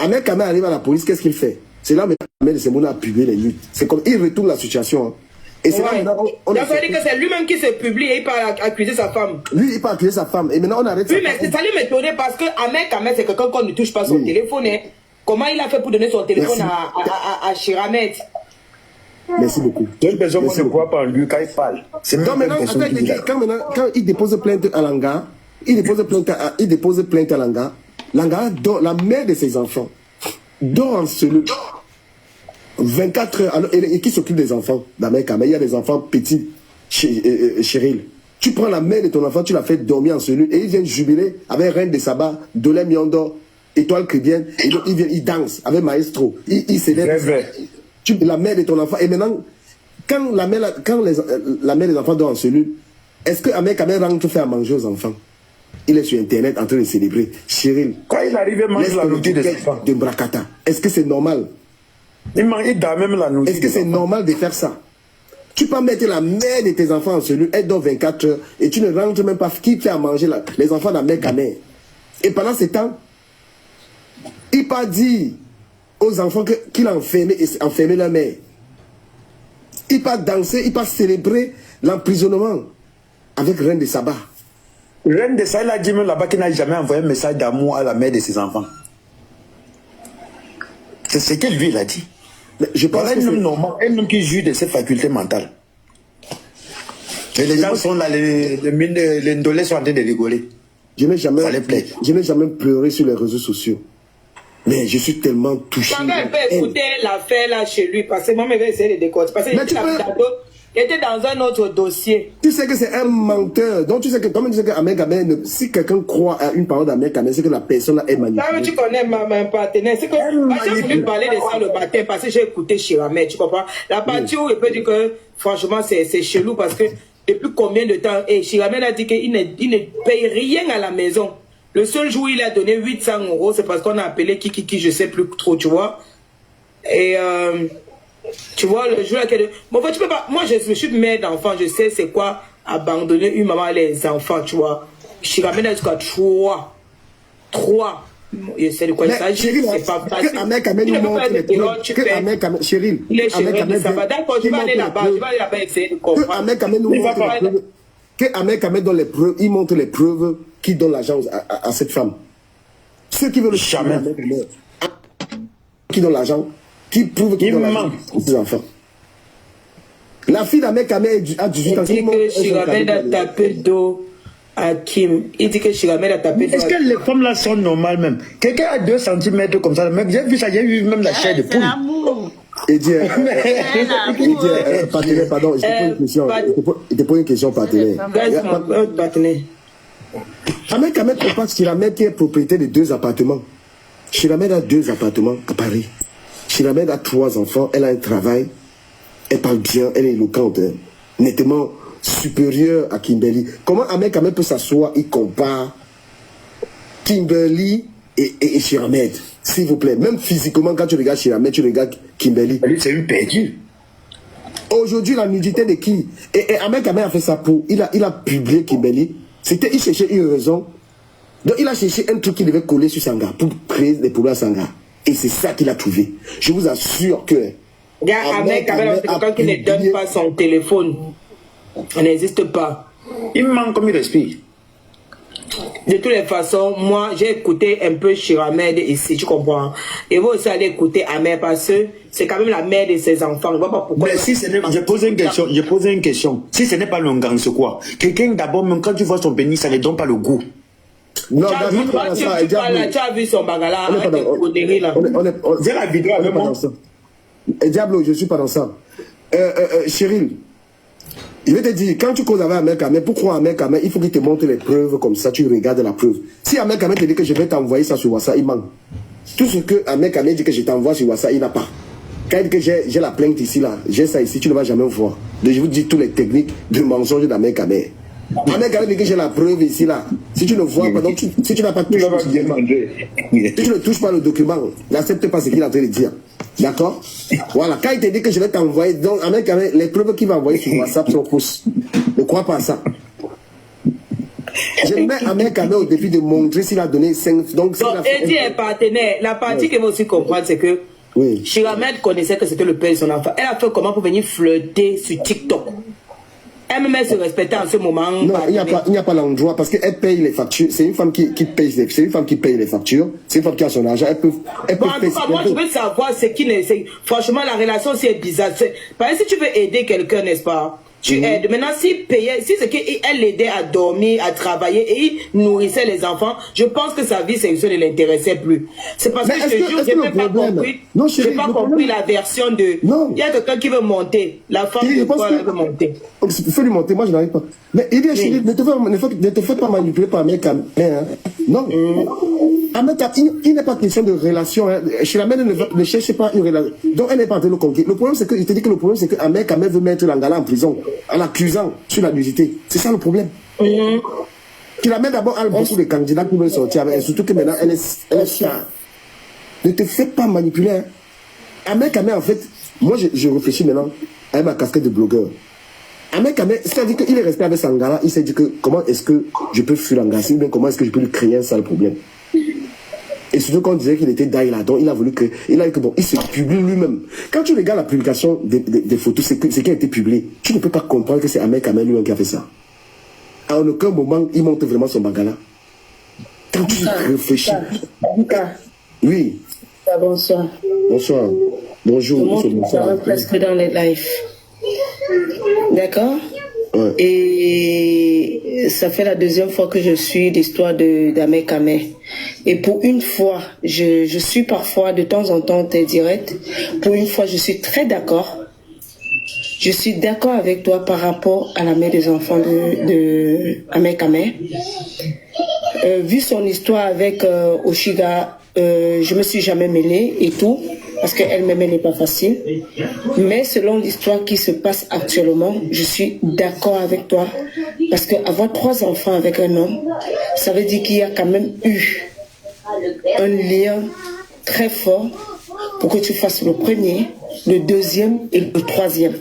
Ahmed Kamel arrive à la police, qu'est-ce qu'il fait? C'est là Ahmed de Sembouna a publié les luttes. C'est comme, il retourne la situation. Hein. Et c'est là maintenant, il a fallu que c'est lui-même qui se publie et il part accuser sa femme. Lui, il part accuser sa femme. Et maintenant, on arrête ça. Oui, mais ça lui m'étonner parce que Ahmed Kamel, c'est quelqu'un qu'on ne touche pas son téléphone. Hein. Comment il a fait pour donner son téléphone à Chiramed? Merci beaucoup. Quelle personne ne croit pas en lui quand il parle? C'est même quand il dépose plainte à Langa, il dépose plainte à Langa, Langa, la mère de ses enfants, dort en cellule 24 heures. Alors, et qui s'occupe des enfants d'Ahmed Kamel? Il y a des enfants petits, Cheryl. Tu prends la mère de ton enfant, tu la fais dormir en cellule et il vient jubiler avec Reine de Saba, Dolem Yondo, Étoile Chrétienne, et donc il danse avec Maestro. Il s'élève. La mère de ton enfant. Et maintenant, quand la mère des enfants dort en cellule, est-ce que Ahmed Kamel rentre faire à manger aux enfants? Il est sur Internet en train de célébrer. Cheryl. Quand il arrive à manger la nourriture des enfants. De Brakata. Est-ce que c'est normal? Il dort même la nourriture. Est-ce que c'est normal de faire ça? Tu peux mettre la mère de tes enfants en cellule, elle dort 24 heures, et tu ne rentres même pas qui fait à manger les enfants d'Ahmed Kamel. Et pendant ce temps, il pas dit aux enfants qu'il a enfermé leur mère. Il pas danser, il pas célébrer l'emprisonnement avec Reine de Saba. Reine de Saba, il a dit même là-bas qu'il n'a jamais envoyé un message d'amour à la mère de ses enfants. C'est ce que lui il a dit. Mais je pense un homme normal, un homme qui joue de ses facultés mentales. Et les gens sont là, les ndolés sont en train de rigoler. Je n'ai jamais pleuré sur les réseaux sociaux. Mais je suis tellement touché. Quand elle peut écouter l'affaire là chez lui, parce que moi, je vais essayer de décoder. Parce qu'il était dans un autre dossier. Tu sais que c'est un menteur. Donc tu sais que, comme tu sais que Ahmed Kamel, si quelqu'un croit à une parole d'Ahmed Kamel, c'est que la personne là est manipulée. Là, tu connais ma partenaire. C'est que moi, j'ai voulu parler de ça le matin parce que j'ai écouté Chiramed, tu comprends? La partie où il peut dire que, franchement, c'est chelou parce que depuis combien de temps, et Chiramed a dit qu'il ne paye rien à la maison. Le seul jour où il a donné 800 €, c'est parce qu'on a appelé Kiki, je sais plus trop, tu vois. Et tu vois, le jour là, bon, tu peux pas. Moi, je suis mère d'enfant, je sais c'est quoi abandonner une maman et les enfants, tu vois. Je ramène jusqu'à 3. Je sais de quoi il s'agit, c'est pas facile. Que Ahmed Kamel nous montre les preuves. Que Ahmed Kamel, Cheryl. D'accord, je vais aller là-bas, essayer de comprendre. Que Ahmed Kamel nous montre les preuves. Que Ahmed Kamel donne les preuves, il montre les preuves qui donnent l'argent à cette femme. Ceux qui veulent le jamais qui donnent l'argent, qui prouvent qu'ils donnent l'argent aux petits enfants. La fille d'Ahmed Kamel a 18 ans. Il dit que Chiramed a tapé d'eau à Kim. Il dit que Chiramed a tapé d'eau. Est-ce que les femmes là sont normales même? Quelqu'un a 2 cm comme ça, j'ai vu ça, j'ai vu même la chair de poule. C'est l'amour. Et dire, partenaire, pardon, je te pose une question. Je te pose une question, partenaire. Ahmed Kamel comprend Chiramed qui est propriétaire de 2 appartements. Chiramed a 2 appartements à Paris. Chiramed a 3 enfants, elle a un travail, elle parle bien, elle est éloquente, hein, nettement supérieure à Kimberly. Comment Ahmed Kamel peut s'asseoir, il compare Kimberly et Chiramed, s'il vous plaît. Même physiquement, quand tu regardes Chiramed, tu regardes Kimberly. C'est une perdue. Aujourd'hui, la nudité de qui? Et Ahmed Kamel a fait ça pour. Il a publié Kimberly. Il cherchait une raison. Donc il a cherché un truc qui devait coller sur Sanga pour créer des problèmes à Sanga. Et c'est ça qu'il a trouvé. Je vous assure que. Ahmed Kamel, c'est quelqu'un qui ne donne pas son téléphone. Ça n'existe pas. Il manque comme il respire. De toutes les façons, moi j'ai écouté un peu Chiramed ici, tu comprends. Et vous aussi allez écouter Ahmed parce que c'est quand même la mère de ses enfants. Je vois pas pourquoi. Mais si ce n'est, je pose une question. Si ce n'est pas le gang, c'est quoi? Quelqu'un d'abord, même quand tu vois son pénis, ça ne donne pas le goût. Non, tu as vu son bagala. J'ai la vidéo avec moi. Et Diablo, je suis pas dans ça. Cheryl, je vais te dire, quand tu causes avec Ahmed Kamel, pourquoi Ahmed Kamel, il faut qu'il te montre les preuves comme ça, tu regardes la preuve. Si Ahmed Kamel te dit que je vais t'envoyer ça sur WhatsApp, il manque. Tout ce que Ahmed Kamel dit que je t'envoie sur WhatsApp, il n'a pas. Quand il dit que j'ai la plainte ici, là, j'ai ça ici, tu ne vas jamais voir. Donc je vous dis toutes les techniques de mensonge d'Ahmed Kamel. Ahmed Kamel dit que j'ai la preuve ici, là. Si tu ne vois pas, donc si tu n'as pas touché, si tu ne touches pas le document, n'accepte pas ce qu'il est en train de dire. D'accord? Voilà, quand il te dit que je vais t'envoyer, donc Ahmed Kamel, les preuves qu'il va envoyer sur WhatsApp sont fausses. Ne crois pas à ça. Je mets Ahmed Kamé au défi de montrer s'il a donné 5. Donc, Eddie est partenaire. La partie qu'il faut aussi comprendre, c'est que Chiramed connaissait que c'était le père de son enfant. Elle a fait comment pour venir flirter sur TikTok? Elle-même se respectait en ce moment. Non, il n'y a pas l'endroit parce qu'elle paye les factures. C'est une femme qui paye les factures. C'est une femme qui a son argent. Elle peut bon, en tout cas, moi, je veux savoir ce qui n'est. Franchement, la relation, c'est bizarre. Par exemple, si tu veux aider quelqu'un, n'est-ce pas? Tu aides. Maintenant, si c'est qu'elle l'aidait à dormir, à travailler et il nourrissait les enfants, je pense que sa vie sexuelle ne l'intéressait plus. C'est parce que je te jure, je n'ai pas compris. Je n'ai pas compris la version de. Non. Il y a quelqu'un qui veut monter. La femme de quoi elle veut monter. Il faut lui monter, moi je n'arrive pas. Mais il dit, chérie, ne te fais pas manipuler par Ahmed Kamé. Non. Ahmed Kamé, il n'est pas question de relation. Chez la mère, ne cherche pas une relation. Donc elle n'est pas en train de le conquérir. Le problème, c'est que, je te dis que le problème, c'est que Ahmed Kamé veut mettre Langala en prison, en l'accusant sur la nudité. C'est ça le problème. Tu la mets d'abord à beaucoup de candidats qui veulent sortir avec elle, surtout que maintenant elle est star. Ne te fais pas manipuler. Ahmed Kamé, en fait, moi je réfléchis maintenant avec ma casquette de blogueur. Ahmed Kamé, c'est-à-dire qu'il est resté avec Sangala, il s'est dit que comment est-ce que je peux fuir Langassi, ou bien comment est-ce que je peux lui créer un sale problème. Et surtout quand on disait qu'il était Daïla, donc il a voulu que, bon, il se publie lui-même. Quand tu regardes la publication des photos, c'est qui a été publié, tu ne peux pas comprendre que c'est Ahmed Kamé lui-même qui a fait ça. À aucun moment, il monte vraiment son bagala. Quand tu réfléchis. Oui. Bonsoir. Bonsoir. Bonjour. Bonsoir. Presque dans les lives. D'accord. Ouais. Et ça fait la deuxième fois que je suis l'histoire d'Ahmed Kamé. Et pour une fois, je suis parfois de temps en temps très directe. Pour une fois, je suis très d'accord. Je suis d'accord avec toi par rapport à la mère des enfants de Ahmed Kamé. Vu son histoire avec Oshiga, je me suis jamais mêlée et tout. Parce qu'elle-même, elle n'est pas facile. Mais selon l'histoire qui se passe actuellement, je suis d'accord avec toi. Parce qu'avoir 3 enfants avec un homme, ça veut dire qu'il y a quand même eu un lien très fort pour que tu fasses le premier, le deuxième et le troisième.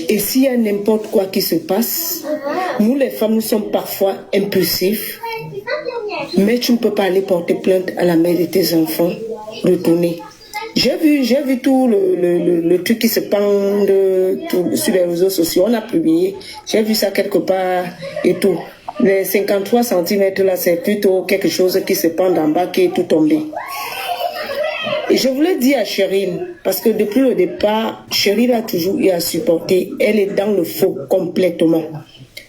Et s'il y a n'importe quoi qui se passe, nous les femmes, nous sommes parfois impulsifs. Mais tu ne peux pas aller porter plainte à la mère de tes enfants, retourner. J'ai vu tout le truc qui se pend sur les réseaux sociaux. On a publié. J'ai vu ça quelque part et tout. Les 53 cm là, c'est plutôt quelque chose qui se pend en bas, qui est tout tombé. Et je voulais dire à Cheryl, parce que depuis le départ, Cheryl a toujours eu à supporter. Elle est dans le faux complètement.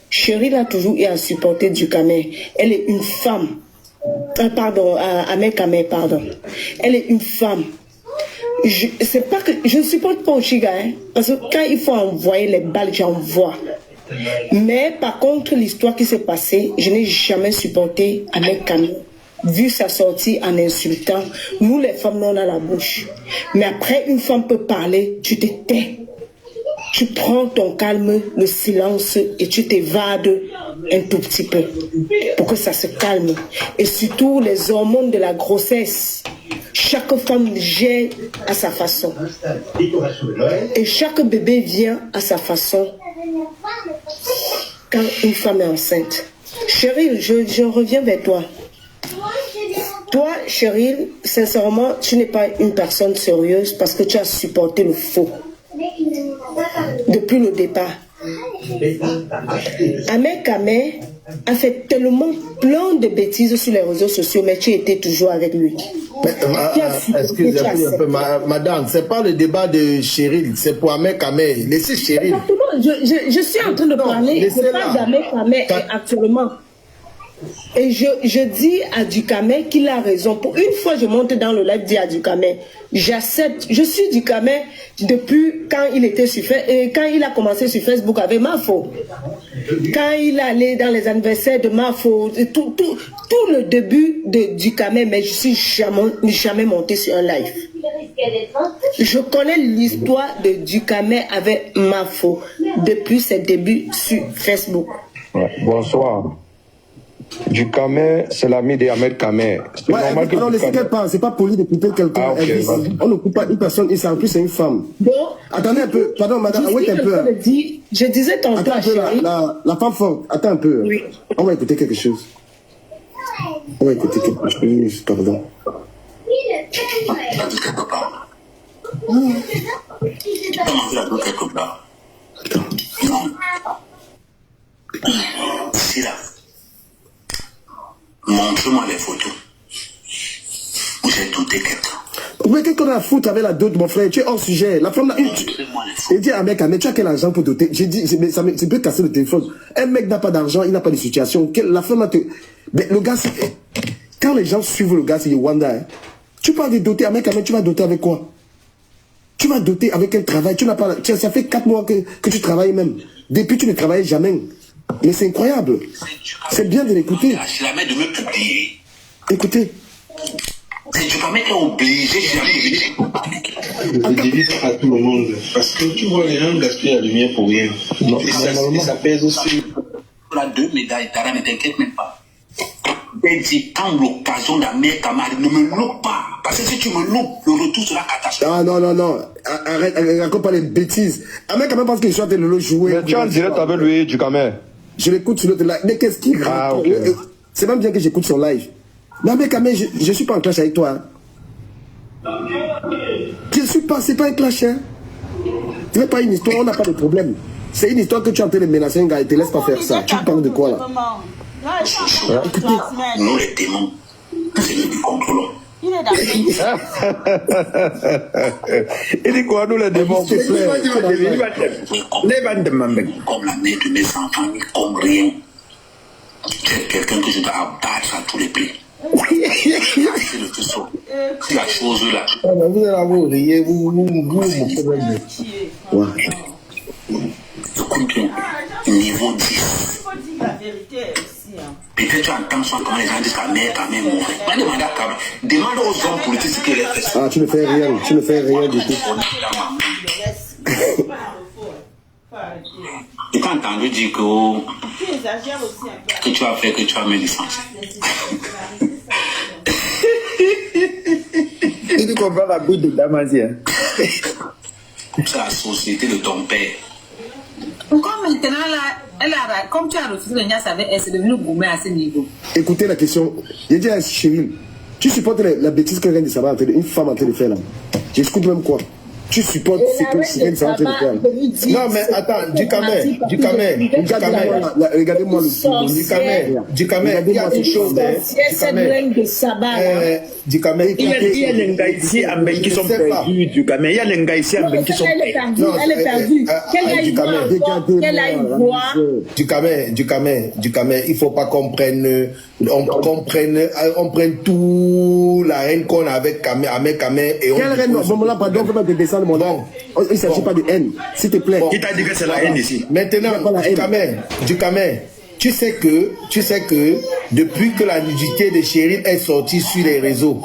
Cheryl a toujours eu à supporter du Kamé. Elle est une femme. Ahmed Kamé, pardon. Elle est une femme. Je ne supporte pas Oshiga, hein, parce que quand il faut envoyer les balles, j'envoie. Mais par contre, l'histoire qui s'est passée, je n'ai jamais supporté Ahmed Kamé. Vu sa sortie en insultant, nous les femmes, on a la bouche. Mais après, une femme peut parler, tu te tais. Tu prends ton calme, le silence et tu t'évades un tout petit peu pour que ça se calme. Et surtout les hormones de la grossesse. Chaque femme gère à sa façon. Et chaque bébé vient à sa façon quand une femme est enceinte. Cheryl, je reviens vers toi. Toi, Cheryl, sincèrement, tu n'es pas une personne sérieuse parce que tu as supporté le faux. Depuis le départ. Ahmed Kamé a fait tellement plein de bêtises sur les réseaux sociaux, mais tu étais toujours avec lui. Excusez-moi un peu, madame, c'est pas le débat de Cheryl, c'est pour Ahmed Kamé. Laissez Cheryl. Je suis en train de parler, c'est pas d'Ahmed Kamé actuellement. Et je dis à Dukamé qu'il a raison. Pour une fois, je monte dans le live, dis à Dukamé, j'accepte. Je suis Dukamé depuis quand il était sur quand il a commencé sur Facebook avec Mafo. Quand il allait dans les anniversaires de Mafo, tout le début de Dukamé, mais je suis jamais monté sur un live. Je connais l'histoire de Dukamé avec Mafo depuis ses débuts sur Facebook. Ouais, bonsoir. Ducamé, c'est l'ami d'Ahmed Kamé. C'est Ouais, normal que non, laissez Ducamé- qu'elle parle. C'est pas poli de couper quelqu'un. Ah, ok, Elle dit, vas-y. on ne coupe pas une personne, et en plus, c'est une femme. Bon, Attendez un peu. Pardon, madame, je wait suis un en peu. train de dire- je disais tantôt Attends à un peu, Chérie, la femme forte. Attends un peu. Oui. On va écouter quelque chose. On va écouter quelque chose. Pardon. C'est là. Montre-moi les photos. J'ai douté quelqu'un. Mais qu'est-ce qu'on a à foutre avec la dot, mon frère? Tu es hors sujet. La femme là, Montrez-moi les il photos. dit à un mec, tu as quel argent pour doter? J'ai dit, mais ça peut casser le téléphone. Un mec n'a pas d'argent, il n'a pas de situation. La femme a te. Mais le gars, quand les gens suivent le gars, c'est Wanda. Hein. Tu parles de doter, un mec, tu vas doter avec quoi? Tu vas doter avec quel travail? Tu n'as pas. Ça fait 4 mois que tu travailles même. Depuis, tu ne travailles jamais. Mais c'est incroyable. C'est bien de l'écouter. C'est la mère de me publier. Écoutez. C'est Ducamé qui est obligé de Je divise à tout le monde. Parce que tu vois, les gens gaspillent la lumière pour rien. Et ça pèse aussi. On a 2 médailles, Tara, ne t'inquiète même pas. J'ai dit, quand l'occasion de la mère camarade, ne me loupe pas. Parce que si tu me loupes, le retour sera catastrophique. Ah non, non, non. Arrête, raconte pas les bêtises. Un mec, quand même, pense qu'il soit le jouer. Mais tu es en direct avec lui, Ducamé. Je l'écoute sur l'autre live. Mais qu'est-ce qu'il Ah, raconte? ok. C'est même bien que j'écoute son live. Mais mec, je ne suis pas en clash avec toi. Hein. Je suis pas, c'est pas un clash. Hein. Ce n'est pas une histoire, on n'a pas de problème. C'est une histoire que tu es en train de menacer un gars et te laisse pas faire ça. Tu parles de quoi là? Nous, les démons, c'est nous qui contrôlons. Il dit quoi, nous les démons? Mais comme la mère de mes enfants, ni comme rien. C'est quelqu'un que je dois abattre à tous les prix. C'est le faisceau. C'est la chose là. Vous allez avoir rire, vous problème. Ouais. Écoute bien, niveau 10. Peut-être tu entends souvent comment les gens disent qu'à mère, quand même, mon frère. Moi, demande à Kabila. Demande aux hommes politiques ce qu'elle a fait. Ah, tu ne fais rien, tu ne fais rien du tout. Tu t'as entendu dire que tu as fait, que tu as mis licence. Tu comprends la bouche de Damasia. C'est la société de ton père. Pourquoi maintenant, là, comme tu as refusé le Nias avec elle, c'est devenu gourmet à ce niveau? Écoutez la question. J'ai dit à Chérie, tu supportes la bêtise que vient de savoir une femme en train de faire là. J'écoute même quoi? Tu supportes ce que Cyril est en train de faire. Non, mais attends, Ducamé, regardez-moi le Ducamé, il y a quelque chose. Ducamé, Il y a les gars ici en Belgique qui sont perdus, Ducamé. Il y a les gars ici en Belgique qui sont perdus. Elle est perdue. Qu'elle a une voix. Ducamé, il faut pas qu'on prenne tout la haine qu'on a avec Kamé et on. quelle reine? Bon, là, pardon, on ne peut pas te descendre mon nom. Il ne s'agit pas de haine, s'il te plaît. Qui t'a dit que c'est la haine ici? Maintenant, Ducamé, tu sais que depuis que la nudité de Chérie est sortie sur les réseaux,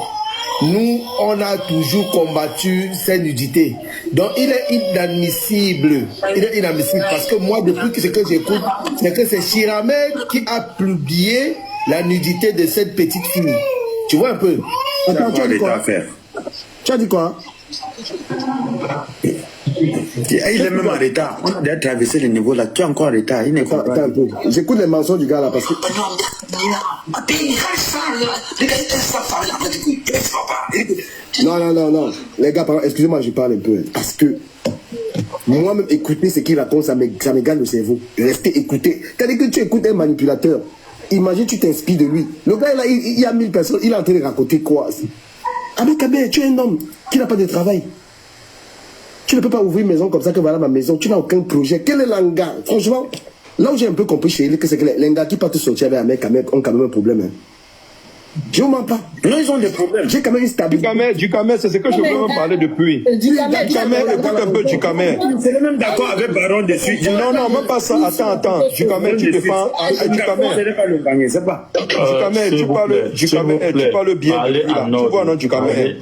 nous, on a toujours combattu cette nudité. Donc, il est inadmissible. Parce que moi, depuis que ce que j'écoute, c'est que c'est Chiramel qui a publié la nudité de cette petite fille. Tu vois un peu? Attends, tu as dit quoi? Tu as dit quoi? Il est même en retard. On a déjà traversé le niveau là. Tu es encore en retard. Il n'est pas. Attends un peu. J'écoute les mensonges du gars là parce que. Non. Les gars, excusez-moi, je parle un peu. Parce que moi-même, écouter ce qu'il raconte, ça me gagne le cerveau. Rester écouter. C'est-à-dire que tu écoutes un manipulateur. Imagine, tu t'inspires de lui. Le gars, là, il y a 1000 personnes. Il est en train de raconter quoi? Avec Kabé, tu es un homme qui n'a pas de travail. Tu ne peux pas ouvrir une maison comme ça, que voilà ma maison. Tu n'as aucun projet. Quel est l'anga? Franchement, là où j'ai un peu compris chez lui, que c'est que les gars qui partent sortir avec un mec ont quand même un problème. Hein. Je ne mens pas. Non, ils ont des problèmes. J'ai quand même une stabilité. Ducamé, c'est ce que je veux me parler depuis. Ducamé, écoute un peu Ducamé. C'est même d'accord avec Baron dessus. Non, même pas ça. Attends. Ducamé, tu défends. Ducamé, tu parles bien. Tu vois, non, Ducamé.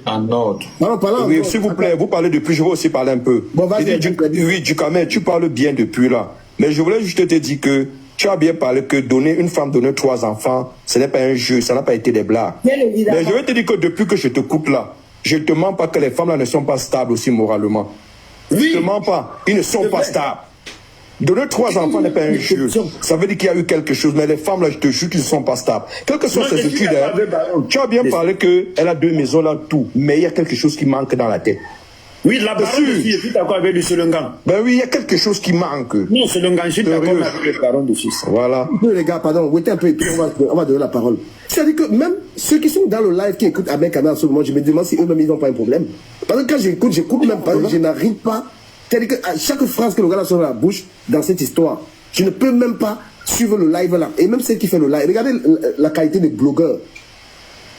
Oui, s'il vous plaît, vous parlez depuis, je vais aussi parler un peu. Oui, Ducamé, tu parles bien depuis là. Mais je voulais juste te dire que Tu as bien parlé que une femme donner 3 enfants, ce n'est pas un jeu, ça n'a pas été des blagues. Bien évidemment. Mais je vais te dire que depuis que je te coupe là, je ne te mens pas que les femmes là ne sont pas stables aussi moralement. Oui. Je ne te mens pas, ils ne sont pas stables. Donner 3 enfants n'est pas un jeu. Ça veut dire qu'il y a eu quelque chose. Mais les femmes là, je te jure qu'ils ne sont pas stables. Quelles que soient ces études, tu as bien parlé qu'elle a 2 maisons là, tout. Mais il y a quelque chose qui manque dans la tête. Oui, la parole de fille, je suis d'accord avec le Solongan. Ben oui, il y a quelque chose qui manque. Non, Solongan, je suis d'accord avec les parents de fils. Voilà. Les gars, pardon, wait un peu et puis on va donner la parole. C'est-à-dire que même ceux qui sont dans le live, qui écoutent Ahmed Kamé en ce moment, je me demande si eux-mêmes ils n'ont pas un problème. Parce que quand j'écoute même pas, je n'arrive pas. C'est-à-dire qu'à chaque phrase que le gars a sur la bouche dans cette histoire, je ne peux même pas suivre le live là. Et même celle qui fait le live, regardez la qualité des blogueurs.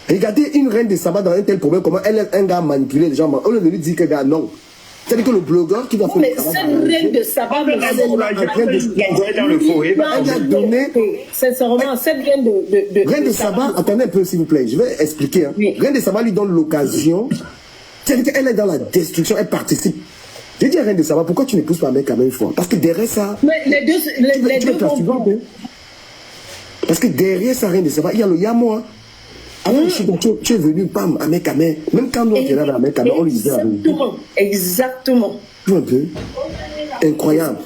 Regardez une reine de Saba dans un tel problème, comment elle est un gars manipulé les gens. On ne lui dit que gars non. C'est-à-dire que le blogueur qui va faire mais cette reine de Saba, elle a donné. Sincèrement, cette reine de reine de Saba, attendez un peu s'il vous plaît, je vais expliquer. Hein. Oui. Reine de Saba lui donne l'occasion. C'est-à-dire qu'elle est dans la destruction, elle participe. J'ai dit à Reine de Saba, pourquoi tu ne pousses pas mec quand même une fois? Parce que derrière ça. Mais les deux vont. Parce que derrière ça, Reine de Saba, il y a moi. Alors, tu es venu, pam, à Mekamé. Même quand nous, on était là à Mekamé, on lui disait la vérité. Exactement. Un peu. Incroyable.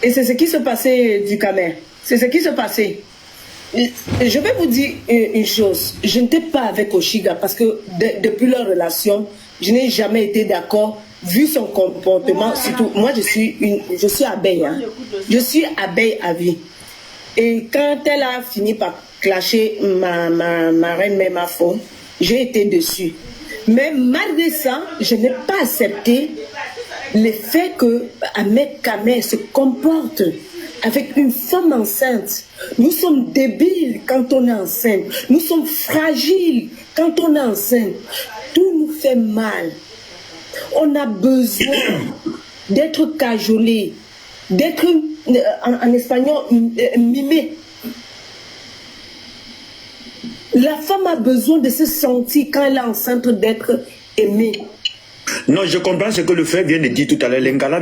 Et c'est ce qui se passait du Camer. C'est ce qui se passait. Je vais vous dire une chose. Je n'étais pas avec Oshiga parce que depuis leur relation, je n'ai jamais été d'accord. Vu son comportement, surtout, moi je suis abeille. Hein. Je suis abeille à vie. Et quand elle a fini par clasher ma reine, mais ma femme, j'ai été dessus. Mais malgré ça, je n'ai pas accepté le fait que Ahmed Kamé se comporte avec une femme enceinte. Nous sommes débiles quand on est enceinte. Nous sommes fragiles quand on est enceinte. Tout nous fait mal. On a besoin d'être cajolé, d'être en espagnol mimé. La femme a besoin de se sentir quand elle est enceinte d'être aimée. Non, je comprends ce que le frère vient de dire tout à l'heure. Les Ngala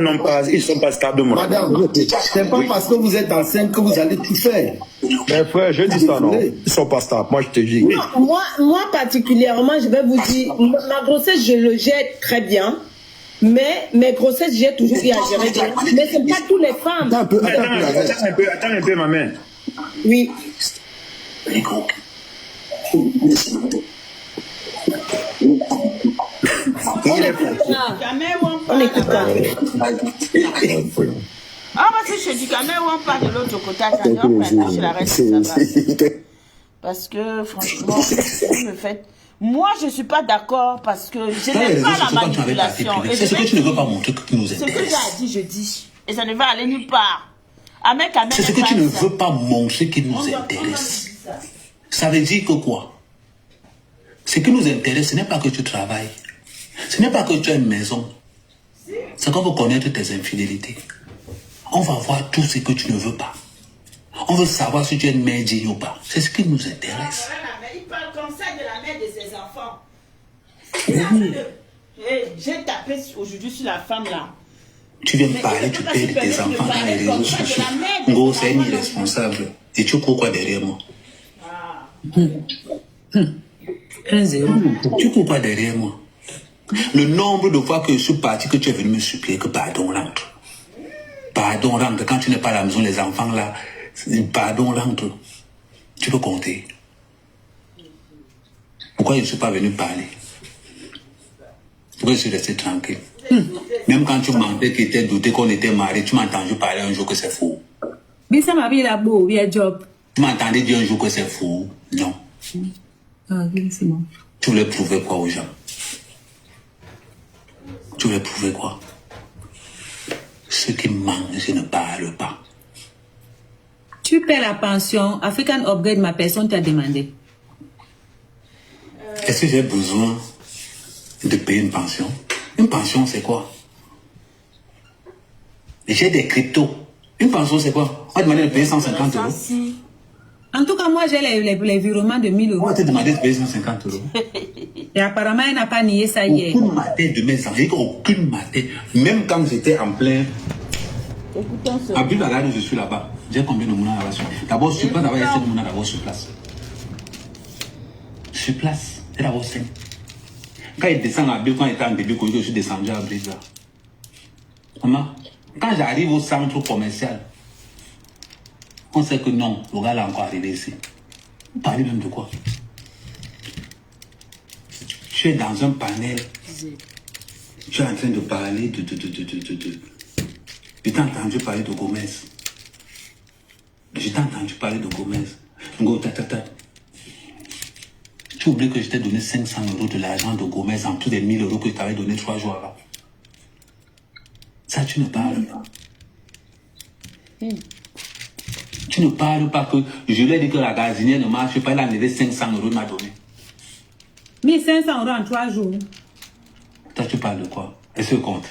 ils ne sont pas stables. Madame, c'est pas parce que vous êtes enceinte que vous allez tout faire. Mais frère, je dis ça, non. Ils ne sont pas stables. Moi, je te dis. Non, moi particulièrement, je vais vous dire, ma grossesse, je le gère très bien. Mais mes grossesses, j'ai toujours eu à gérer bien. Mais ce n'est pas toutes les femmes. Attends un peu, ma mère. Oui. On n'écoute pas. Ah, parce que je dis quand même, on parle de l'autre côté, je la reste parce que franchement, vous me faites. Moi, je ne suis pas d'accord parce que je n'aime pas la manipulation. C'est ce que tu ne veux pas montrer que nous intéresse. Ce que j'ai dit, je dis. Et ça ne va aller nulle part. C'est ce que tu ne veux pas montrer qui nous intéresse. Ça veut dire que quoi? Ce qui nous intéresse, ce n'est pas que tu travailles. Ce n'est pas que tu as une maison. C'est qu'on veut connaître tes infidélités. On va voir tout ce que tu ne veux pas. On veut savoir si tu es une mère digne ou pas. C'est ce qui nous intéresse. Il parle comme ça de la mère de ses enfants. J'ai tapé aujourd'hui sur la femme là. Tu viens me parler, tu perds tes enfants dans les réseaux sociaux. Ngo, c'est une irresponsable. Et tu cours quoi derrière moi? 1-0. Tu cours pas derrière moi. Le nombre de fois que je suis parti, que tu es venu me supplier que pardon rentre. Pardon rentre. Quand tu n'es pas à la maison, les enfants là, pardon rentre. Tu peux compter. Pourquoi je ne suis pas venu parler? Pourquoi je suis resté tranquille? Même quand tu mentais, qu'il était douté qu'on était mariés, tu m'as entendu parler un jour que c'est faux. Mais ça m'a bien la beau, il y a job. Tu m'entendais dire un jour que c'est faux? Non. Ah, oui, c'est bon. Tu voulais prouver quoi aux gens? Tu voulais prouver quoi? Ceux qui mangent, ils ne parlent pas. Tu paies la pension, African Upgrade, ma personne t'a demandé. Est-ce que j'ai besoin de payer une pension? Une pension, c'est quoi? J'ai des cryptos. Une pension, c'est quoi? On va demander de payer 150 euros. En tout cas, moi, j'ai les virements de 1000 euros. On va te demander de payer 150 euros. Et apparemment, elle n'a pas nié ça hier. Aucune matière de mes enfants, aucune matière. Même quand j'étais en plein... À Bulle-Valade, je suis là-bas. J'ai combien de mouna là-bas? D'abord, sur place, d'abord, il y a 5 mouna d'abord sur place. Sur place, c'est d'abord 5. Quand il descend à Bill, quand il était en début, je suis descendu à Brise. Comment? Quand j'arrive au centre commercial, on sait que non, le gars là encore arrivé ici. Vous parlez même de quoi? Je suis dans un panel. Je suis en train de parler de... Je t'ai entendu parler de Gomez. Je t'ai entendu parler de Gomez. Tu oublies que je t'ai donné 500 € de l'argent de Gomez en plus des 1000 € que je t'avais donné 3 jours avant. Ça, tu ne parles pas. Tu ne parles pas que je lui ai dit que la gazinière ne marche pas, elle a enlevé 500 € m'a donné. 1500 € en 3 jours. Toi, tu parles de quoi? Est-ce que compte?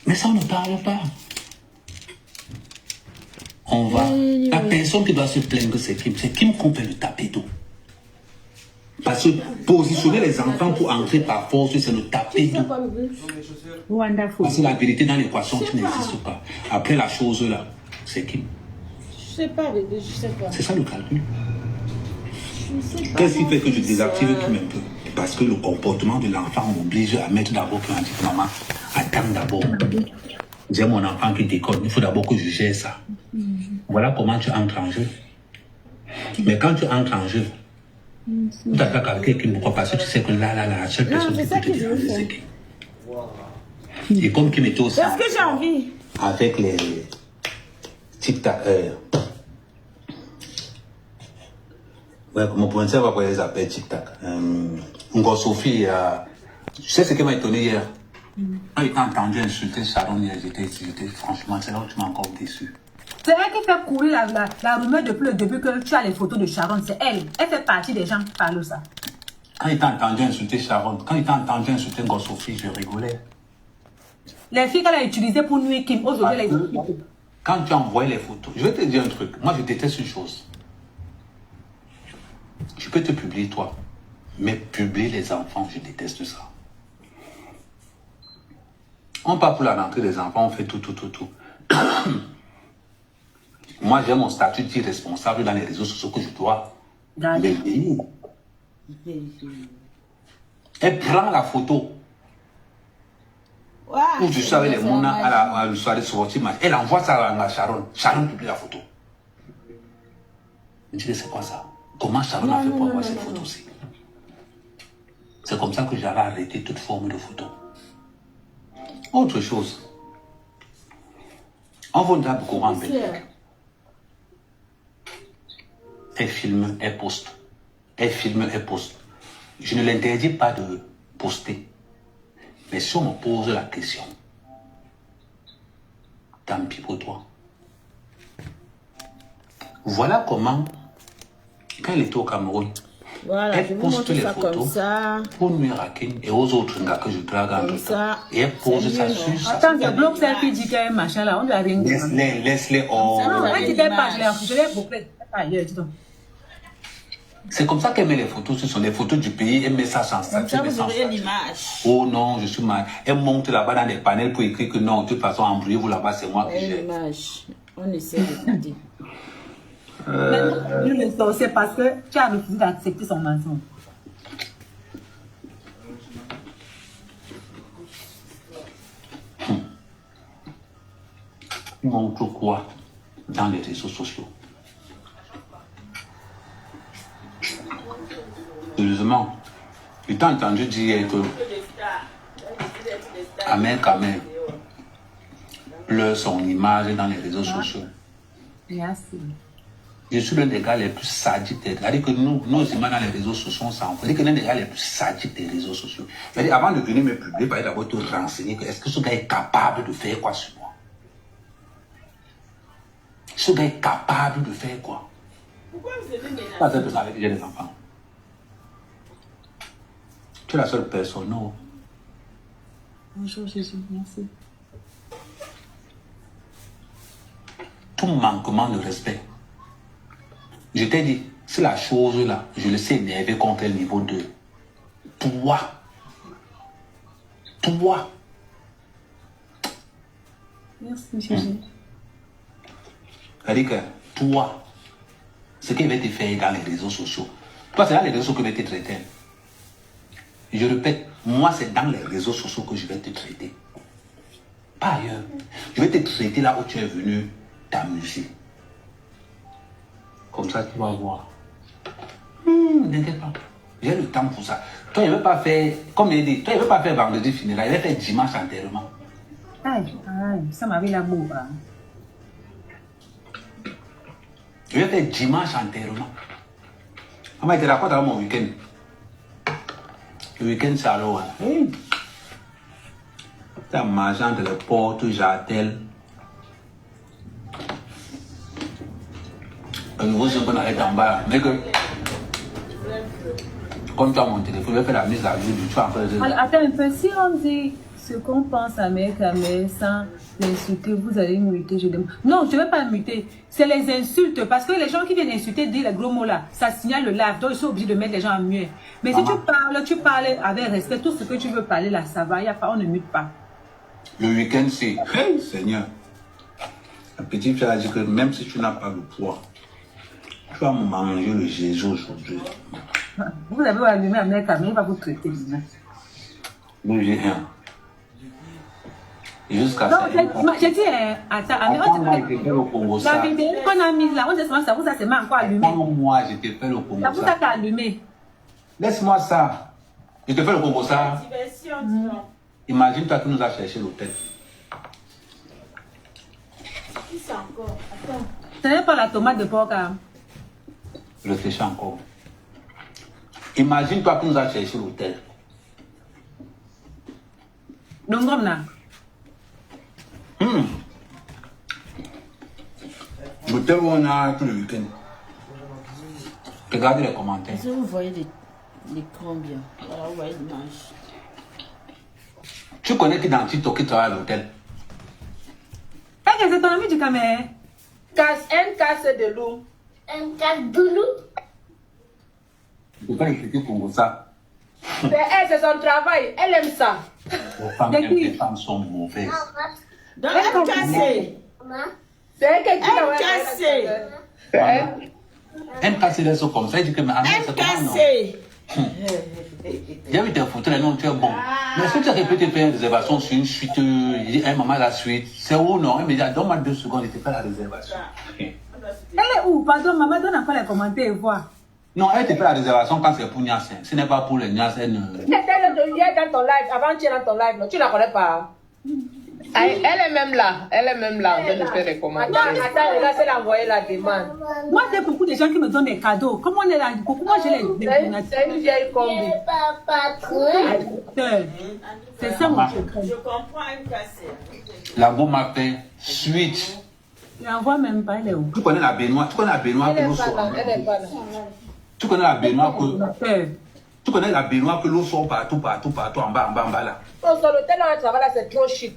Mais ça, on ne parle pas. On va. La personne qui doit se plaindre, c'est Kim. C'est Kim qu'on peut le taper d'eau. Parce que positionner les enfants pour entrer par force, c'est le taper d'eau. Parce que la vérité dans l'équation qui n'existe pas. Après la chose là, c'est Kim. Je sais pas, bébé, je sais pas. C'est ça le calcul. Qu'est-ce qui fait que je désactive Kim un peu? Parce que le comportement de l'enfant m'oblige à mettre d'abord que maman, attends d'abord. J'ai mon enfant qui déconne, il faut d'abord que je gère ça. Voilà comment tu entres en jeu. Mais quand tu entres en jeu, tu t'attaques à quelqu'un, pourquoi? Parce que tu sais que là, la seule personne qui peut te défendre, c'est qui. Et comme qui m'était aussi. Est-ce que j'ai envie? Avec les tic-tac. Ouais, comment on sait pourquoi ils appellent tic-tac. Encore Sophie, tu sais ce qui m'a étonné hier? Quand il t'a entendu insulter Sharon hier, j'étais franchement, c'est là où tu m'as encore déçu. C'est elle qui fait courir la rumeur depuis le début que tu as les photos de Sharon. C'est elle. Elle fait partie des gens qui parlent de ça. Quand il t'a entendu insulter Sharon, quand il t'a entendu insulter encore Sophie, je rigolais. Les filles qu'elle a utilisées pour nuire Kim, aujourd'hui, elle a quand tu envoies les photos, je vais te dire un truc. Moi, je déteste une chose. Je peux te publier toi, mais publier les enfants, je déteste ça. On part pour la rentrée des enfants, on fait tout. Moi, j'ai mon statut d'irresponsable dans les réseaux sociaux que je dois payer. Elle prend la photo. Où je suis avec les Mouna à la soirée sortie, elle envoie ça à Sharon. Sharon publie la photo. Je dis, c'est quoi ça? Comment Sharon a fait pour avoir cette photo-ci? C'est comme ça que j'avais arrêté toute forme de photo. Autre chose. On va dire beaucoup en Belgique. Elle filme, elle poste. Elle filme, elle poste. Je ne l'interdis pas de poster. Mais si on me pose la question, tant pis pour toi. Voilà comment, quand elle était au Cameroun, voilà, elle poste les photos pour nuire à Kim et aux autres gars que je drague en tout temps. Et elle pose ça sur ça. Attends, il bloque celle qui dit qu'il y a un machin là, on lui a rien dit. Laisse-les hors. Non, elle dit qu'elle pas, je l'ai bouclé. C'est comme ça qu'elle met les photos, ce sont les photos du pays, elle met ça sans statut. Comme ça, vous aurez l'image. Oh non, je suis mal. Elle monte là-bas dans les panels pour écrire que non, de toute façon, embrouillez-vous là-bas, c'est moi qui gère. L'image. On essaie de dire. C'est parce que tu as refusé d'accepter son mensonge. Il montre quoi dans les réseaux sociaux? Sérieusement, j'ai entendu dire que Ahmed Kamel pleure son image dans les réseaux sociaux. Merci. Je suis l'un des gars les plus sadiques. C'est-à-dire que nos images dans les réseaux sociaux, on s'en fout. C'est-à-dire que l'un des gars les plus sadiques des réseaux sociaux. C'est-à-dire, avant de venir me publier, il fallait d'abord te renseigner. Est-ce que ce gars est capable de faire quoi sur moi? Ce gars est capable de faire quoi? Pourquoi vous avez ménagé? Pas cette personne avec qui j'ai des enfants. Tu es la seule personne, non? Bonjour Jésus, merci. Tout manquement de respect. Je t'ai dit, c'est la chose là, je le sais énerver contre le niveau 2. Toi. Merci Jésus. C'est-à-dire que toi, ce qu'il va te faire dans les réseaux sociaux, toi, c'est dans les réseaux sociaux que je vais te traiter. Je répète, moi, c'est dans les réseaux sociaux que je vais te traiter. Pas ailleurs. Je vais te traiter là où tu es venu t'amuser. Comme ça, tu vas voir. N'inquiète pas. J'ai le temps pour ça. Toi, il ne veut pas faire, comme il dit, toi, il ne veut pas faire vendredi funérailles, il va faire dimanche enterrement. Aïe, ça m'avait la boue. Je vais faire dimanche enterrement. Maman était d'accord dans mon week-end. Le week-end, c'est alors. Tu as mangé entre les portes, j'attelle. Le nouveau son qu'on arrête en bas. Mais que. Comme tu as mon téléphone, je vais faire la mise à jour du tu as encore les... Attends un peu, si on dit ce qu'on pense à mes caméras sans l'insulter, vous allez muter, je demande. Non, je ne vais pas muter. C'est les insultes. Parce que les gens qui viennent insulter, disent les gros mots là, ça signale le live. Donc ils sont obligés de mettre les gens en muet. Mais si tu parles avec respect, tout ce que tu veux parler là, ça va, on ne mute pas. Le week-end, c'est... Hey, Seigneur. La petite fille a dit que même si tu n'as pas le poids, tu vas manger le Jésus aujourd'hui. Vous avez allumé à mes caméras, il va vous traiter. Oui, j'ai rien. Jusqu'à non, ça. j'ai dit, attends, la vidéo qu'on a mise là, on dit ça, vous a seulement encore allumé. Moi, je t'ai fait le Congo. Ça vous a allumé. Laisse-moi ça. Je te fais le Congo ça. Imagine-toi qui nous a cherché l'hôtel. Qui c'est encore? Attends. Ce n'est pas la tomate de porc. Je réfléchis encore. Imagine-toi qui nous a cherché l'hôtel. Donc, comme là. L'hôtel où on a tout le week-end. Regardez les commentaires. Est-ce que vous voyez l'écran bien? Voilà, vous voyez l'image. Tu connais qui dans TikTok qui travaille à l'hôtel? C'est ton ami du caméra. NK de loup. NK de loup. Je peux expliquer pour ça. C'est son travail, elle aime ça. Les femmes sont mauvaises. Dans NKC. C'est NKC. NKC, elles sont comme ça. Je dis que NKC. J'ai vu tes photos, les noms, tu es bon. Mais est-ce que tu as répété faire une réservation sur une suite, maman la suite? C'est où non? Il me dit, donne-moi 2 secondes, je te fais la réservation. Elle est où? Pardon, maman, donne encore les commentaires et voir. Non, elle te fait la réservation quand c'est pour Nias. Ce n'est pas pour les Nias. Elle est dans ton live, avant-hier dans ton live, non? Tu la connais pas? Elle est même là, en train de faire les commentaires. Attends, regarde, c'est l'envoyer la demande. Moi, c'est beaucoup de gens qui me donnent des cadeaux. Comment on est là? Moi, je les c'est une vieille combi. C'est ça, mon secret. Je comprends une cassée. La go m'a fait suite. Je n'envoie même pas, elle est où? Tu connais la baignoire? Tu connais la baignoire que l'eau sort? Elle est pas là. Tu connais la baignoire que... Tu connais la baignoire que l'eau sort partout, en bas, en bas là. Non, sur l'hôtel, là, ça va là, c'est trop chic.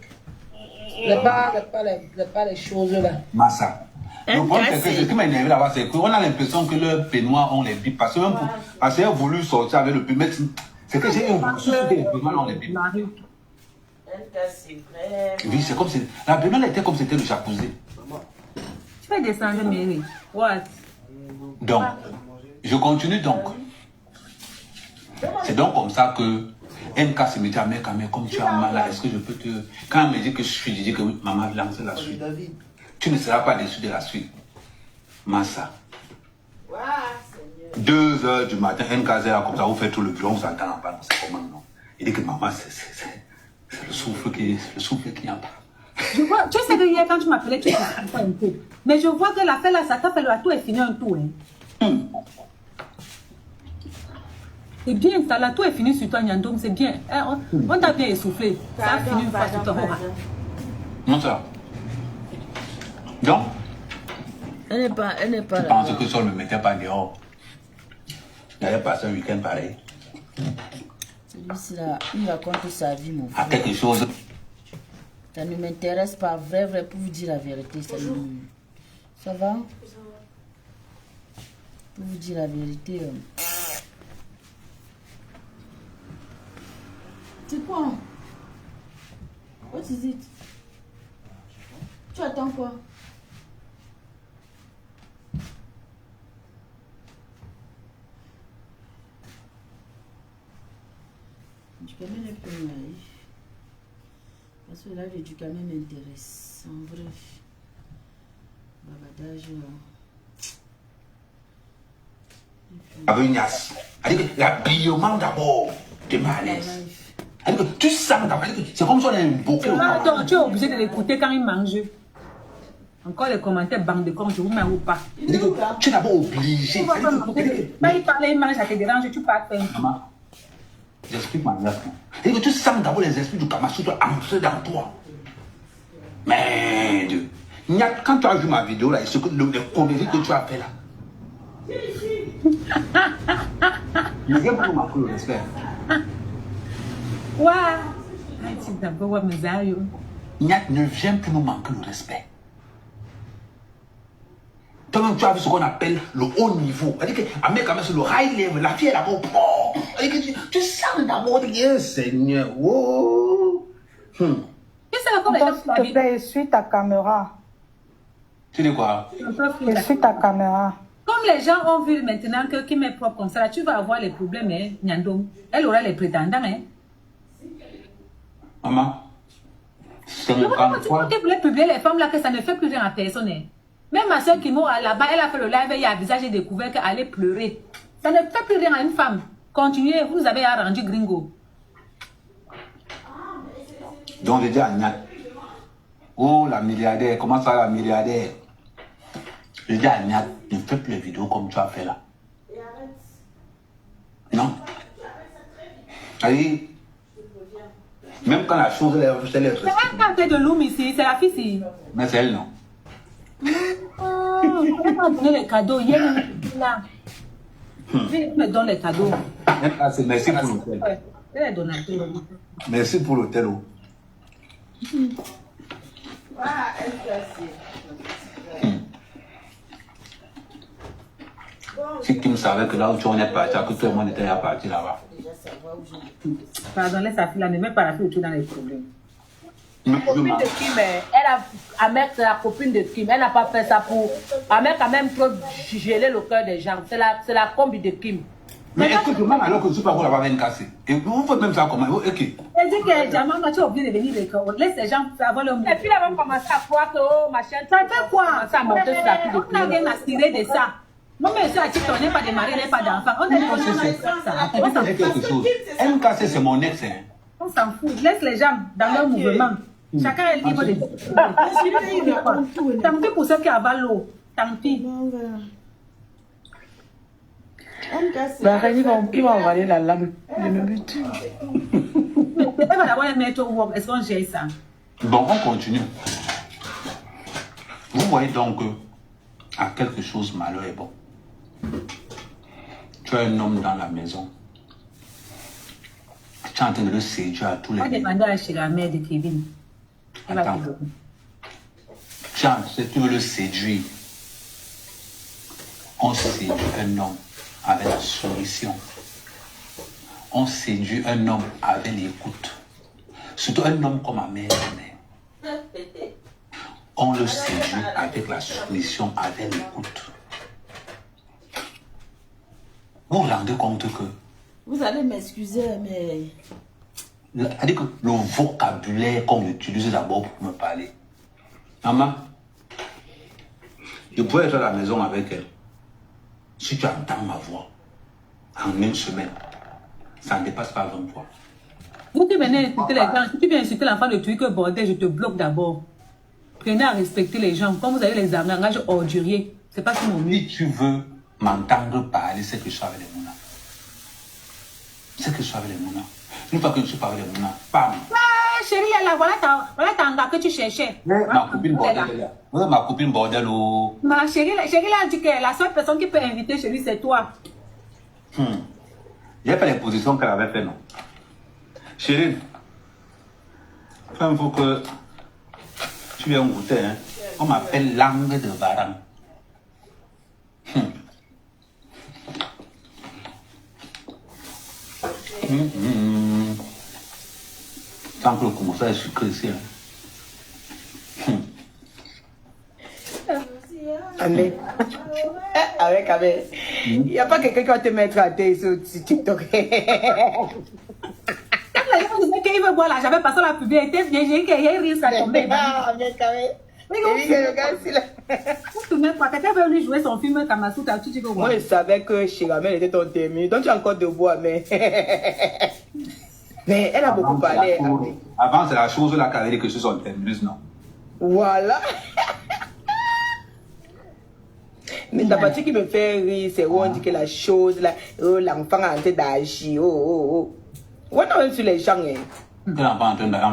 Pas les choses là. Massa. Le problème, c'est que ce qui m'a énervé là-bas, c'est qu'on a l'impression que leurs peignoirs ont les bipes. Parce qu'elle a voulu sortir avec le piment. C'est que j'ai voulu que les peignoirs ont les bipes. Oui, c'est comme si... La baignoire était comme si c'était le jacuzzi. Tu fais descendre, Mary. What? Donc, je continue donc. C'est donc comme ça que NK se me dit à mec, comme tu as mal là, est-ce que je peux te... Quand elle me dit que je suis, je dis que oui, maman, lance la suite. Tu ne seras pas déçu de la suite. Massa. 2 heures du matin, NK là comme ça, vous faites tout le bureau, on s'entend en bas, c'est comment non? Il dit que maman, c'est le souffle qui n'y a pas. Je vois, tu sais que hier quand tu m'appelais, tu ne pas un peu. Mais je vois que l'affaire là, ça t'a fait le tout est fini un tout. Hein. C'est bien, ça, la tout est fini sur toi, Nyandong, c'est bien. On t'a bien essoufflé. Ça a fini une fois sur toi. Non, ça. Donc, elle n'est pas là. Tu penses que ça ne me mettait pas dehors? J'allais passer un week-end pareil. Celui-ci là, il raconte sa vie, mon frère. À quelque chose. Ça ne m'intéresse pas, vrai, pour vous dire la vérité. Ça va? Pour vous dire la vérité. C'est quoi? What is it? Tu attends quoi? Ducamel est peu naïf. Parce que là, le Ducamel m'intéresse. En vrai. Babadage. Ignace. L'habillement d'abord te met à l'aise. Tu sens d'abord. C'est comme si on a un bouquet. Attends, tu es obligé de l'écouter quand il mange. Encore les commentaires bande de con, je vous mets ou pas. Tu es d'abord obligé. Quand il parle, il mange, ça te dérange, tu pars faire. Maman, j'explique ma mère. Tu sens d'abord les esprits du Kamasutra entrer dans toi. Mais quand tu as vu ma vidéo là, ce que le comédie que tu as fait là. Ne viens pas nous manquer le respect. Nyat ne vient plus nous manquer le respect. Toi-même, tu as vu ce qu'on appelle le haut niveau. C'est-à-dire que c'est le high level. La fille est d'abord propre. Tu sens d'abord, Seigneur. Oh. S'il te plaît, essuie ta caméra. Tu dis quoi? Essuie ta caméra. Comme les gens ont vu maintenant que qui m'est propre comme ça, là, tu vas avoir les problèmes, hein, Nyandom. Elle aura les prétendants, hein. Maman, c'est le quand tu voulais publier les femmes là, que ça ne fait plus rien à personne, hein. Même ma soeur qui m'a là-bas, elle a fait le live, il y a un visage et découvert qu'elle allait pleurer. Ça ne fait plus rien à une femme. Continuez, vous nous avez arrangé gringo. Donc, je dis à Nyat, oh la milliardaire, comment ça la milliardaire? Je dis à Nyat, ne fais plus les vidéos comme tu as fait là. Non. Allez, même quand la chose est... C'est elle qui a fait de l'homme ici, c'est la fille ici. Mais c'est elle, non. Elle m'a donné les cadeaux, hier, là. Elle me donne les cadeaux. Merci pour l'hôtel. Elle est donateur. Merci pour l'hôtel. Si Kim savait que là où tu en es parti, que tout le monde était parti là-bas. Pardon, laisse sa fille là, ne mets pas la fille autour dans les problèmes. La copine de Kim, Ahmed, c'est la copine de Kim. Elle n'a pas fait ça pour. Ahmed a même trop gelé le cœur des gens. C'est la combi de Kim. Mais écoute, même alors que tu parles là-bas, va casser. Et vous faites même ça comment? Ok. Elle dit que Jamal, tu as oublié de venir les corps. Laisse les gens avoir le mot. Et puis là, on va commencer à croire que, oh, ma chaîne. Ça fait quoi? Ça monte sur la fille de Kim. On n'a rien à tirer de ça. Moi, mais ça, on n'est pas de mari, on n'est pas d'enfant. On est quelque chose. MKC, c'est mon ex. On s'en fout. Laisse les gens dans leur mouvement. Chacun est libre de. Tant pis pour ceux qui avalent l'eau. Tant pis. Il va avaler la lame. Il me bute. Elle va d'abord mettre au wok. Est-ce qu'on gère ça? Bon, on continue. Vous voyez donc que à quelque chose malheur est bon. Tu as un homme dans la maison. Tu es en train de le séduire à tous les niveaux. On va demander à chez la mère de Kevin. Attends. Tu veux le séduire. On séduit un homme avec la soumission. On séduit un homme avec l'écoute. Surtout un homme comme ma mère. On le séduit avec la soumission, avec l'écoute. Vous vous rendez compte que... Vous allez m'excuser, mais... C'est-à-dire que le vocabulaire qu'on utilise d'abord pour me parler. Maman, je pourrais être à la maison avec elle. Si tu entends ma voix, en une semaine, ça ne dépasse pas 20 fois. Vous qui venez insulter les gens, si tu viens insulter l'enfant de truc bordel, je te bloque d'abord. Prenez à respecter les gens. Quand vous avez les langages orduriers, c'est pas si mon mieux. Si tu veux m'entendre parler, c'est que je suis avec les Mouna. C'est que je suis avec les Mouna. Une fois que je suis pas avec les Mouna, bam. Ah, chérie, là, voilà ta gars que tu cherchais. Ma copine bordel là. Voilà ma copine bordel ou... Ma chérie là dit que la seule personne qui peut inviter chez lui, c'est toi. J'ai fait les positions qu'elle avait fait, non. Chérie, il faut que tu viennes goûter, hein. On m'appelle langue de Varan. Tant que le commence à sucrer ici. Ahmed. Avec Ahmed. Il n'y a pas quelqu'un qui va te mettre à terre sur TikTok. je disais qu'il veut boire là, j'avais passé la pub, il était bien, j'ai qu'il risque à tomber. Tu mets quoi? Quelqu'un veut lui jouer son film Kamasutra, tu dis que moi, je savais que Chiramel était ton terminé, donc tu as encore de bois, mais. Mais elle a beaucoup parlé. Avant, c'est la chose là qu'elle a dit que je suis son terminus, non? Voilà. Mais la partie qui me fait rire, c'est où on dit que la chose là, l'enfant a en train d'agir. On a même sur les gens. L'enfant en train d'agir.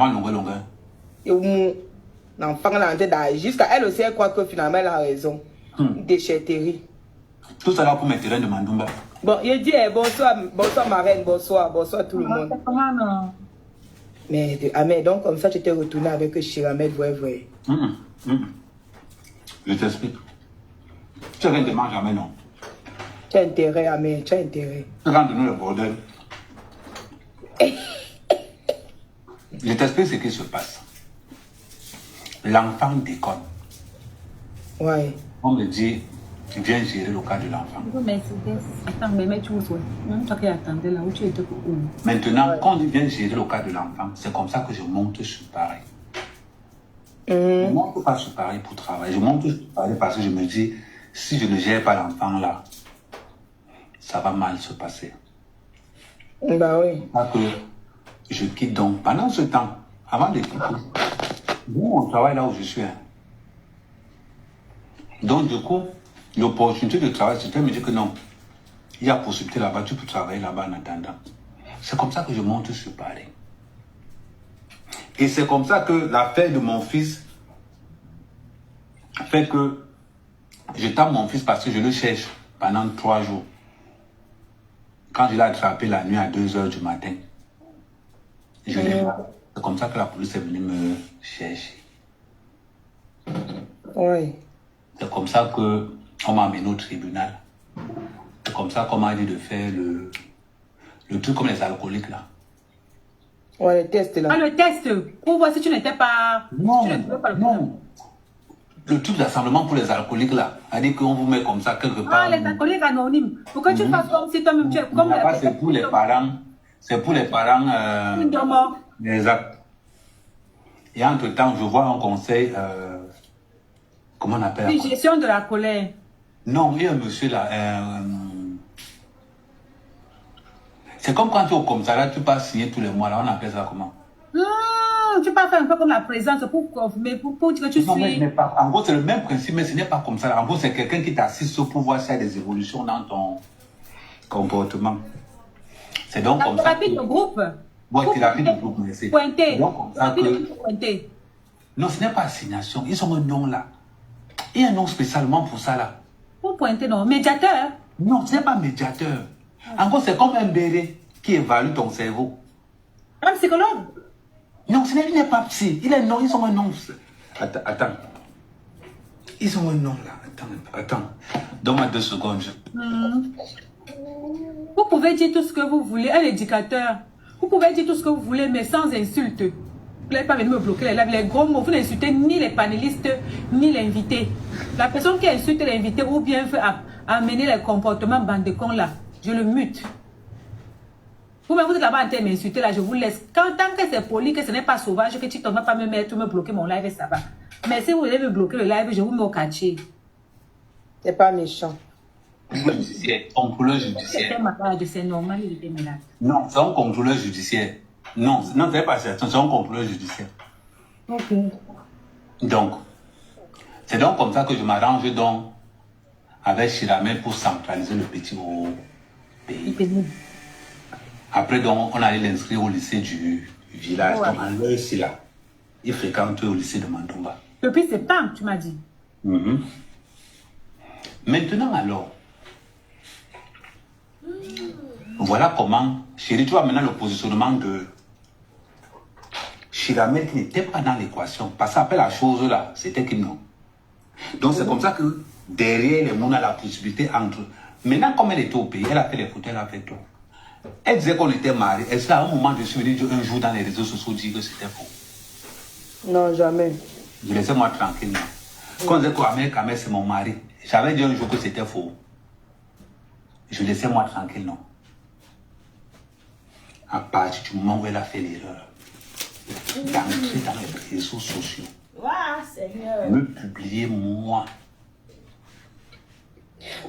L'enfant a en train d'agir. Jusqu'à elle aussi, elle croit que finalement elle a raison. Déchetterie. Tout ça là pour mes terrains de Mandumba. Bon, il dit bonsoir ma reine, bonsoir tout le monde. Mais donc comme ça, tu t'es retourné avec Chiramel, vrai. Je t'explique. Tu ne demandes jamais, non. Tu as intérêt, Amé, tu as intérêt. Tu rentres nous le bordel. Je t'explique ce qui se passe. L'enfant déconne. Ouais. On me dit, viens gérer le cas de l'enfant. Attends, mais tu vois, toi qui attendais là où tu étais. Maintenant, quand on dit viens gérer le cas de l'enfant, c'est comme ça que je monte sur Paris. Je ne monte pas sur Paris pour travailler. Je monte sur Paris parce que je me dis, si je ne gère pas l'enfant là, ça va mal se passer. Bah oui. Parce que je quitte donc pendant ce temps, avant de quitter, on travaille là où je suis. Donc du coup, l'opportunité de travail, c'était me dire que non, il y a possibilité là-bas, tu peux travailler là-bas en attendant. C'est comme ça que je monte sur Paris. Et c'est comme ça que l'affaire de mon fils fait que je tape mon fils parce que je le cherche pendant 3 jours. Quand je l'ai attrapé la nuit à 2 h du matin, je l'ai pas. C'est comme ça que la police est venue me chercher. Oui. C'est comme ça qu'on m'a amené au tribunal. C'est comme ça qu'on m'a dit de faire le truc comme les alcooliques là. Ouais, le test là. Ah, le test pour voir si tu n'étais pas. Non, non. Le truc d'assemblement pour les alcooliques là, a dit qu'on vous met comme ça quelque part. Ah, les alcooliques anonymes. Pourquoi tu fasses comme si toi-même tu es comme. C'est pour les parents. C'est pour les parents. Exact. Et entre-temps, je vois un conseil. Comment on appelle ça? Gestion de la colère. Non, il y a un monsieur là. C'est comme quand tu es au commissariat, tu passes signer tous les mois là, on appelle ça comment? Tu peux faire un peu comme la présence pour dire que tu non, suis. Mais pas, en gros, c'est le même principe, mais ce n'est pas comme ça. En gros, c'est quelqu'un qui t'assiste pour voir s'il y a des évolutions dans ton comportement. C'est donc comme ça. La thérapie de groupe. Oui, thérapie de groupe, merci. Pointer. Pointer. Non, ce n'est pas assignation. Ils ont un nom là. Il y a un nom spécialement pour ça là. Pour pointer, non. Médiateur. Non, ce n'est pas médiateur. En gros, c'est comme un béret qui évalue ton cerveau. Un psychologue? Non, il n'est pas psy. Ils ont un nom. Attends. Ils ont un nom là. Attends. Donne-moi 2 secondes. Vous pouvez dire tout ce que vous voulez. Un éducateur. Vous pouvez dire tout ce que vous voulez, mais sans insulte. Vous n'allez pas venir me bloquer les lèvres. Les gros mots, vous n'insultez ni les panélistes, ni l'invité. La personne qui insulte l'invité ou bien fait amener les comportements bandecons là, je le mute. Vous-même, vous êtes là-bas en train de m'insulter, là, je vous laisse. Tant que c'est poli, que ce n'est pas sauvage, que tu ne vas pas me mettre, me bloquer mon live, ça va. Mais si vous voulez me bloquer le live, je vous mets au quartier. C'est pas méchant. C'est un contrôleur judiciaire. C'était malade, c'est normal, il était malade. Non, c'est un contrôleur judiciaire. Non, c'est pas ça, c'est un contrôleur judiciaire. Ok. Donc, c'est donc comme ça que je m'arrange donc avec Chiramel pour centraliser le petit au pays. Après, donc, on allait l'inscrire au lycée du village, donc en l'heure ici là. Il fréquente au lycée de Mandumba. Depuis septembre, tu m'as dit. Maintenant alors, voilà comment, chérie, tu vois maintenant le positionnement de Chiramel qui n'était pas dans l'équation. Parce qu'après la chose là, c'était qu'il non. Donc c'est comme ça que derrière les mondes, a la possibilité entre. Maintenant, comme elle était au pays, elle a fait les photos, elle a fait tout. Elle disait qu'on était mariés. Est-ce qu'à un moment, je suis venu un jour dans les réseaux sociaux dire que c'était faux? Non, jamais. Je laissais moi tranquille. Quand on disait qu'Amé, c'est mon mari, j'avais dit un jour que c'était faux. Je laissais moi tranquille, non. À partir du moment où elle a fait l'erreur d'entrer dans les réseaux sociaux, me publier moi.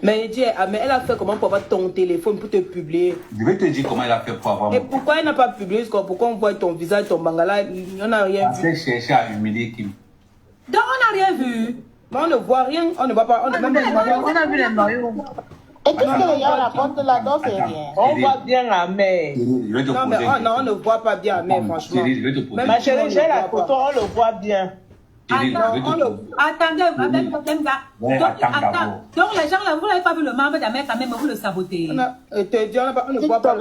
Mais il dit, mais elle a fait comment pour avoir ton téléphone pour te publier? Je vais te dire comment elle a fait pour avoir Et mon pourquoi elle n'a pas publié? Pourquoi on voit ton visage, ton bangala? On n'a rien vu. Elle cherché à humilier Kim. Donc on n'a rien vu. Mais on ne voit rien, on ne voit pas. On a vu les noyaux. Et qu'est-ce que les gens racontent là-dedans, c'est rien. On voit bien la mère. Non, mais on ne voit pas bien la mère, franchement. Ma chérie, j'ai la photo, on le voit bien. Attendez, même gars. Donc les gens là, vous n'avez pas vu le membre d'Amé quand même, vous le sabotez. On ne voit pas le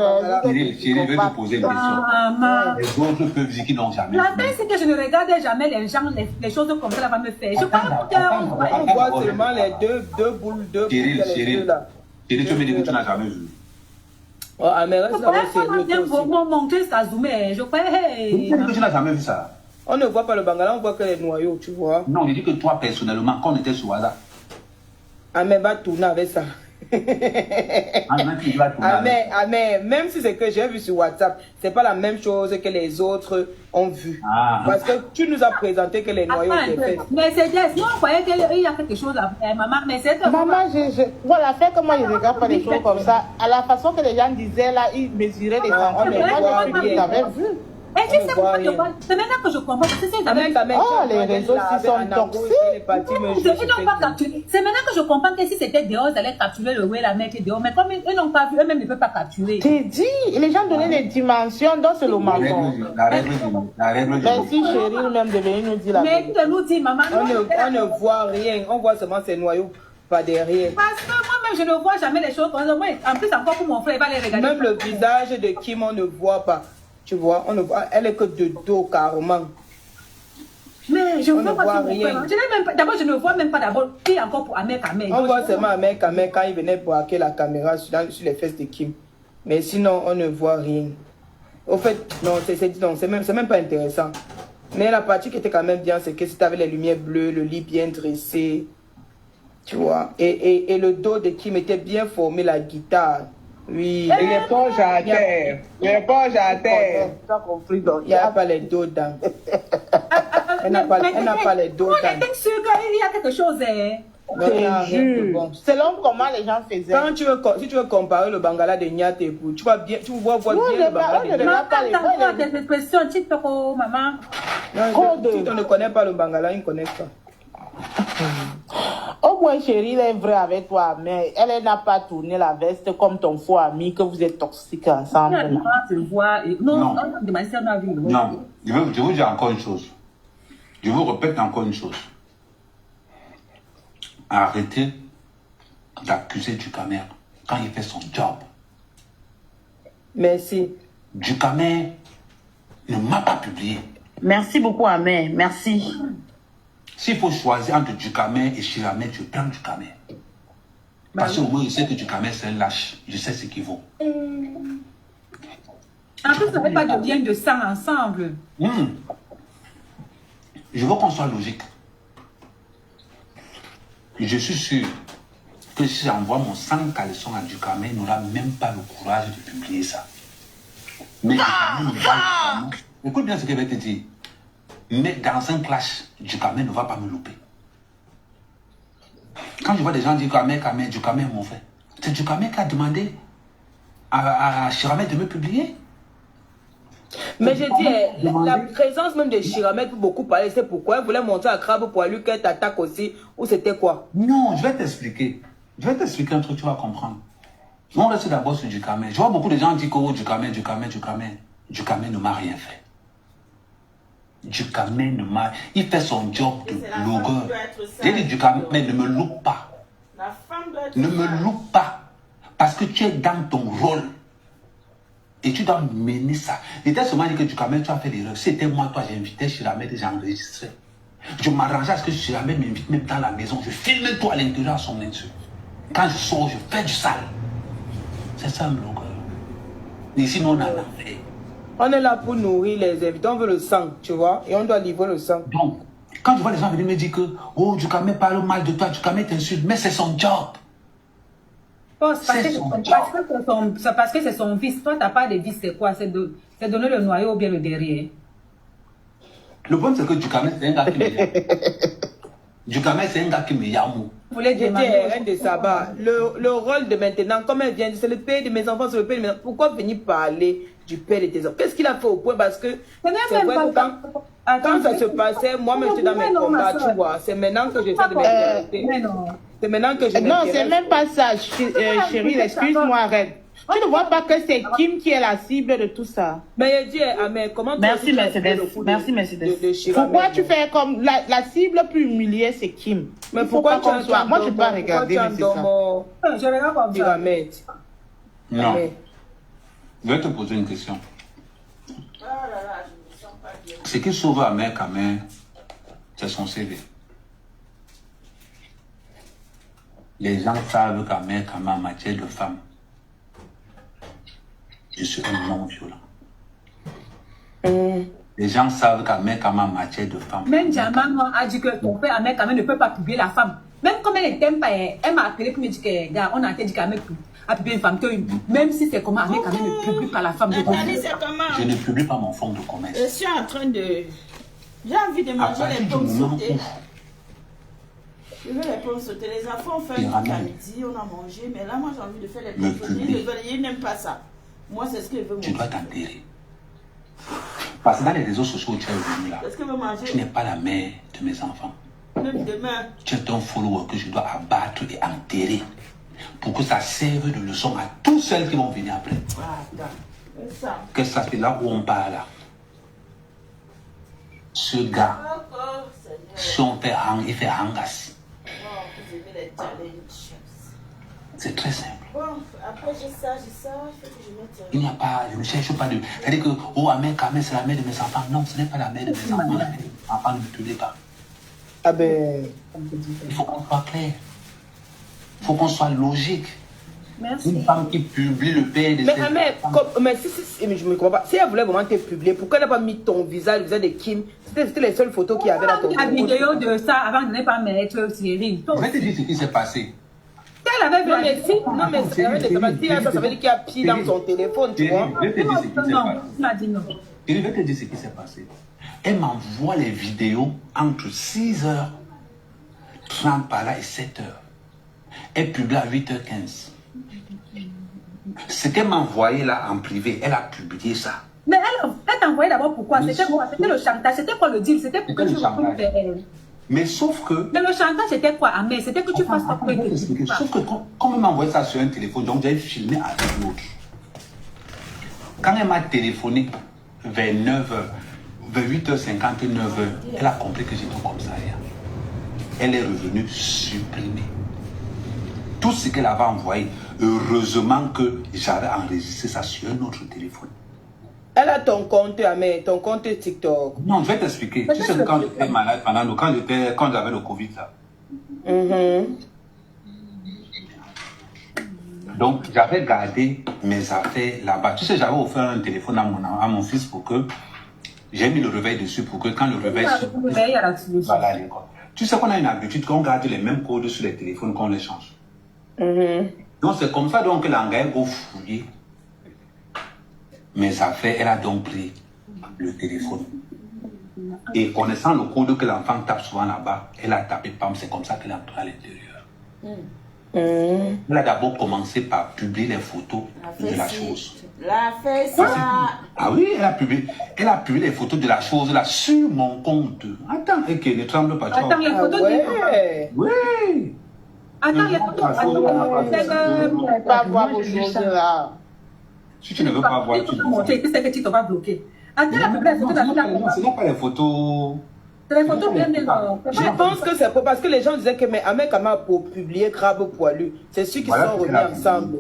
Chérie, je vais te poser une question. Les autres peuvent dire qu'ils n'ont jamais. La peine, c'est que je ne regardais jamais les gens, les choses comme ça, là, va me faire. Je on voit seulement les deux boules, Chérie, là. Chérie, tu me dis que tu n'as jamais vu. Oh, mais reste là, montrer ça zoomé. Je crois, hey. Tu n'as jamais vu ça. On ne voit pas le bangala, on voit que les noyaux, tu vois. Non, je dis que toi, personnellement, quand on était sur WhatsApp. Ah, mais va tourner avec ça. Mais même si c'est que j'ai vu sur WhatsApp, c'est pas la même chose que les autres ont vu. Parce que tu nous as présenté que les noyaux étaient faits. Mais c'est Jess, nous on croyait qu'il y a quelque chose à maman, mais c'est maman, voilà, fait que moi je regarde pas les choses comme ça. À la façon que les gens disaient là, ils mesuraient les centimètres. Moi je l'avais vu. Et tu sais pourquoi c'est maintenant que je comprends. Les réseaux qui sont toxiques. C'est maintenant que je comprends que si c'était dehors, ils allaient capturer le way la mère qui est dehors. Mais comme eux n'ont pas vu, eux-mêmes ne peuvent pas capturer. J'ai dit, les gens donnaient des dimensions, donc c'est le marron. La règle. Merci chérie, même de venir nous dire la vérité. Mais tu nous dis, maman. On ne voit rien, on voit seulement ces noyaux. Pas derrière. Parce que moi-même, je ne vois jamais les choses comme ça. Moi, en plus, encore pour mon frère, il va les regarder. Même le visage de Kim, on ne voit pas. Tu vois, on ne voit, elle est que de dos carrément. Mais je ne vois rien. D'abord, je ne vois même pas d'abord qui est encore pour Ahmed Kamel. On voit seulement Ahmed Kamel quand il venait braquer la caméra sur les fesses de Kim. Mais sinon, on ne voit rien. Au fait, non, c'est même pas intéressant. Mais la partie qui était quand même bien, c'est que c'était avec les lumières bleues, le lit bien dressé. Tu vois. Et le dos de Kim était bien formé, la guitare. Oui. Et les poches à terre. Les poches à terre. Tu as compris, donc. Il n'y a pas les dos dedans. Elle n'a pas les dos dedans. On était sûr qu'il y a quelque chose. Bon. Selon comment les gens faisaient. Si tu veux comparer le bangala de Nyate, tu vois bien le bangala de Nyate. Des expressions, maman. Si tu ne connais pas le bangala, ils ne connaissent pas. Au moins chérie, elle est vraie avec toi, mais elle n'a pas tourné la veste comme ton faux ami que vous êtes toxiques ensemble. Non, je vous dire encore une chose. Je vous répète encore une chose. Arrêtez d'accuser Dukamer quand il fait son job. Merci. Dukamer ne m'a pas publié. Merci beaucoup, Amé. Merci. S'il faut choisir entre Dukamer et Shirameh, je prends Dukamer. Parce qu'au moins, je sais que Dukamer, c'est un lâche. Je sais ce qu'il vaut. En plus, ça ne fait pas de bien de sang ensemble. Je veux qu'on soit logique. Je suis sûr que si j'envoie mon sang caleçon à Dukamer, il n'aura même pas le courage de publier ça. Mais écoute bien ce que je vais te dire. Mais dans un clash, Dukamer ne va pas me louper. Quand je vois des gens dire Dukamer, mon frère, c'est Dukamer qui a demandé à Shirameh de me publier. Mais je dis, la présence même de Shirameh peut beaucoup parler. C'est pourquoi elle voulait montrer à Crabe pour lui qu'elle t'attaque aussi. Ou c'était quoi? Non, je vais t'expliquer. Je vais t'expliquer un truc, tu vas comprendre. On reste d'abord sur Dukamer. Je vois beaucoup de gens dire que Dukamer ne m'a rien fait. Dukamer ne m'a... Il fait son job de blogueur. J'ai dit Dukamer ne me loupe pas. Ne me loupe pas. Parce que tu es dans ton rôle. Et tu dois mener ça. J'étais seulement dit que Dukamer, tu as fait l'erreur. C'était moi, toi, j'invitais Shirameh et j'ai enregistré. Je m'arrangeais à ce que Shirameh m'invite même dans la maison. Je filme tout à l'intérieur à son insu. Quand je sors, je fais du sale. C'est ça un blogueur. Et sinon, on a l'enfer. On est là pour nourrir les invités, on veut le sang, tu vois, et on doit livrer le sang. Donc, quand je vois les gens venir me dire que, oh, Dukamer parle mal de toi, Dukamer t'insulte, mais c'est son job. Parce que c'est son vice. Toi, t'as pas de vice, c'est quoi? C'est donner le noyau ou bien le derrière. Le problème, c'est que Dukame, c'est un gars qui me Dukame, c'est un gars qui me yamou. Vous voulez dire, Reine de Saba, le rôle de maintenant, comme elle vient, c'est le père de mes enfants, c'est le père de mes enfants. Pourquoi venir parler du père de tes enfants? Qu'est-ce qu'il a fait au point? Parce que c'est vrai que quand ça se passait, moi-même j'étais dans mes combats, tu vois. C'est maintenant que j'essaie de m'intéresser. C'est maintenant que je m'intéresse. Non, c'est même pas ça, chérie, excuse-moi, Reine. Tu ne vois pas que c'est Kim qui est la cible de tout ça. Mais il dit, mais comment tu Merci, Mercedes. Merci, Mercedes. Pourquoi tu fais comme la cible plus humiliée, c'est Kim? Mais pourquoi tu as moi, je ne peux pas regarder, mais c'est ça. Je regarde comme ça. Non. Je vais te poser une question. Ce qui sauve Ahmed Kamé, c'est son CV. Les gens savent qu'Ahmed Kamé, en matière de femmes, je suis un non-violent. Les gens savent qu'Ahmed Kamé, en matière de femmes. Même Diamant a dit que ton père Ahmed Kamé ne peut pas publier la femme. Même comme elle ne t'aime pas, elle m'a appelé pour me dire que, gars, on a dit qu'Ahmed a publié une femme. Que même si c'est comment Ahmed Kamé ne publie pas la femme. Je ne publie pas mon fonds de commerce. Je suis en train de... J'ai envie de manger les pommes sautées. Je veux les pommes sautées. Les enfants ont fait un truc à midi, on a mangé. Mais là, moi, j'ai envie de faire les pommes sautées. Ils n'aiment pas ça. Moi, c'est ce que je veux manger. Tu dois t'enterrer. Parce que dans les réseaux sociaux où tu es venu là, tu n'es pas la mère de mes enfants. Même demain. Tu es un follower que je dois abattre et enterrer pour que ça serve de leçon à tous celles qui vont venir après. Que ça c'est là où on part là. Ce gars, si on fait hang, il fait hangas. C'est très simple. Bon, après j'ai ça, il faut que je mette... Il n'y a pas, je ne cherche pas de... C'est-à-dire que, oh, Ahmed Kamé, c'est la mère de mes enfants. Non, ce n'est pas la mère de mes enfants. La mère de mes enfants ne me publie pas. Ah ben... Il faut qu'on soit clair. Il faut qu'on soit logique. Merci. Une femme qui publie le père de mais ses Ahmed, enfants. mais je me comprends pas. Si elle voulait vraiment te publier, pourquoi elle n'a pas mis ton visage, le visage de Kim? C'était les seules photos qu'il y avait dans ton... La vidéo de ça, avant de ne pas mettre Cyril. Je vais te dire ce qui s'est passé. Non mais si, ça veut dire qu'il y a pied dans son téléphone, tu vois. Je vais te dire ce qui s'est passé. Je vais te dire ce qui s'est passé. Elle m'envoie les vidéos entre 6h30 par là et 7h. Elle publie à 8h15. Ce qu'elle m'a envoyé là en privé, elle a publié ça. Mais elle t'a envoyé d'abord pourquoi? C'était quoi? C'était le chantage, c'était quoi le deal? C'était pour que tu retrouves elle. Mais sauf que... Mais le chantage, c'était quoi, Ahmed? C'était que tu fasses pas quoi? Sauf que quand elle m'a envoyé ça sur un téléphone, donc j'avais filmé avec l'autre. Quand elle m'a téléphoné vers 9h, vers 8h50, 9h, elle a compris que j'étais comme ça hier. Elle est revenue supprimée. Tout ce qu'elle avait envoyé, heureusement que j'avais enregistré ça sur un autre téléphone. Elle a ton compte, Ahmed, ton compte TikTok. Non, je vais t'expliquer. Tu sais que quand j'étais malade, quand j'avais le Covid là. Donc, j'avais gardé mes affaires là-bas. Tu sais, j'avais offert un téléphone à mon fils pour que j'ai mis le réveil dessus pour que quand le réveil... Voilà, tu sais qu'on a une habitude qu'on garde les mêmes codes sur les téléphones qu'on les change. Donc, c'est comme ça donc que l'engagé va fouiller mes affaires. Elle a donc pris le téléphone. Et connaissant le code que l'enfant tape souvent là-bas, elle a tapé PAM, c'est comme ça qu'elle est entrée à l'intérieur. Elle a d'abord commencé par publier les photos de la chose. La fait ça. Ah oui, elle a publié les photos de la chose là sur mon compte. Attends, et ne tremble pas. Attends, les photos ouais. Oui. Attends, les photos. Je ne peux pas voir vos choses là. Si tu ne veux pas voir, tu ne veux pas. C'est que tu t'auras bloqué. Attends, la photo de la ce n'est pas les photos. C'est les photos bien de Je pense que c'est parce que les gens disaient que Ahmed Kamé pour publier Crabe Poilu. C'est ceux qui sont revenus ensemble.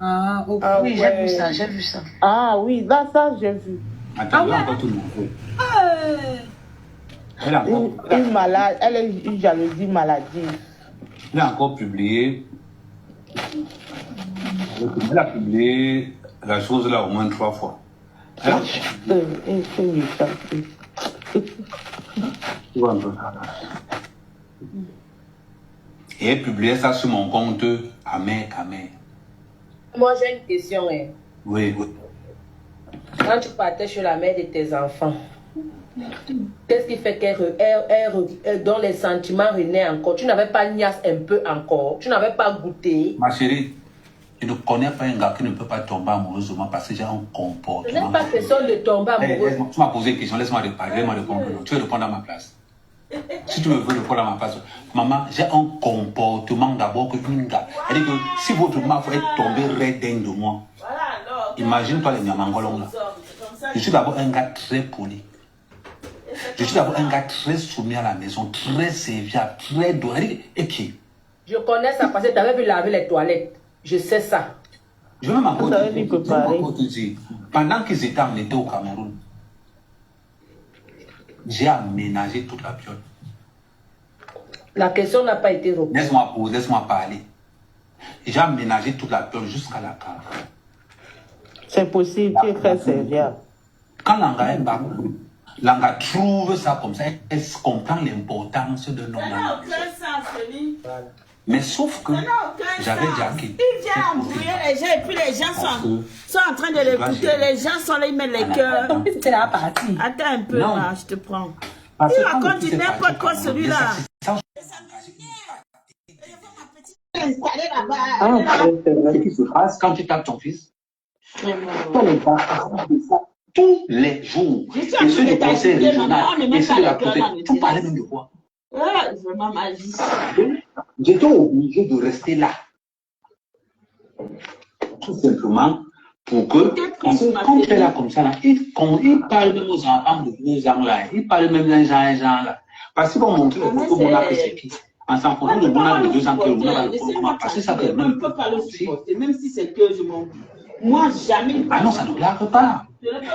Ah, ok. Oui, j'ai vu ça. Ah oui, là, ça, j'ai vu. Attends, encore tout le monde. Elle a encore... Une malade, elle est une jalousie maladive. Elle a encore publié. Elle a publié la chose là au moins 3 fois. et publié ça sur mon compte Amé Kamé. Moi, j'ai une question. Oui. Quand tu partais chez la mère de tes enfants, qu'est-ce qui fait qu'elle dont les sentiments renaient encore? Tu n'avais pas niasse un peu encore? Tu n'avais pas goûté? Ma chérie, je ne connais pas un gars qui ne peut pas tomber amoureusement parce que j'ai un comportement. Ce n'est pas question de tomber amoureux. Tu m'as posé une question, laisse-moi répondre. Tu veux répondre à ma place. Si tu me veux répondre à ma place, maman, j'ai un comportement d'abord que une gars. C'est-à-dire que si votre maman est tombée raide de moi, imagine-toi les Nyamangolons là. Je suis d'abord un gars très poli. Je suis d'abord un gars très soumis à la maison, très serviable, très doux. Et qui? Je connais ça parce que tu avais vu laver les toilettes. Je sais ça. Je vais même encore te dire, pendant qu'ils étaient en été au Cameroun, j'ai aménagé toute la piole. La question n'a pas été répondue. Laisse-moi parler. J'ai aménagé toute la piole jusqu'à la cave. C'est possible, tu es très serviable. Quand Langa est bas, Langa trouve ça comme ça, elle comprend l'importance de nos langues. Mais sauf que j'avais déjà quitté. Il vient embrouiller les gens et puis les gens sont en train de l'écouter. Les gens sont là, ils mettent les cœurs. C'était la partie. Attends un peu, là, je te prends. Il raconte du n'importe quoi celui-là. Ce qui se passe quand tu tapes ton fils, tous les jours, et ceux du conseil régional, et ceux de la côté, tout parlait même de quoi? J'étais obligé de rester là. Tout simplement pour que, quand tu es là comme ça, là, il parle même aux enfants de 2 ans là, il parle même d'un genre là. Parce qu'ils vont montrer le photo Mona que c'est qui. En s'en foutant de Mona de 2 ans que le Mona va le prendre. Parce que ça peut même. peut pas le supporter, même si c'est que je m'en. Moi, jamais. Ah non, ça ne blague pas.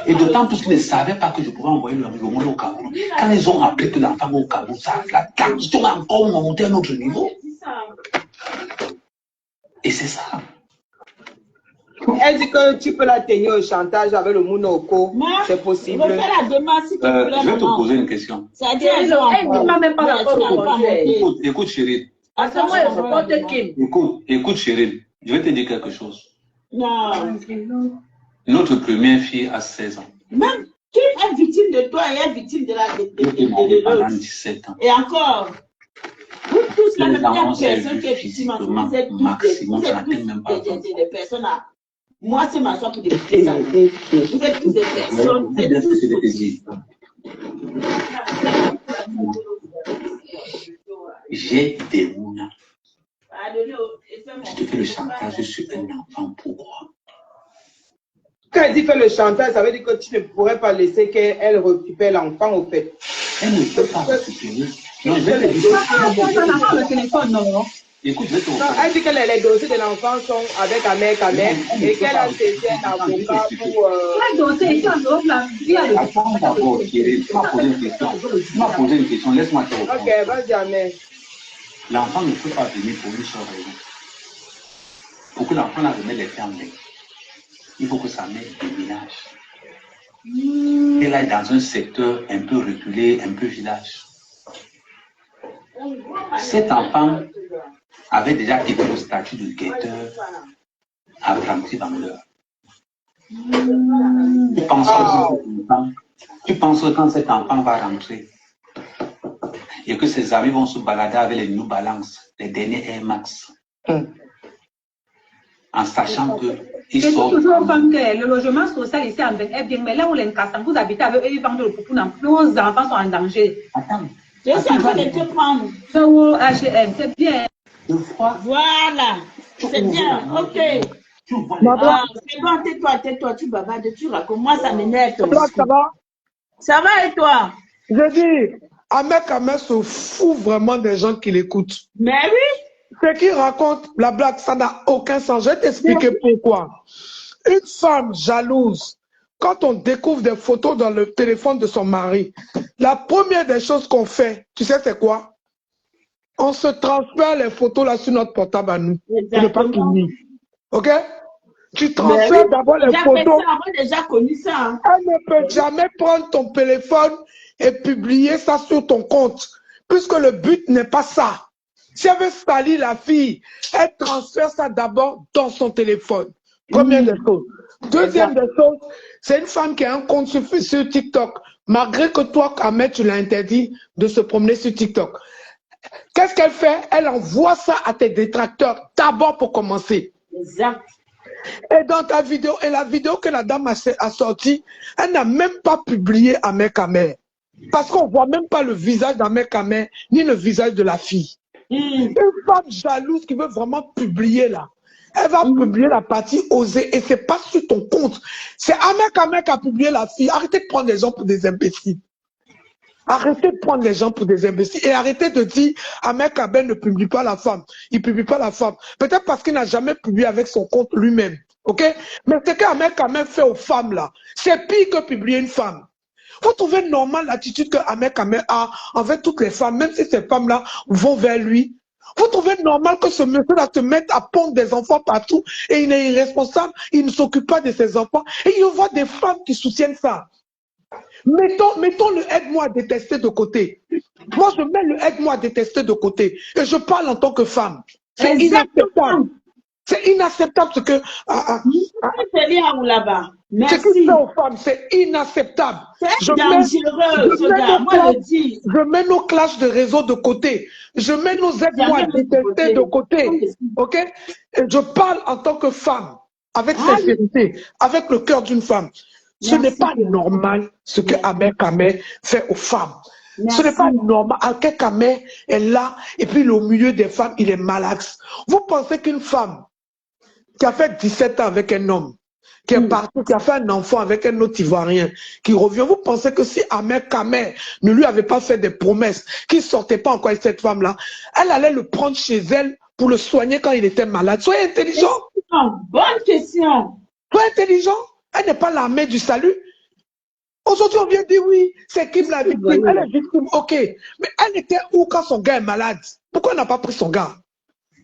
Et d'autant plus qu'ils ne savaient pas que je pouvais envoyer le monde au Cameroun. Quand ils ont appris que l'enfant au Cameroun, ça, la tension a encore monté à un autre niveau. Et c'est ça. Elle dit que tu peux la tenir au chantage avec le Mounoko. C'est possible. Je vais faire la demande si tu veux. Je vais te poser une question. C'est-à-dire, elle ne m'a même pas répondu. Écoute, chérie. Écoute, chérie. Je vais te dire quelque chose. Non. Notre première fille a 16 ans. Même qui est victime de toi et est victime de l'autre. 17 ans. Et encore. Vous tous, la même personne qui est victime, vous êtes tous des personnes à. Moi, c'est ma soeur pour députer ça. Vous êtes tous des personnes. Vous êtes tous. J'ai des mounins. Je te fais le chantage, je suis un enfant, pourquoi? Quand elle dit que le chantage, ça veut dire que tu ne pourrais pas laisser qu'elle récupère l'enfant au fait. Elle ne peut pas récupérer. Non, je vais te dire. Le téléphone, non. Écoute, je vais te dire. Elle dit que les dossiers de l'enfant sont avec Amé et qu'elle a saisi un avocat pour. Quel dossier? Ici, en Europe, là, il y a le. Attends d'abord, Thierry, tu m'as posé une question. Tu m'as posé une question, laisse-moi te répondre. Ok, vas-y, Amé. L'enfant ne peut pas venir pour une seule raison. Pour que l'enfant la remette les pieds en l'air, il faut que sa mère déménage. Elle est dans un secteur un peu reculé, un peu village. Cet enfant avait déjà quitté le statut de guetteur apprenti vendeur. Tu penses que quand cet enfant va rentrer et que ses amis vont se balader avec les New Balance, les derniers Air Max, en sachant que ils sont toujours que le logement social ici est bien, mais là où les cassants, vous habitez avec eux, ils vendent le poupou, nos enfants sont en danger. Attends. Je suis en train de te prendre. C'est au H&M, c'est bien. Voilà, c'est bien, ok. Ah, c'est bon, tais-toi, tu bavardes, tu racontes. Moi, ça m'énerve. Ça va? Ça va et toi? Je dis, Amé se fout vraiment des gens qui l'écoutent. Mais oui. Ce qu'il raconte, la blague, ça n'a aucun sens. Je vais t'expliquer pourquoi. Une femme jalouse, quand on découvre des photos dans le téléphone de son mari, la première des choses qu'on fait, tu sais c'est quoi? On se transfère les photos là sur notre portable à nous. Pour ne pas finir. Ok? Tu transfères d'abord les photos. J'ai déjà connu ça. Hein. Elle ne peut jamais prendre ton téléphone et publier ça sur ton compte. Puisque le but n'est pas ça. Si elle veut salir la fille, elle transfère ça d'abord dans son téléphone. Première des choses. Deuxième des choses, c'est une femme qui a un compte sur TikTok. Malgré que toi, Ahmed, tu l'as interdit de se promener sur TikTok. Qu'est-ce qu'elle fait? Elle envoie ça à tes détracteurs d'abord pour commencer. Exact. Et dans ta vidéo, et la vidéo que la dame a sortie, elle n'a même pas publié Ahmed Kamer. Parce qu'on ne voit même pas le visage d'Ahmed Kamer, ni le visage de la fille. Une femme jalouse qui veut vraiment publier là. Elle va publier la partie osée et c'est pas sur ton compte. C'est Ahmed Kamer qui a publié la fille. Arrêtez de prendre les gens pour des imbéciles. Arrêtez de prendre les gens pour des imbéciles et arrêtez de dire Ahmed Kamer ne publie pas la femme. Il ne publie pas la femme. Peut-être parce qu'il n'a jamais publié avec son compte lui-même. Ok? Mais ce qu'Ahmed Kamer fait aux femmes là, c'est pire que publier une femme. Vous trouvez normal l'attitude que Ahmed Kamer a envers toutes les femmes, même si ces femmes-là vont vers lui? Vous trouvez normal que ce monsieur-là se mette à pondre des enfants partout et il est irresponsable, il ne s'occupe pas de ses enfants et il voit des femmes qui soutiennent ça. Mettons le aide-moi à détester de côté. Moi, je mets le aide-moi à détester de côté et je parle en tant que femme. C'est inacceptable. C'est inacceptable ce que... Ce qu'il fait aux femmes, c'est inacceptable. Je mets nos clashs de réseau de côté. Je mets nos aides-moi à détester de côté. Ok? Et je parle en tant que femme, avec sincérité, avec le cœur d'une femme. Ce n'est pas normal ce que Ahmed Kamer fait aux femmes. Ce n'est pas normal. Ahmed Kamer est là et puis au milieu des femmes, il est malaxe. Vous pensez qu'une femme qui a fait 17 ans avec un homme, qui est parti, qui a fait un enfant avec un autre Ivoirien, qui revient, vous pensez que si Ahmed Kamer ne lui avait pas fait des promesses, qu'il ne sortait pas encore avec cette femme-là, elle allait le prendre chez elle pour le soigner quand il était malade? Soyez intelligent. Bonne question. Soyez intelligent. Elle n'est pas l'armée du salut. Aujourd'hui, on vient dire oui, c'est qui la victime? Elle est victime, ok. Mais elle était où quand son gars est malade? Pourquoi elle n'a pas pris son gars?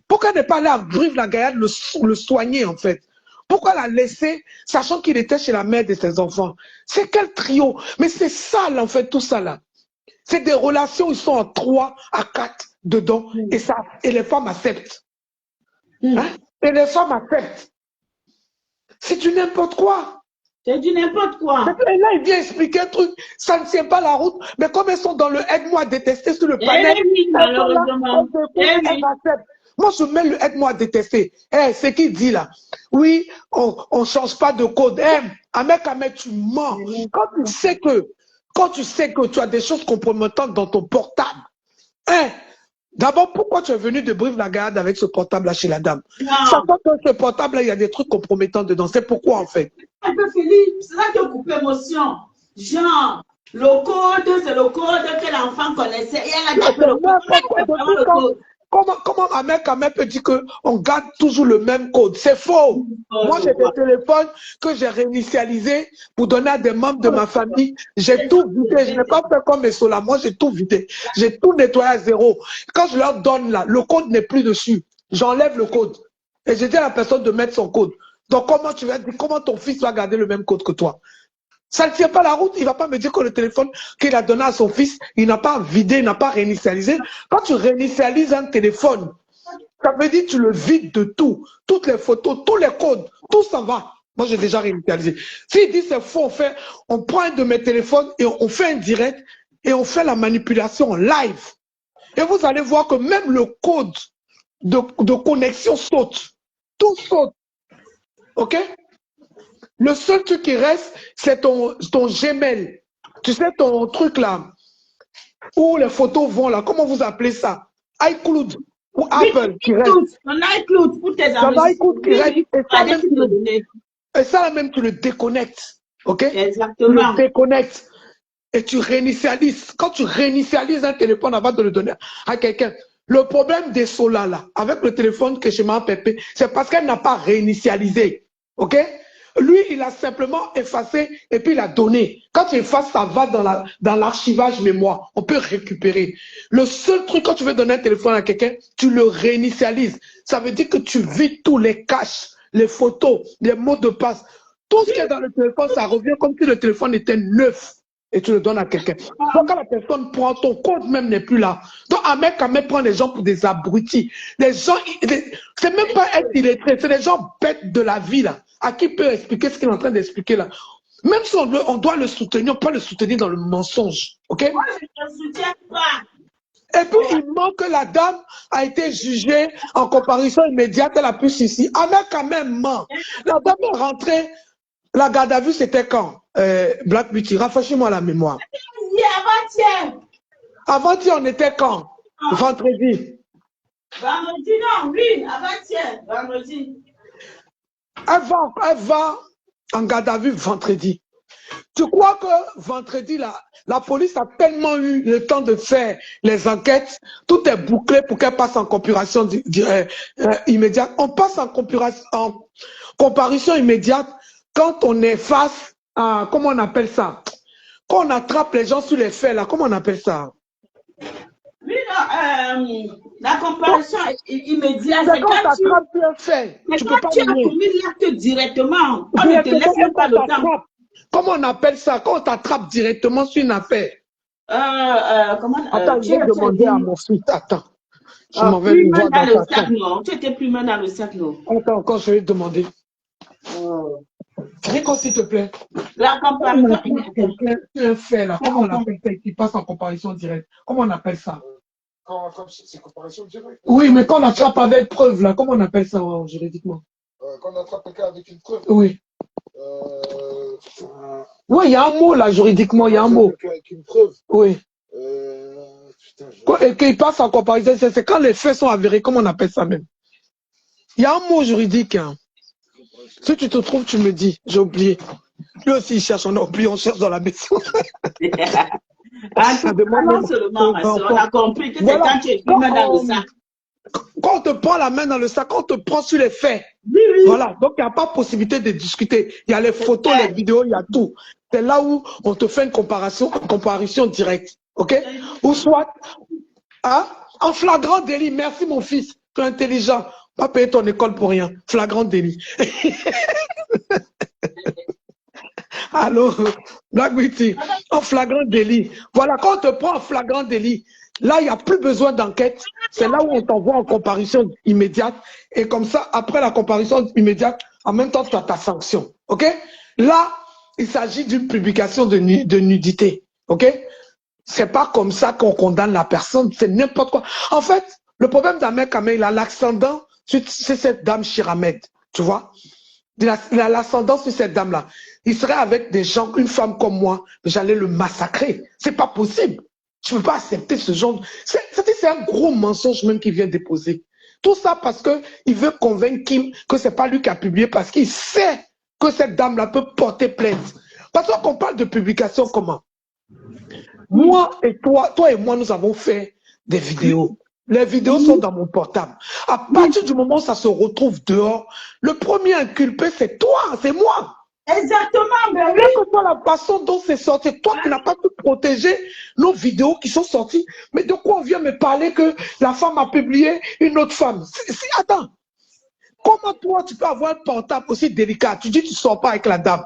Pourquoi elle n'est pas allée à Brive-la-Gaillarde le soigner en fait? Pourquoi elle l'a laissé, sachant qu'il était chez la mère de ses enfants? C'est quel trio? Mais c'est ça, en fait, tout ça là. C'est des relations, ils sont en 3 à 4 dedans, et les femmes acceptent. Hein? Et les femmes acceptent. C'est du n'importe quoi. C'est du n'importe quoi. Et là, il vient expliquer un truc, ça ne tient pas la route, mais comme elles sont dans le aide-moi à détester sur le panel, malheureusement. Moi, je mets le aide-moi à détester. C'est qui dit là? Oui, on ne change pas de code. Ahmed Kamer, tu mens. Quand tu sais que tu as des choses compromettantes dans ton portable, d'abord, pourquoi tu es venu de Brive-la-Gaillarde avec ce portable-là chez la dame? Sachant que ce portable-là, il y a des trucs compromettants dedans. C'est pourquoi, en fait? Un peu Philippe, c'est ça qui coupe l'émotion. Genre, le code, c'est le code que l'enfant connaissait. Et elle a gardé le code. Comment Ahmed Kamer peut dire qu'on garde toujours le même code? C'est faux. Moi, j'ai des téléphones que j'ai réinitialisés pour donner à des membres de ma famille. J'ai tout vidé. Je n'ai pas fait comme mes solas. Moi, j'ai tout vidé. J'ai tout nettoyé à zéro. Quand je leur donne là, le code n'est plus dessus. J'enlève le code. Et j'ai dit à la personne de mettre son code. Donc, comment ton fils va garder le même code que toi? Ça ne tient pas la route. Il ne va pas me dire que le téléphone qu'il a donné à son fils, il n'a pas vidé, il n'a pas réinitialisé. Quand tu réinitialises un téléphone, ça veut dire que tu le vides de tout. Toutes les photos, tous les codes, tout s'en va. Moi, j'ai déjà réinitialisé. S'il dit c'est faux, on prend un de mes téléphones et on fait un direct et on fait la manipulation en live. Et vous allez voir que même le code de connexion saute. Tout saute. OK? Le seul truc qui reste, c'est ton Gmail. Tu sais, ton truc là, où les photos vont là, comment vous appelez ça? iCloud ou Apple qui reste. Ton iCloud pour tes amis. Ton iCloud qui reste. Et ça là même, tu le déconnectes. Ok? Exactement. Tu le déconnectes. Et tu réinitialises. Quand tu réinitialises un téléphone avant de le donner à quelqu'un, le problème des solas là, avec le téléphone que chez ma Pépé, c'est parce qu'elle n'a pas réinitialisé. Ok? Lui, il a simplement effacé et puis il a donné. Quand tu effaces, ça va dans l'archivage mémoire. On peut récupérer. Le seul truc, quand tu veux donner un téléphone à quelqu'un, tu le réinitialises. Ça veut dire que tu vides tous les caches, les photos, les mots de passe. Tout ce qui est dans le téléphone, ça revient comme si le téléphone était neuf. et tu le donnes à quelqu'un. Donc quand la personne prend, ton compte même n'est plus là. Donc Ahmed Kamel prend les gens pour des abrutis. Les gens, c'est même pas être illettré, c'est des gens bêtes de la vie là. À qui peut expliquer ce qu'il est en train d'expliquer là? Même si on doit le soutenir, on peut pas le soutenir dans le mensonge. Ok? Moi, je ne te soutiens pas. Et puis, il manque que la dame a été jugée en comparution immédiate, elle a pu ici. Ahmed Kamel ment. La dame est rentrée. La garde à vue, c'était quand? Black Beauty, rafraîchis-moi la mémoire. Avant-hier. Avant-hier, on était quand? Vendredi. Vendredi, non, oui, avant-hier, vendredi. Elle va en garde à vue vendredi. Tu crois que vendredi, la police a tellement eu le temps de faire les enquêtes, tout est bouclé pour qu'elle passe en comparution immédiate. On passe en comparution immédiate quand on est face à, comment on appelle ça? Quand on attrape les gens sur les faits, là, comment on appelle ça? Oui, non, la comparution immédiate, c'est quand tu attrapes un fait. C'est quand tu as commis l'acte directement. On ne te laisse même pas le temps. Comment on appelle ça? Quand on t'attrape directement sur une affaire. Comment attends, je vais demander à mon fils. Attends. Je m'en vais plus mal dans le sac, non. Tu étais plus mal dans le sac, non. Attends, encore, je vais demander. Rico, s'il te plaît. La comparution. Un fait, là. Comment on appelle ça qui passe en comparaison directe? Comment on appelle ça? C'est comparaison directe. Oui, mais quand on attrape avec preuve, là, comment on appelle ça juridiquement? Quand on attrape quelqu'un avec une preuve. Oui. Oui, il y a un mot là, juridiquement, il y a un mot. Avec une preuve. Oui. Putain, et qu'il passe en comparaison, c'est quand les faits sont avérés, comment on appelle ça même? Il y a un mot juridique. Hein. Si tu te trouves, tu me dis, j'ai oublié. Lui aussi, il cherche, on a oublié, on cherche dans la maison. Non seulement, ma soeur, on a compris que c'est quand tu es plus mal dans le sac. Quand on te prend la main dans le sac, quand on te prend sur les faits, oui. Voilà, donc il n'y a pas possibilité de discuter. Il y a les photos, les vidéos, il y a tout. C'est là où on te fait une comparution directe. OK? Ou soit, hein, en flagrant délit. Merci mon fils, tu es intelligent. Pas payer ton école pour rien. Flagrant délit. Alors, Black Beauty, en flagrant délit. Voilà, quand on te prend en flagrant délit, là, il n'y a plus besoin d'enquête. C'est là où on t'envoie en comparution immédiate. Et comme ça, après la comparution immédiate, en même temps, tu as ta sanction. OK? Là, il s'agit d'une publication de nudité. OK? C'est pas comme ça qu'on condamne la personne. C'est n'importe quoi. En fait, le problème d'Ahmed Kamel, il a l'ascendant sur cette dame Chiramed. Tu vois? Il a l'ascendant sur cette dame-là. Il serait avec des gens, une femme comme moi, j'allais le massacrer. C'est pas possible. Je ne peux pas accepter ce genre. C'est un gros mensonge même qu'il vient déposer. Tout ça parce qu'il veut convaincre Kim que ce n'est pas lui qui a publié, parce qu'il sait que cette dame-là peut porter plainte. Parce qu'on parle de publication comment? Moi et toi et moi, nous avons fait des vidéos. Les vidéos sont dans mon portable. À partir du moment où ça se retrouve dehors, le premier inculpé, c'est toi, c'est moi. Exactement, mais oui. Que toi, la façon dont c'est sorti, toi qui n'as pas pu protéger nos vidéos qui sont sorties. Mais de quoi on vient me parler que la femme a publié une autre femme? Attends, comment toi tu peux avoir un portable aussi délicat? Tu dis que tu ne sors pas avec la dame.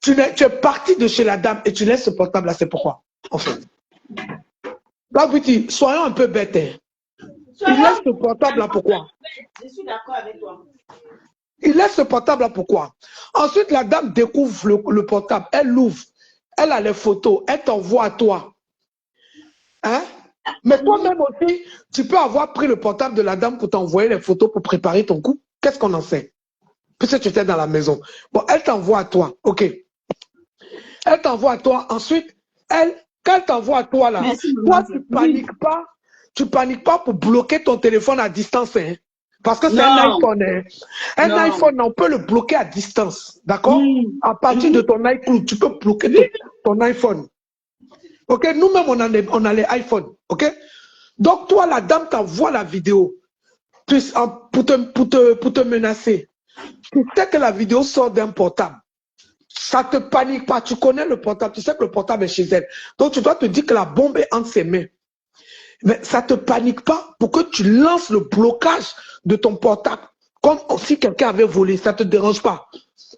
Tu es parti de chez la dame et tu laisses ce portable là, c'est pourquoi? En fait. Black Beauty, soyons un peu bêtes. Hein. Il laisse ce portable là, pourquoi? Je suis d'accord avec toi. Il laisse ce portable là, pourquoi? Ensuite, la dame découvre le portable, elle l'ouvre, elle a les photos, elle t'envoie à toi. Hein? Mais toi-même aussi, tu peux avoir pris le portable de la dame pour t'envoyer les photos pour préparer ton coup. Qu'est-ce qu'on en sait? Puisque tu étais dans la maison. Bon, elle t'envoie à toi, ok. Elle t'envoie à toi, ensuite, quand elle t'envoie à toi là, toi tu paniques pas pour bloquer ton téléphone à distance, hein? Parce que c'est un iPhone. Hein. Un iPhone, on peut le bloquer à distance. D'accord? À partir de ton iCloud, tu peux bloquer ton iPhone. Ok? Nous-mêmes, on a les iPhones. Ok? Donc, toi, la dame t'envoie la vidéo pour te menacer. Tu sais que la vidéo sort d'un portable. Ça ne te panique pas. Tu connais le portable. Tu sais que le portable est chez elle. Donc, tu dois te dire que la bombe est entre ses mains. Mais ça ne te panique pas pour que tu lances le blocage de ton portable. Comme si quelqu'un avait volé, ça ne te dérange pas.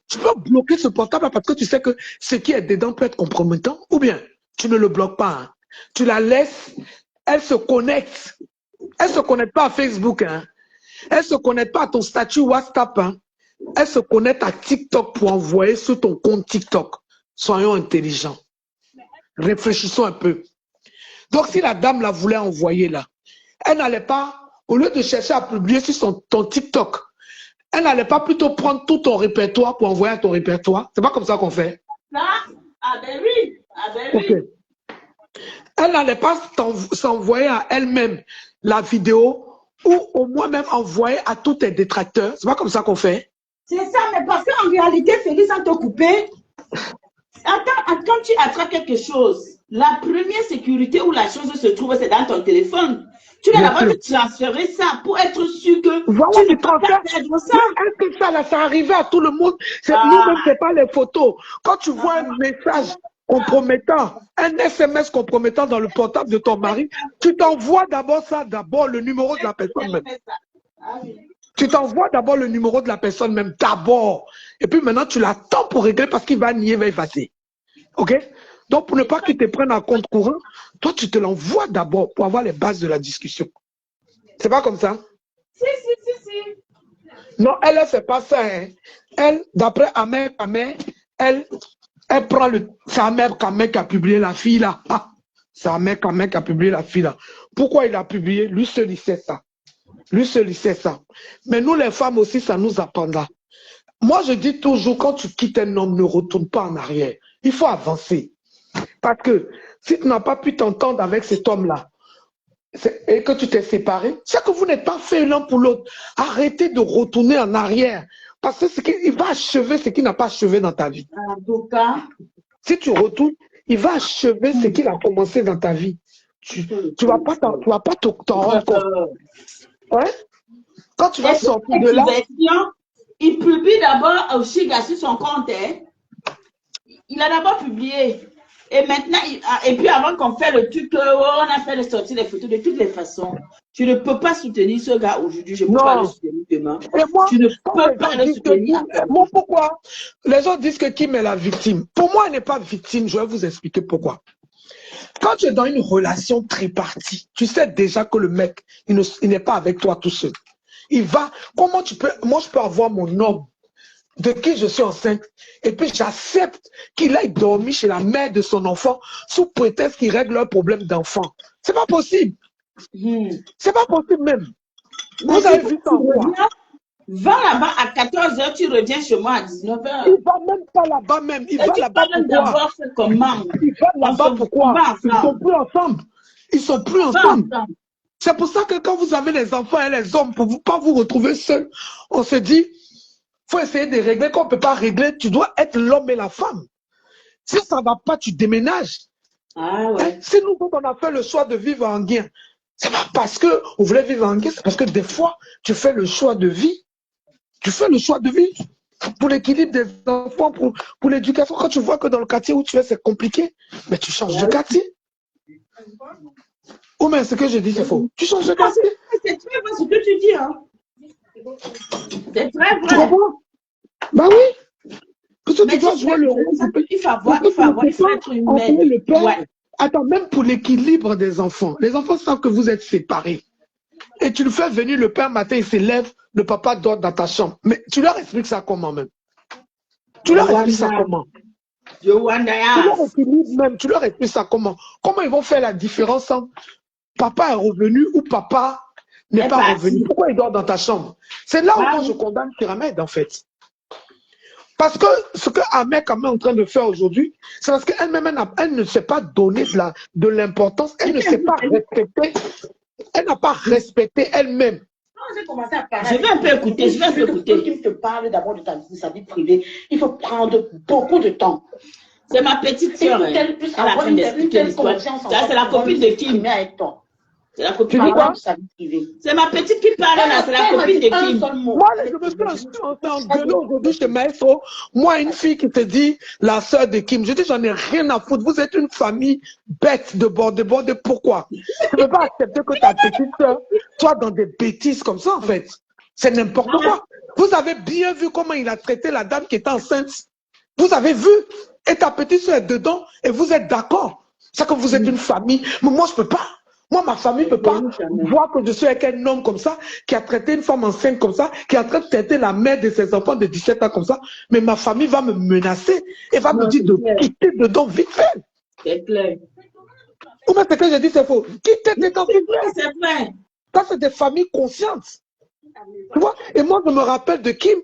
Tu peux bloquer ce portable parce que tu sais que ce qui est dedans peut être compromettant. Ou bien, tu ne le bloques pas. Hein. Tu la laisses, elle se connecte. Elle ne se connecte pas à Facebook. Hein. Elle ne se connecte pas à ton statut WhatsApp. Hein. Elle se connecte à TikTok pour envoyer sur ton compte TikTok. Soyons intelligents. Réfléchissons un peu. Donc, si la dame la voulait envoyer là, elle n'allait pas, au lieu de chercher à publier sur ton TikTok, elle n'allait pas plutôt prendre tout ton répertoire pour envoyer à ton répertoire. C'est pas comme ça qu'on fait. Ah ben oui. Ah ben oui. Okay. Elle n'allait pas s'envoyer à elle-même la vidéo ou au moins même envoyer à tous tes détracteurs. C'est pas comme ça qu'on fait. C'est ça, mais parce qu'en réalité, Félix, sans te couper, quand tu attrapes quelque chose, la première sécurité où la chose se trouve, c'est dans ton téléphone. Tu dois d'abord transférer ça pour être sûr que voilà, tu ne peux pas perdre ça. Est-ce que ça arrivait à tout le monde? Nous-mêmes, ce n'est pas les photos. Quand tu vois un message compromettant, un SMS compromettant dans le portable de ton mari, tu t'envoies d'abord le numéro de la personne même. Tu t'envoies d'abord le numéro de la personne même, d'abord. Et puis maintenant, tu l'attends pour régler parce qu'il va nier, va effacer. OK? Donc, pour ne pas qu'il te prenne en compte courant, toi, tu te l'envoies d'abord pour avoir les bases de la discussion. C'est pas comme ça? Si. Non, elle, c'est pas ça. Hein. Elle, d'après Ahmed Kameh, elle prend c'est Ahmed Kameh qui a publié la fille là. Ah, c'est Ahmed Kameh qui a publié la fille là. Pourquoi il a publié? Lui seul, il sait ça. Lui seul, il sait ça. Mais nous, les femmes aussi, ça nous apprendra. Moi, je dis toujours, quand tu quittes un homme, ne retourne pas en arrière. Il faut avancer. Parce que si tu n'as pas pu t'entendre avec cet homme-là et que tu t'es séparé, c'est que vous n'êtes pas fait l'un pour l'autre. Arrêtez de retourner en arrière. Parce que il va achever ce qu'il n'a pas achevé dans ta vie. En tout cas, si tu retournes, il va achever ce qu'il a commencé dans ta vie. Tu ne vas pas t'en rendre compte. Ouais? Quand tu vas sortir de là... Il publie d'abord aussi sur son compte. Hein. Il a d'abord publié. Et maintenant, et puis avant qu'on fait le truc, on a fait sortir les photos de toutes les façons. Tu ne peux pas soutenir ce gars aujourd'hui. Je ne peux pas le soutenir demain. Et moi, tu ne peux pas le soutenir. Moi, pourquoi? Les gens disent que Kim est la victime. Pour moi, elle n'est pas victime. Je vais vous expliquer pourquoi. Quand tu es dans une relation tripartie, tu sais déjà que le mec, il n'est pas avec toi tout seul. Il va, comment tu peux, moi je peux avoir mon homme de qui je suis enceinte et puis j'accepte qu'il aille dormir chez la mère de son enfant sous prétexte qu'il règle un problème d'enfant. C'est pas possible. C'est pas possible même. Vous avez vu ça en quoi? Va là-bas à 14h, tu reviens chez moi à 19h. Il va même pas là-bas même. Il va là-bas pourquoi? Il va là-bas pourquoi? Ils sont plus ensemble. Ils sont plus ensemble. C'est pour ça que quand vous avez les enfants et les hommes, pour ne pas vous retrouver seuls, on se dit, il faut essayer de régler. Quand on ne peut pas régler, tu dois être l'homme et la femme. Si ça ne va pas, tu déménages. Ah ouais. Si nous, on a fait le choix de vivre en Guin, c'est pas parce qu'on voulait vivre en Guin, c'est parce que des fois, tu fais le choix de vie. Tu fais le choix de vie pour l'équilibre des enfants, pour l'éducation. Quand tu vois que dans le quartier où tu es, c'est compliqué, mais tu changes de quartier. Ou mais ce que je dis, c'est faux. Tu changes de quartier. C'est très vrai ce que tu dis. Hein. C'est très vrai. Tu comprends? Bah oui. Parce que tu dois jouer le rôle. Il faut être humaine. Ouais. Attends, même pour l'équilibre des enfants. Les enfants savent que vous êtes séparés. Et tu le fais venir le père matin, il s'élève, le papa dort dans ta chambre. Mais tu leur expliques ça comment même? Tu leur expliques ça comment? Tu leur expliques ça comment? Comment ils vont faire la différence entre papa est revenu ou papa n'est pas revenu? Pourquoi il dort dans ta chambre? C'est là où moi je condamne Pyramide en fait. Parce que ce que Ahmed Kameh est en train de faire aujourd'hui, c'est parce qu'elle-même, elle ne s'est pas donné de l'importance, elle ne s'est pas respectée, elle n'a pas respecté elle-même. Je vais un peu écouter, Qui te parle d'abord de sa vie privée, il faut prendre beaucoup de temps. C'est ma petite soeur. C'est la copine de Kim. C'est la copine de sa vie privée. C'est ma petite qui parle là, c'est la copine de Kim. Moi, je me suis engueulé aujourd'hui chez Maestro. Moi, une fille qui te dit la sœur de Kim. Je dis, j'en ai rien à foutre. Vous êtes une famille bête de bord. Pourquoi? Je ne peux pas accepter que ta petite soeur soit dans des bêtises comme ça, en fait. C'est n'importe quoi. Vous avez bien vu comment il a traité la dame qui était enceinte. Vous avez vu. Et ta petite soeur est dedans et vous êtes d'accord. C'est que vous êtes une famille. Mais moi, je peux pas. Moi, ma famille ne peut pas voir que je suis avec un homme comme ça, qui a traité une femme enceinte comme ça, qui est en train de traiter la mère de ses enfants de 17 ans comme ça. Mais ma famille va me menacer et va me dire de quitter dedans vite fait. C'est clair. Ou bien c'est que je dis c'est faux. Quitter dedans vite fait. C'est vrai. Ça, c'est des familles conscientes. Tu vois? Et moi, je me rappelle de Kim,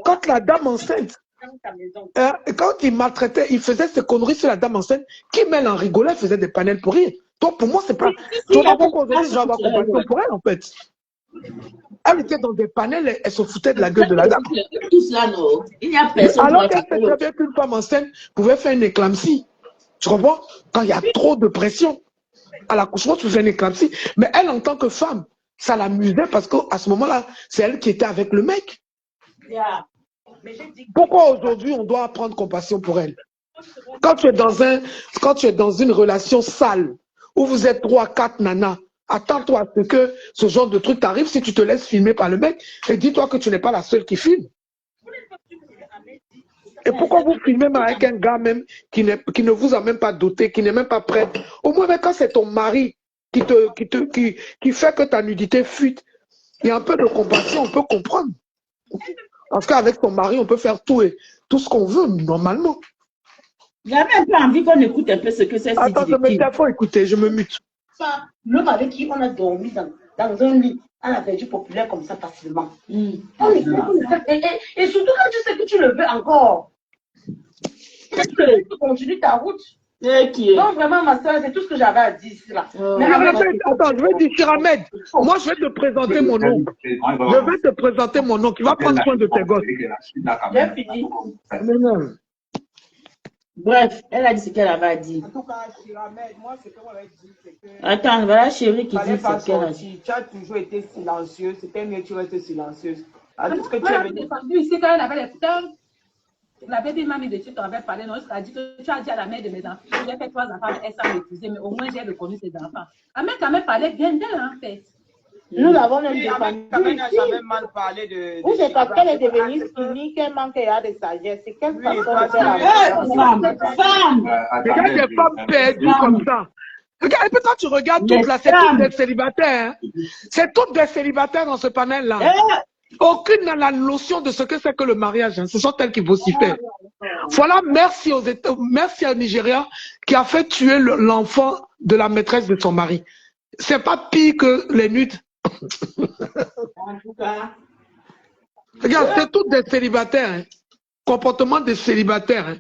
quand la dame enceinte, quand il maltraitait, il faisait ses conneries sur la dame enceinte, Kim, elle en rigolait, elle faisait des panels pour rire. Donc, pour moi, c'est pas. Tu vois pourquoi aujourd'hui, je vais avoir compassion pour elle, en fait. Elle était dans des panels, elle se foutait de la gueule de la dame. Il n'y a personne. Alors qu'elle sait très bien qu'une femme enceinte pouvait faire une éclampsie. Tu comprends? Quand il y a trop de pression, à l'accouchement, tu fais une éclampsie. Mais elle, en tant que femme, ça l'amusait parce qu'à ce moment-là, c'est elle qui était avec le mec. Pourquoi aujourd'hui, on doit prendre compassion pour elle? Quand tu es dans une relation sale, où vous êtes 3, 4 nanas, attends-toi à ce que ce genre de truc t'arrive si tu te laisses filmer par le mec et dis-toi que tu n'es pas la seule qui filme. Et pourquoi vous filmez avec un gars même qui ne vous a même pas doté, qui n'est même pas prêt? Au moins, quand c'est ton mari qui fait que ta nudité fuite, il y a un peu de compassion, on peut comprendre. Parce qu'avec ton mari, on peut faire tout ce qu'on veut, normalement. J'avais un peu envie qu'on écoute un peu ce que c'est. Attends, il faut écouter, je me mute. L'homme avec qui on a dormi dans un lit, à la vertu populaire comme ça facilement. On écoute, et surtout quand tu sais que tu le veux encore. Tu continues ta route. Non, vraiment, ma soeur, c'est tout ce que j'avais à dire là. Attends, je vais dire, Chiramed, moi je vais te présenter mon oncle. Je vais te présenter mon oncle qui va prendre soin de tes gosses. J'ai fini. Bref, elle a dit ce qu'elle avait dit. En tout cas, Chiramed, moi, ce que m'avait dit, c'est que. Attends, voilà chérie qui dit ce qu'elle a dit. Tu as toujours été silencieuse, c'était mieux que tu restes silencieuse. Alors, ce que tu Voilà, avais dit. ici, quand elle avait les putains, la bébé mamie de tu t'en avais parlé, non, elle a dit que tu as dit à la mère de mes enfants, j'ai fait 3 enfants, elle s'en maîtrisait, mais au moins j'ai reconnu ses enfants. La mère quand même parlait bien d'elle, en fait. Nous l'avons même Oui, défendu. Ahmed n'a jamais mal parlé de. Ou c'est parce qu'elle est devenue cynique, qu'elle manque de sagesse. C'est quelle façon de faire Regarde des femmes perdues comme ça. Regarde, et puis quand tu regardes toutes là, c'est toutes des célibataires. Hein. C'est toutes des célibataires dans ce panel-là. Aucune n'a la notion de ce que c'est que le mariage. Hein. Ce sont elles qui vocifèrent. Voilà, merci au Nigeria qui a fait tuer l'enfant de la maîtresse de son mari. C'est pas pire que les nudes. En tout cas. Regarde, c'est toutes des célibataires. Hein. Comportement des célibataires. Hein.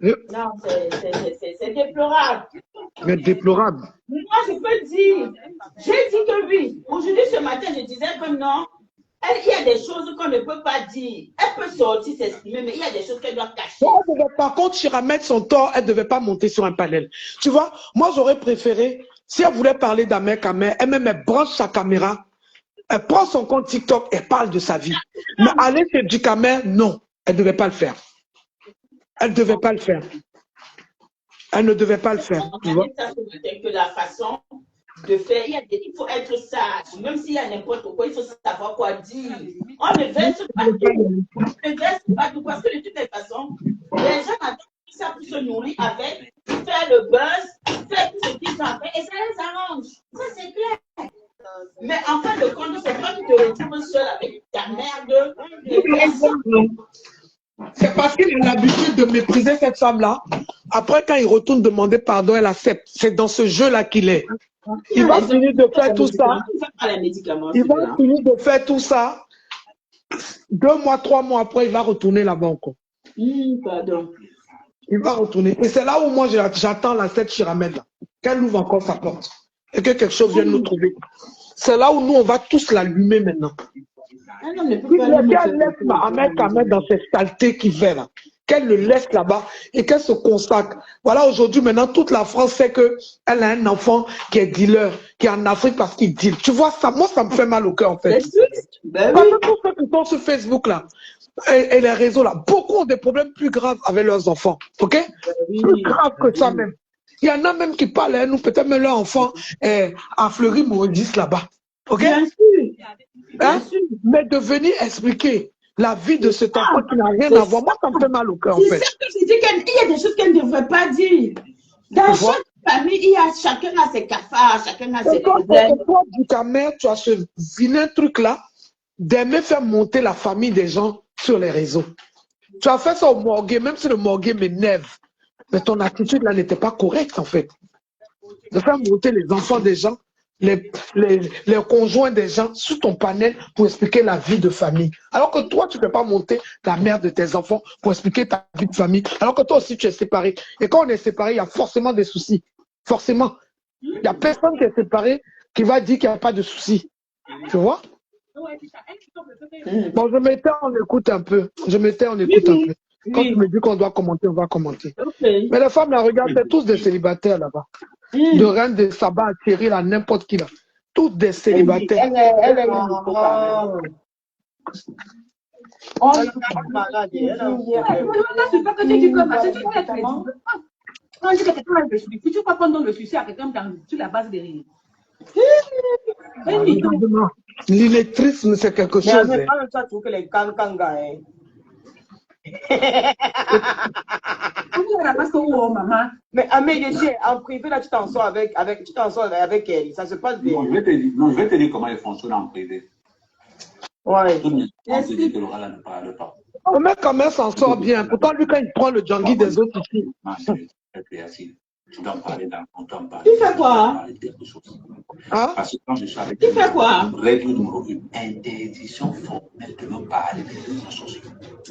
Non, c'est déplorable. Mais déplorable. Moi, je peux dire, j'ai dit que oui. Aujourd'hui, ce matin, je disais que non. Il y a des choses qu'on ne peut pas dire. Elle peut sortir, s'exprimer, mais il y a des choses qu'elle doit cacher. Par contre, Chiramed, son tort, elle ne devait pas monter sur un panel. Tu vois, moi, j'aurais préféré, si elle voulait parler d'Ahmed Kameh, elle-même, elle branche sa caméra, elle prend son compte TikTok et parle de sa vie. Mais aller chez Djikameh, non, elle ne devait pas le faire. Elle ne devait pas le faire. Elle ne devait pas le faire. Tu vois? Que la façon de faire, il faut être sage. Même s'il y a n'importe quoi, il faut savoir quoi dire. On ne verse pas tout. On ne verse pas tout. Parce que de toutes les façons, les gens attendent ça pour se nourrir avec, faire le buzz, faire tout ce qu'ils ont fait, et ça les arrange. Ça, c'est clair. Mais en fin de compte, c'est toi qui te retrouves seul avec ta merde. C'est parce qu'il a l'habitude de mépriser cette femme-là. Après, quand il retourne demander pardon, elle accepte. C'est dans ce jeu-là qu'il est. Il va finir de faire tout ça. Il va finir de faire tout ça. 2 mois, 3 mois après, il va retourner là-bas encore. Pardon. Il va retourner. Et c'est là où moi, j'attends la tête Chiramed, là. Qu'elle ouvre encore sa porte. Et que quelque chose vienne nous trouver. C'est là où nous, on va tous l'allumer maintenant. Qu'elle laisse Ahmed Kameh dans ces saletés qu'il fait là. Qu'elle le laisse là-bas et qu'elle se consacre. Voilà, aujourd'hui, maintenant, toute la France sait qu'elle a un enfant qui est dealer, qui est en Afrique parce qu'il deal. Tu vois, ça, moi, ça me fait mal au cœur, en fait. Parce que tous ceux qui sont sur Facebook là, et les réseaux là, beaucoup ont des problèmes plus graves avec leurs enfants. Ok? Plus graves que ça même. Il y en a même qui parlent, hein, nous, peut-être même leur enfant à Fleury-Maurice là-bas. Ok? Bien sûr. Hein? Mais de venir expliquer la vie de cet enfant qui n'a rien à voir, moi ça me fait mal au cœur en fait. C'est ça que je dis qu'il y a des choses qu'elle ne devrait pas dire. Dans chaque famille, chacun a ses cafards, chacun a ses Et toi, problèmes. Dukamer, tu as ce vilain truc-là d'aimer faire monter la famille des gens sur les réseaux. Tu as fait ça au morgue, même si le morgue m'énerve. Mais ton attitude là n'était pas correcte en fait. De faire monter les enfants des gens, les conjoints des gens sur ton panel pour expliquer la vie de famille. Alors que toi, tu ne peux pas monter la mère de tes enfants pour expliquer ta vie de famille. Alors que toi aussi, tu es séparé. Et quand on est séparé, il y a forcément des soucis. Forcément. Il n'y a personne qui est séparé qui va dire qu'il n'y a pas de soucis. Tu vois? Bon, je mettais en écoute un peu. Je mettais en écoute un peu. Quand tu me dis qu'on doit commenter, on va commenter. Mais les femmes, la regardent, c'est tous des célibataires là-bas. De Reine de Saba à Thierry, à n'importe qui là. Toutes des célibataires. Elle est malade. Oh, elle est malade. C'est pas que tu dis que parce que tu connais les gens. Quand je dis que quelqu'un a le suicide, tu crois qu'on donne le suicide à quelqu'un sur la base des rires. L'électrisme, c'est quelque chose. Mais pas même ça, tu trouves que les kankanga, hein. Mais Amé, je dis, en privé, là, tu t'en sors avec elle. Ça se passe bien. Non, je vais te dire comment il fonctionne en privé. Ouais. Tout le monde dit que Laura ne parle pas. Le mec, quand même, s'en sort bien. Pourtant, lui, quand il prend le junkie des autres ici. Tu dois en parler dans ton temps. Tu fais quoi? Parce que quand je suis avec tu fais quoi? Règle numéro 1, interdiction formelle de me parler des réseaux sociaux.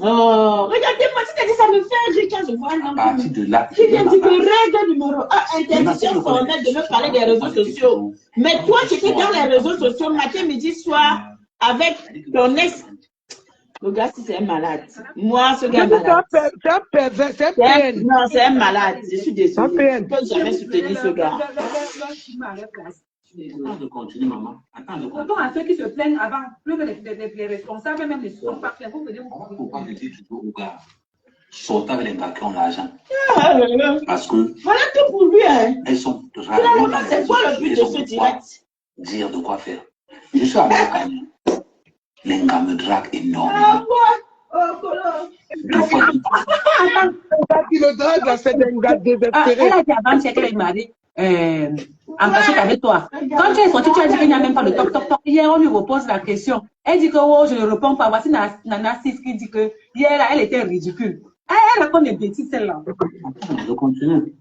Oh, regardez-moi, si tu dis ça me fait rire quand je vois un homme. À partir de là, Tu viens de dire que règle numéro 1, interdiction formelle de me parler des réseaux sociaux. Mais toi, tu étais dans les réseaux sociaux matin, midi, soir, avec ton ex. Le gars, si c'est un malade. Moi, ce gars est malade. C'est un pervers, c'est un PN. Non, c'est un malade. Je suis désolée. Je ne peux jamais soutenir ce gars. Attends de continuer, maman. Attends de continuer. Autant à ceux qui se plaignent avant, plus que les responsables, même les soins pas plaints. Pourquoi je dis toujours au gars, sortez avec les gars qui ont l'argent. Parce que. Voilà tout pour lui, hein. Elles sont rarement dans les c'est quoi le but de ce direct? Dire de quoi faire. Je suis avec Kanye. Les gars me draguent énormément. Le drague, là, c'est des gars désespérés. Elle a dit avant-hier qu'elle est mariée. En cachette avec toi. Quand tu es sorti, tu as dit qu'il n'y a même pas de toc toc toc. Hier, on lui repose la question. Elle dit que oh, je ne réponds pas. Voici Nana 6 qui dit que hier, elle était ridicule. Elle raconte des bêtises, celle-là. Je continue.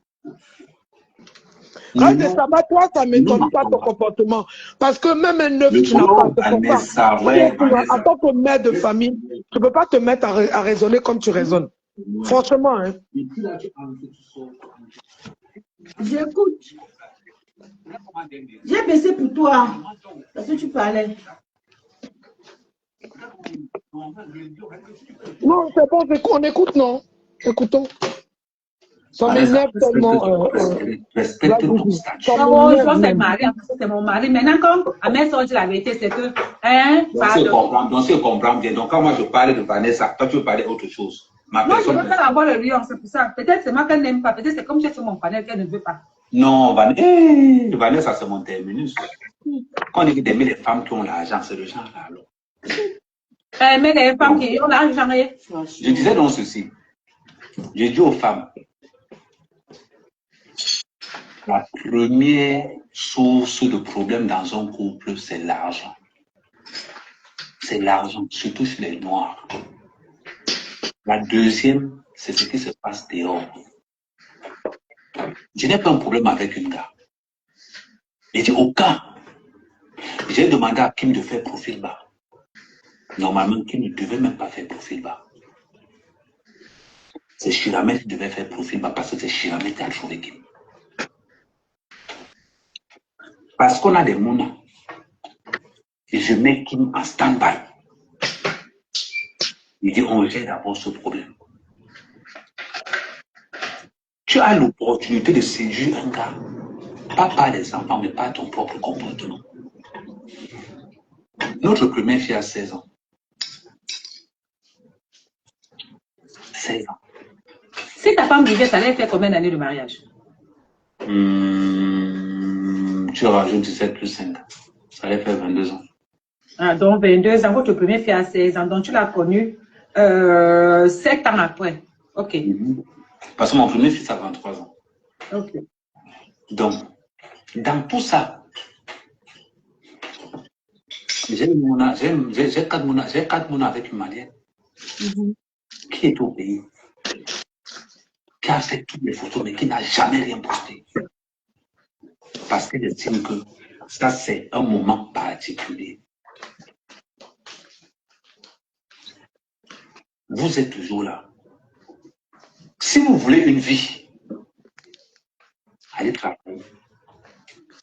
Quand tu ça va, toi, ça ne m'étonne pas ton comportement. Parce que même un neuf, tu n'as pas de comportement. En tant que mère de famille, tu ne peux pas te mettre à raisonner comme tu raisonnes. Franchement, hein. J'écoute. J'ai baissé pour toi. Parce que tu parlais. Non, c'est bon, on écoute, non? Écoutons. Ça m'énerve tellement. C'est mon mari. Maintenant, quand Amel sort la vérité, c'est que. Donc, si on comprend bien. Donc, quand moi je parlais de Vanessa, toi tu veux parler d'autre chose. Non, je veux pas avoir le lion, c'est pour ça. Peut-être c'est moi qu'elle n'aime pas. Peut-être c'est comme j'ai sur mon panel qu'elle ne veut pas. Non, Vanessa, c'est mon terminus. Quand on dit d'aimer les femmes qui ont l'argent, c'est le genre là. Mais les femmes qui ont l'argent, je disais donc ceci. J'ai dit aux femmes. La première source de problème dans un couple, c'est l'argent. C'est l'argent, surtout chez les Noirs. La deuxième, c'est ce qui se passe dehors. Je n'ai pas un problème avec une gars. J'ai dit aucun. J'ai demandé à Kim de faire profil bas. Normalement, Kim ne devait même pas faire profil bas. C'est Chiramel qui devait faire profil bas parce que c'est Chiramel qui a trouvé Kim. Parce qu'on a des monnaies. Et je mets Kim en stand-by. Il dit, on gère d'abord ce problème. Tu as l'opportunité de séduire un gars, pas par les enfants, mais par ton propre comportement. Notre première fille a 16 ans. 16 ans. Si ta femme vivait, ça allait faire combien d'années de mariage? Tu rajoutes 17 plus 5. Ça allait faire 22 ans. Ah, donc 22 ans, votre première fille a 16 ans, donc tu l'as connue 7 ans après. Ok. Parce que mon premier fils a 23 ans. Ok. Donc, dans tout ça, j'ai 4 mois avec une Malienne qui est au pays, qui a fait toutes les photos, mais qui n'a jamais rien posté. Parce qu'elle estime que ça, c'est un moment particulier. Vous êtes toujours là. Si vous voulez une vie, allez travailler.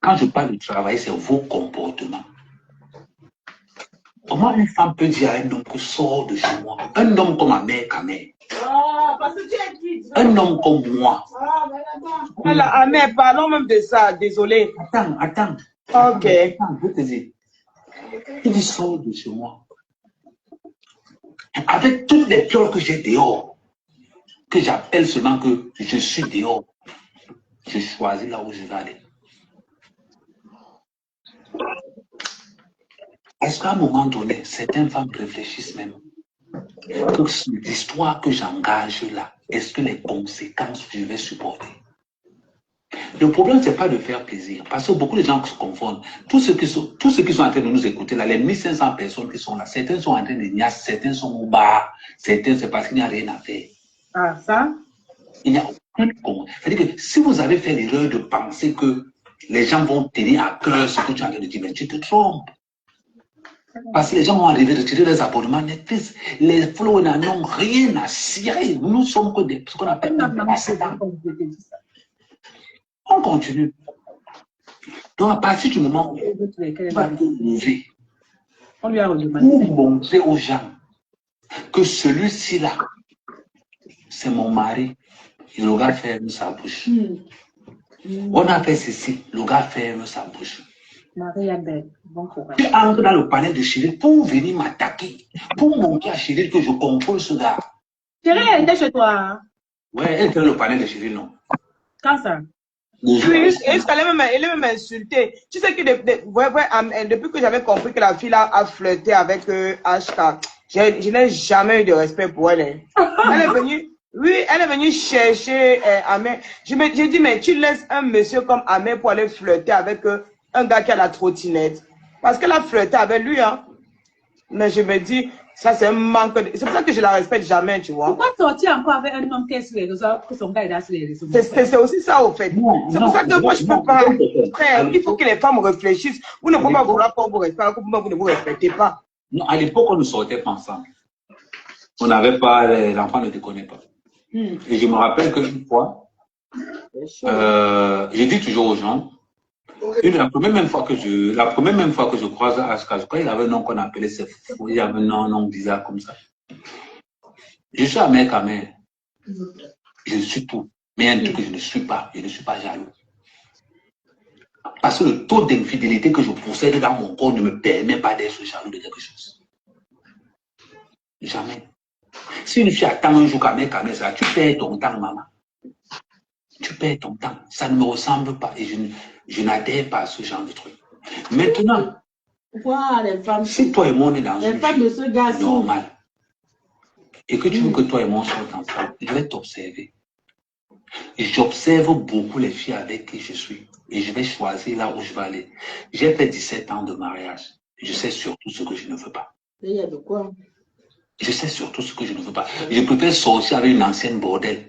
Quand je parle de travail, c'est vos comportements. Comment une femme peut dire à un homme que sort de chez moi? Un homme comme ma mère, un homme comme moi. Alors, mais parlons même de ça, désolé. Attends. Ok. Attends, je te dis. Il sort de chez moi. Avec toutes les fleurs que j'ai dehors, que j'appelle seulement que je suis dehors, je choisis là où je vais aller. Est-ce qu'à un moment donné, certaines femmes réfléchissent même que l'histoire que j'engage là, est-ce que les conséquences je vais supporter? Le problème, ce n'est pas de faire plaisir, parce que beaucoup de gens se confondent. Tous ceux qui sont en train de nous écouter, là, les 1500 personnes qui sont là, certains sont en train de niasse, certains sont au bar, certains, c'est parce qu'il n'y a rien à faire. Ah, ça? Il n'y a aucun con. C'est-à-dire que si vous avez fait l'erreur de penser que les gens vont tenir à cœur ce que tu es en train de dire, mais tu te trompes. Parce que les gens vont arriver à retirer les abonnements Netflix. Les followers n'en ont rien à cirer. Nous sommes que ce qu'on appelle on continue. Donc à partir du moment où on va te lever pour montrer aux gens que celui-ci là, c'est mon mari, et le gars ferme sa bouche. On a fait ceci, le gars ferme sa bouche. Bon courage. Tu entres dans le panel de Chérie pour venir m'attaquer, pour montrer à Chérie que je contrôle ce gars. Chérie, elle était chez toi. Hein? Ouais, elle était dans le panel de Chérie, non. Quand ça? Oui, elle est même insultée. Tu sais que depuis que j'avais compris que la fille a flirté avec HK, je n'ai jamais eu de respect pour elle. Elle est venue, oui, elle est venue chercher Amé. J'ai dit, mais tu laisses un monsieur comme Amé pour aller flirter avec un gars qui a la trottinette. Parce qu'elle a flirté avec lui, hein. Mais je me dis, ça c'est un manque de... C'est pour ça que je la respecte jamais, tu vois. Pourquoi sortir encore avec un homme qui est sur les réseaux, que son gars est sur les réseaux? C'est aussi ça, au fait. C'est pour ça que moi, je ne peux pas... Frère, il faut que les femmes réfléchissent. Vous ne pouvez pas vouloir qu'on vous respecte, vous ne vous respectez pas. Non, à l'époque, on ne sortait pas ensemble. On n'avait pas... L'enfant ne te connaît pas. Et je me rappelle qu'une fois, j'ai dit toujours aux gens, la première même fois que je croise Aska, je crois qu'il avait un nom qu'on appelait Sefou, il y avait un nom bizarre comme ça. Je suis un mec à mère. Je suis tout. Mais il y a un truc que je ne suis pas jaloux. Parce que le taux d'infidélité que je possède dans mon corps ne me permet pas d'être jaloux de quelque chose. Jamais. Si une fille attend un jour qu'à mec, ça, tu perds ton temps, maman. Tu perds ton temps. Ça ne me ressemble pas. Et je n'adhère pas à ce genre de truc. Maintenant, si toi et moi on est dans une vie normale, et que tu veux que toi et moi on soit ensemble, je vais t'observer. Et j'observe beaucoup les filles avec qui je suis. Et je vais choisir là où je vais aller. J'ai fait 17 ans de mariage. Je sais surtout ce que je ne veux pas. Il y a de quoi? Je sais surtout ce que je ne veux pas. Je préfère sortir avec une ancienne bordelle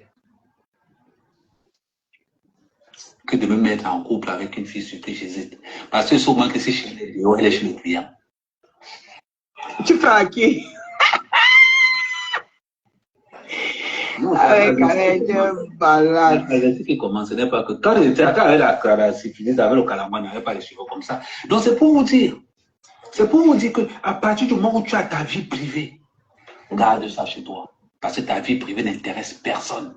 que de me mettre en couple avec une fille sur qui j'hésite. Parce que souvent que c'est chez les vidéos, elle est chez le client. Tu fais à qui? Avec de balade. Ce qui commence, ce n'est pas que quand j'étais avec la syphilis, avec le calamar, il n'y avait pas les cheveux comme ça. Donc c'est pour vous dire. C'est pour vous dire qu'à partir du moment où tu as ta vie privée, garde ça chez toi. Parce que ta vie privée n'intéresse personne.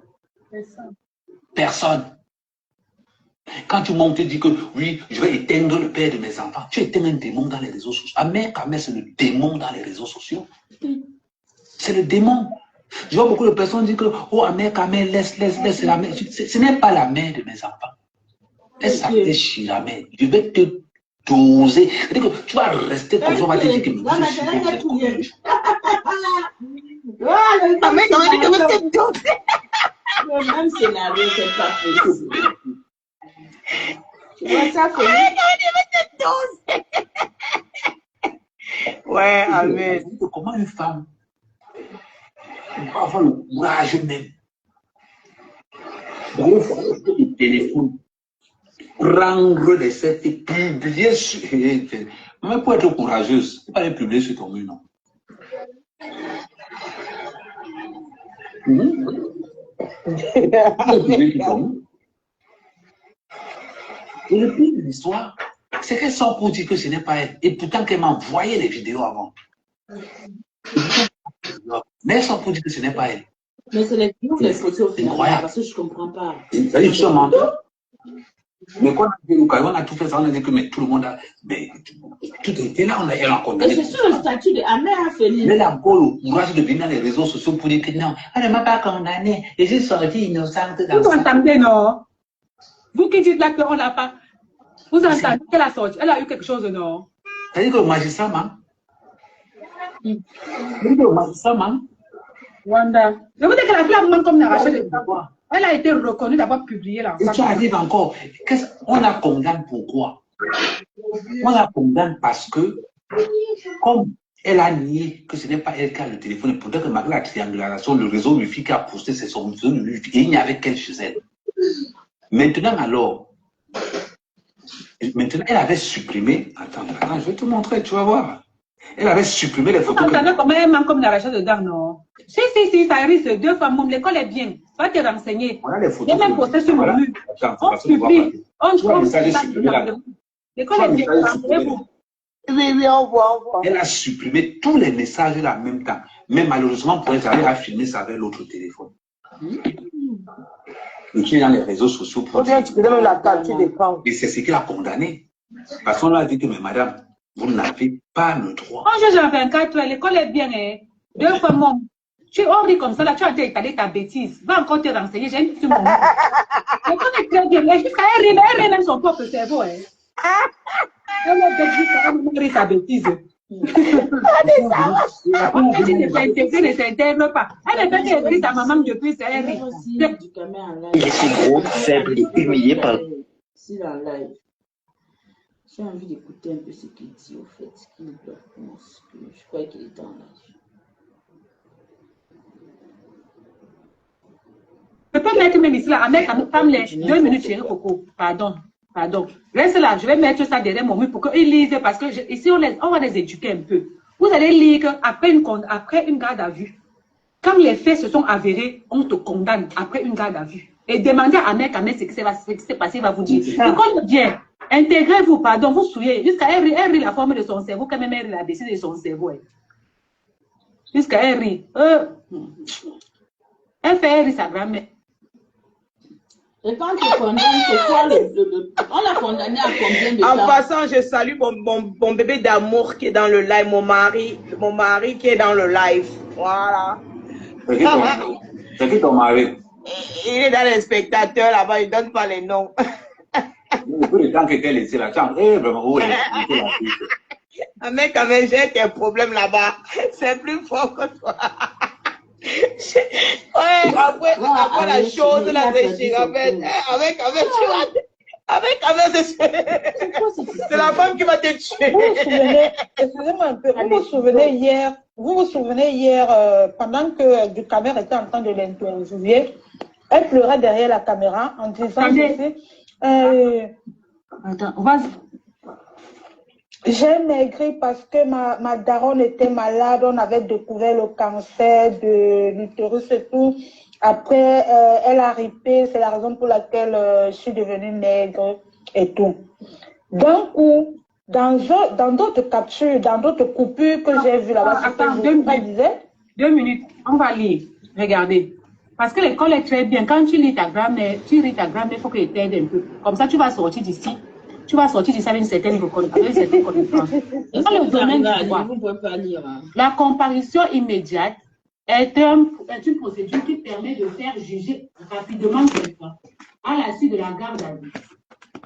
Personne. Quand tu montes et dis que oui, je vais éteindre le père de mes enfants, tu éteins un démon dans les réseaux sociaux. Amé, c'est le démon dans les réseaux sociaux. C'est le démon. Je vois beaucoup de personnes dire que oh, Amé, laisse la mère. Ce n'est pas la mère de mes enfants. Elle s'appelle Chiramé. Je vais te doser. C'est-à-dire que tu vas rester comme ça, on va te dire que je suis le même scénario, c'est pas possible. Tu vois ça, Ouais, Ahmed. Comment une femme peut avoir le courage même d'aller voir le téléphone, prendre les sets et publier sur... Mais pour être courageuse, il ne faut pas les publier sur ton mur, non. Et le pire de l'histoire, c'est qu'elle sort pour dire que ce n'est pas elle. Et pourtant qu'elle m'a envoyé les vidéos avant. Mais elle sort pour dire que ce n'est pas elle. Mais c'est les vidéos, les photos au final, incroyable. parce que je ne comprends pas. C'est sûrement. Mais quand on a tout fait ça, on a dit que mais tout le monde a. Mais tout était là, elle a condamné. Mais c'est sur le statut de Ahmed Félix. Mais elle a encore le courage de venir dans les réseaux sociaux pour dire que non, elle ne m'a pas condamné. Et j'ai sorti innocente. Vous entendez, non? Vous qui dites là qu'on l'a pas. Vous entendez qu'elle a sorti, elle a eu quelque chose, non? C'est-à-dire que le magistrat, man. Le magistrat, man. Wanda. Je vous dis qu'elle a fait la main comme Naracha de Tabois. Elle a été reconnue d'avoir publié l'enfant. Et tu arrives encore. On la condamne pourquoi? On la condamne parce que, comme elle a nié que ce n'est pas elle qui a le téléphone, et pourtant que malgré la triangulation, le réseau Wi-Fi qui a posté, c'est son réseau Wi-Fi, et il n'y avait qu'elle chez elle. Maintenant, alors, maintenant, elle avait supprimé. Attends, je vais te montrer, tu vas voir. Elle avait supprimé les photos. Vous entendez comment elle manque comme Naracha dedans, non? Si, ça risque 2 fois. L'école est bien. Va te renseigner. Voilà les photos. Il y a même posté sur le mur. On publie. L'école est bien. Oui, on voit. Elle a supprimé tous les messages en même temps. Mais malheureusement, pour elle, elle a filmé ça avec l'autre téléphone. Et qui est dans les réseaux sociaux. Pour bien, tu peux même la capture d'écran. Et c'est ce qu'il a condamné. Parce qu'on lui a dit que, mais madame, vous n'avez pas le droit. Quand j'ai 24 heures, l'école est bien. 2 fois mon. Tu es hors comme ça, là, tu as déjà étalé ta bêtise. Va encore te renseigner, j'ai une sur mon. L'école est très bien. Jusqu'à elle rit même son propre cerveau. Elle rit sa bêtise. Elle ne s'intègre pas. Elle ne fait qu'écrire sa maman depuis sa rit. Il est si gros, faible et humilié par. Si la live. J'ai envie d'écouter un peu ce qu'il dit au fait. Je croyais qu'il était en live. Je peux mettre même ici là, avec femme les 2 minutes, chérie Coco. Pardon. Reste là, je vais mettre ça derrière mon mur pour qu'ils lisent parce que ici on va les éduquer un peu. Vous allez lire après une garde à vue. Quand les faits se sont avérés, on te condamne après une garde à vue. Et demandez à Ahmed ce qui s'est passé, il va vous dire. Écoute bien, intégrez-vous, pardon, vous souillez. Jusqu'à elle rit la forme de son cerveau, quand même elle rit la baissée de son cerveau. Jusqu'à elle rit. Elle fait rire sa grand-mère. Et quand tu condamnes, c'est quoi on l'a condamné à combien de temps? En passant, je salue mon bébé d'amour qui est dans le live, mon mari qui est dans le live. Voilà. C'est qui ton mari? Il est dans les spectateurs là-bas, il ne donne pas les noms. Depuis le temps qu'elle était là, vraiment, Un mec avait des problèmes là-bas. C'est plus fort que toi. Ouais, après la chose, là, c'est Chiramel. C'est la femme qui va te tuer. Vous vous souvenez, excusez-moi un peu, vous vous souvenez hier, pendant que Ducamer était en train de l'interviewer, elle pleurait derrière la caméra en disant attends, vas-y. J'ai maigri parce que ma daronne était malade, on avait découvert le cancer de l'utérus et tout. Après, elle a ripé, c'est la raison pour laquelle je suis devenue maigre et tout. D'un coup, dans d'autres captures, dans d'autres coupures que j'ai vues là-bas, attends, 2 minutes, on va lire, regardez. Parce que l'école est très bien. Quand tu lis ta grammaire, il faut qu'elle t'aide un peu. Comme ça, tu vas sortir d'ici. Tu vas sortir d'ici avec une certaine connaissance. Dans le domaine du droit, la comparution immédiate est une procédure qui permet de faire juger rapidement quelqu'un à la suite de la garde à vue.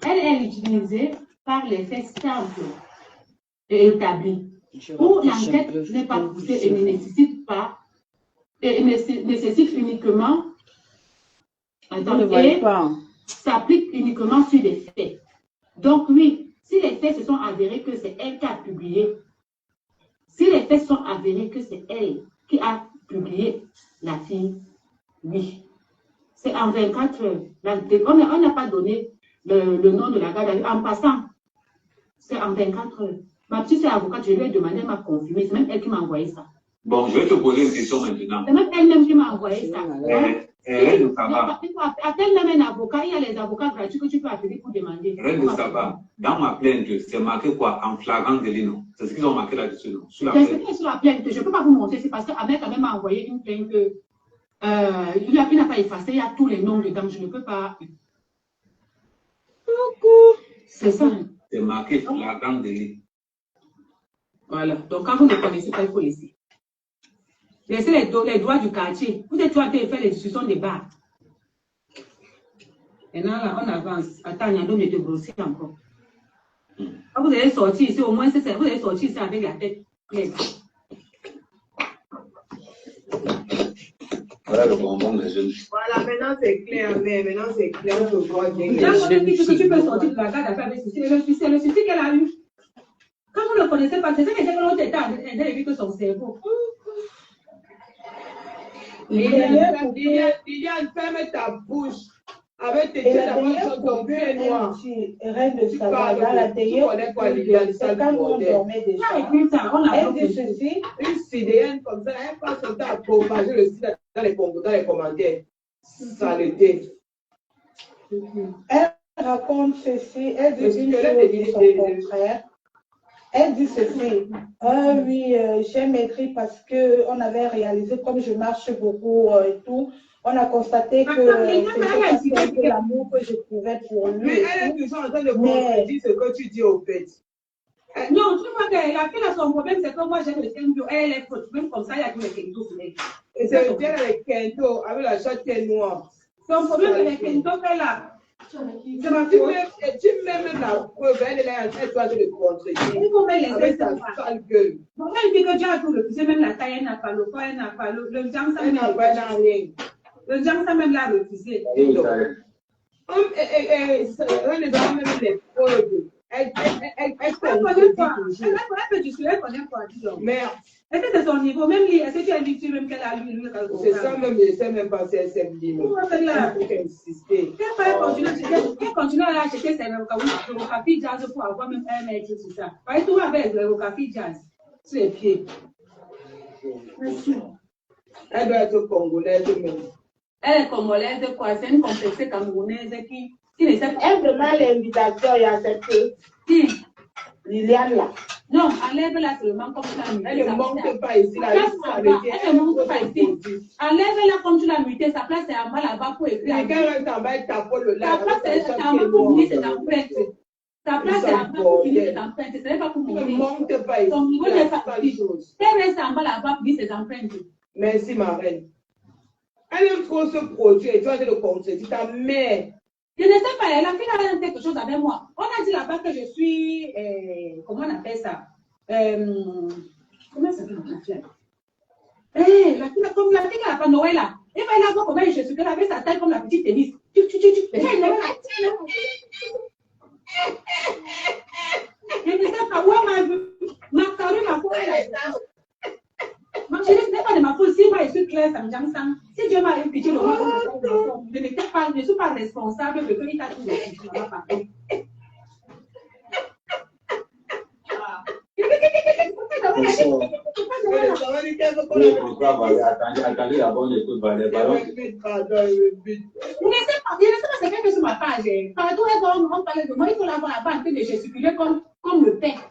Elle est utilisée par les faits simples et établis où l'enquête n'est pas poussée et ne nécessite pas et nécessite uniquement s'applique uniquement sur les faits. Donc oui, si les faits se sont avérés que c'est elle qui a publié, si les faits sont avérés que c'est elle qui a publié la fille, oui. C'est en 24 heures. On n'a pas donné le nom de la garde à vue. En passant, c'est en 24 heures. Ma petite avocate, je lui ai demandé, elle m'a confirmé. C'est même elle qui m'a envoyé ça. Bon, je vais te poser une question maintenant. C'est même elle-même qui m'a envoyé ça. Reine de Saba. Appelle même un avocat. Il y a les avocats gratuits que tu peux appeler pour demander. Reine de Saba, dans ma plainte, c'est marqué quoi? En flagrant délit, non? C'est ce qu'ils ont marqué là-dessus, non? Sur la C'est plainte. sur la plainte. Je ne peux pas vous montrer. C'est parce qu'Ahmed quand même m'a envoyé une plainte que il n'a pas effacé. Il y a tous les noms dedans. Je ne peux pas. C'est ça. C'est marqué flagrant délit. Voilà. Donc, quand vous ne connaissez pas, il faut laisser. Laissez les droits du quartier. Vous êtes en train de faire les discussions des bars. Et là, on avance. Attends, il y a d'autres de brosser encore. Quand vous allez sortir ici, au moins, vous allez sortir ici avec la tête pleine. Voilà le bonbon des jeunes. Voilà, maintenant c'est clair, mais maintenant c'est clair, je vois bien. Là, on dit que tu peux sortir de la garde à faire des soucis. C'est le souci qu'elle a eu. Quand vous ne le connaissez pas, c'est ça que j'ai l'autre état en train d'éviter son cerveau. Liliane, ferme ta bouche. Avec tes yeux d'abord sur ton pied noir. Reine de Saba, dans la télé, c'est quand on dormait déjà. Elle dit ceci. Une Sidéenne comme ça, elle passe son temps à propager le site dans les commentaires. Saleté. Elle raconte ceci, elle dit une chose de son contraire. Elle dit ceci, ah oui, j'ai maîtrisé parce qu'on avait réalisé, comme je marche beaucoup et tout, on a constaté que c'était l'amour que je trouvais pour lui. Mais elle est toujours en train de contredire ce que tu dis au fait. Non, tu vois que la fille a son problème, c'est que moi j'aime le kendo, elle est faute, même comme ça, il y a tous les kendo sur elle. Et c'est bien les kendo avec la chatte noire. Son problème, c'est les kendo qu'elle a. Tu mets la preuve, elle est là, elle doit le contredire. Avec sa sale gueule. Bon, elle dit que Dieu a tout refusé, même la taille, elle n'a pas le poids, elle n'a pas le jam, ça elle n'a pas rien. Le jam, ça même l'a refusé. Elle même les preuves. Elle connaît pas. Elle peut discuter, elle connaît pas. Merde. Est-ce que c'est son niveau? Même lui, est-ce que tu as dit même qu'elle a lu? C'est ça même, je ne sais même pas si elle s'est dit. Il faut insister. Elle continue à acheter ses avocats jazz pour avoir même un mètre sur ça. Parce que tout avec les avocats jazz sur les pieds. Merci. Elle doit être congolaise même. Elle est congolaise, quoi? C'est une complexée camerounaise qui ne sait pas. Elle demande l'invitation et accepté. Qui? Liliane là. Non, enlève-la seulement comme ça. Elle ne monte pas ici. Elle ne monte pas ici. Enlève-la comme tu l'as muté. Sa place est en bas là-bas pour écrire. Quelqu'un reste en bas et tape le lac. Sa place est en bas pour finir ses empreintes. Sa place est en bas pour finir ses empreintes. Ce n'est pas pour monter. Elle ne monte pas ici. Son niveau n'est pas chose. Elle reste en bas là-bas pour finir ses empreintes. Merci, ma reine. Elle aime trop se produire. Tu vas te le contredire. Ta mère. Je ne sais pas, la fille a quelque chose avec moi. On a dit là-bas que je suis, comment on appelle ça? Comment ça s'appelle la fille? La fille, comme la fille qui n'a pas Noël là. Et bien là, comment je suis, qu'elle avait sa taille comme la petite tennis. Je ne sais pas où ma carrure, ma foi, je ne sais pas de ma faute. Si moi je suis claire, ça me gêne ça. Si Dieu m'a pitié, je ne suis pas responsable de que il t'a tout dit. Attendez d'abord l'écoute, Je ne sais pas ce qu'elle fait sur ma page. Partout, on parle de moi, il faut l'avoir là-bas en train de gesticuler comme le père.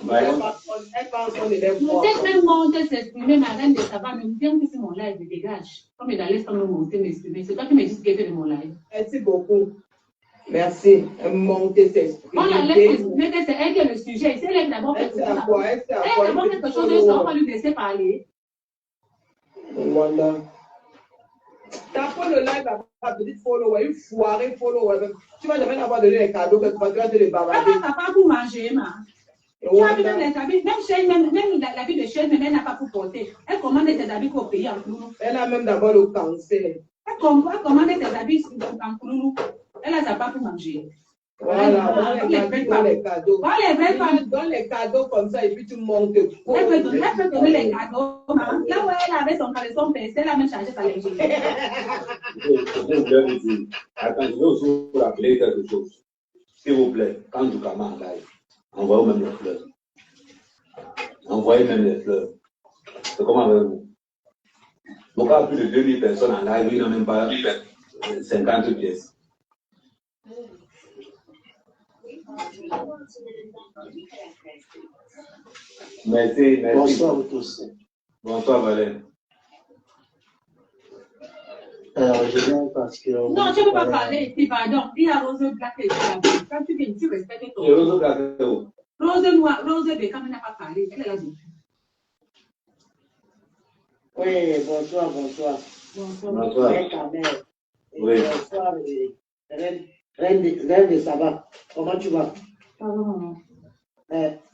Peut-être même monter s'exprimer, ma reine de Saba, mais bien que c'est mon live, je dégage. Comme il allait sans me monter, m'exprimer. C'est toi qui me dis ce qui était de mon live. Merci beaucoup. Merci. Monter s'exprimer. On la laisse s'exprimer, que c'est elle qui est le sujet. C'est elle d'abord quelque chose. Elle a d'abord quelque chose, on va lui laisser parler. Voilà. T'as pas le live à petite follower, une foirée follower. Tu vas jamais avoir donné les cadeaux que tu vas te les bavarder. Ça va pas pour manger, ma. Tu as vu même les habits, même l'habit de chaîne, elle n'a pas pour porter. Elle commande ses habits pour payer en cloulou. Elle a même d'abord le cancer. Elle commande ses habits en cloulou. Elle n'a pas pour manger. Voilà, dans les cadeaux. Dans les cadeaux comme ça, et puis tu montes. Elle peut donner les cadeaux. Là où elle avait son caleçon percé, elle a même changé sa lingerie. Attends, je vais aussi vous rappeler quelque chose. S'il vous plaît, quand du Kama en live, envoyez même les fleurs. Envoyez même les fleurs. C'est comment avec vous? Donc, à plus de 2000 personnes en live, il n'y a même pas 50 pièces. Merci, merci. Bonsoir à tous. Bonsoir, Valère. Alors, je viens parce que... Non, tu ne peux pas parler ici, pardon. Il y a Rose Black et quand tu viens, tu respectes ton... Rose Black est où? Rose Noire, Rose B, quand elle n'a pas parlé, elle est là dessus. Oui, bonsoir. Bonsoir. Oui. Bonsoir, Reine de Saba. Comment tu vas?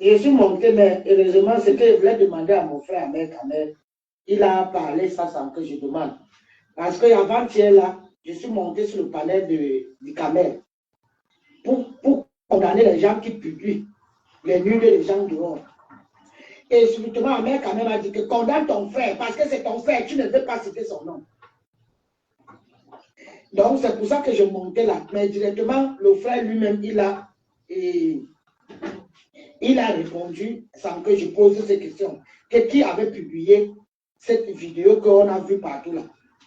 Je suis monté, mais heureusement, ce que je voulais demander à mon frère Ahmed Kamel, il a parlé ça sans que je demande. Parce qu'avant-hier, là, je suis monté sur le panel du Kamel pour condamner les gens qui publient les nuls des gens dehors. Et subitement, Ahmed Kamel m'a dit que condamne ton frère, parce que c'est ton frère, tu ne veux pas citer son nom. Donc, c'est pour ça que je montais là. Mais directement, le frère lui-même, il a répondu sans que je pose ces questions. Qui avait publié cette vidéo qu'on a vue partout là.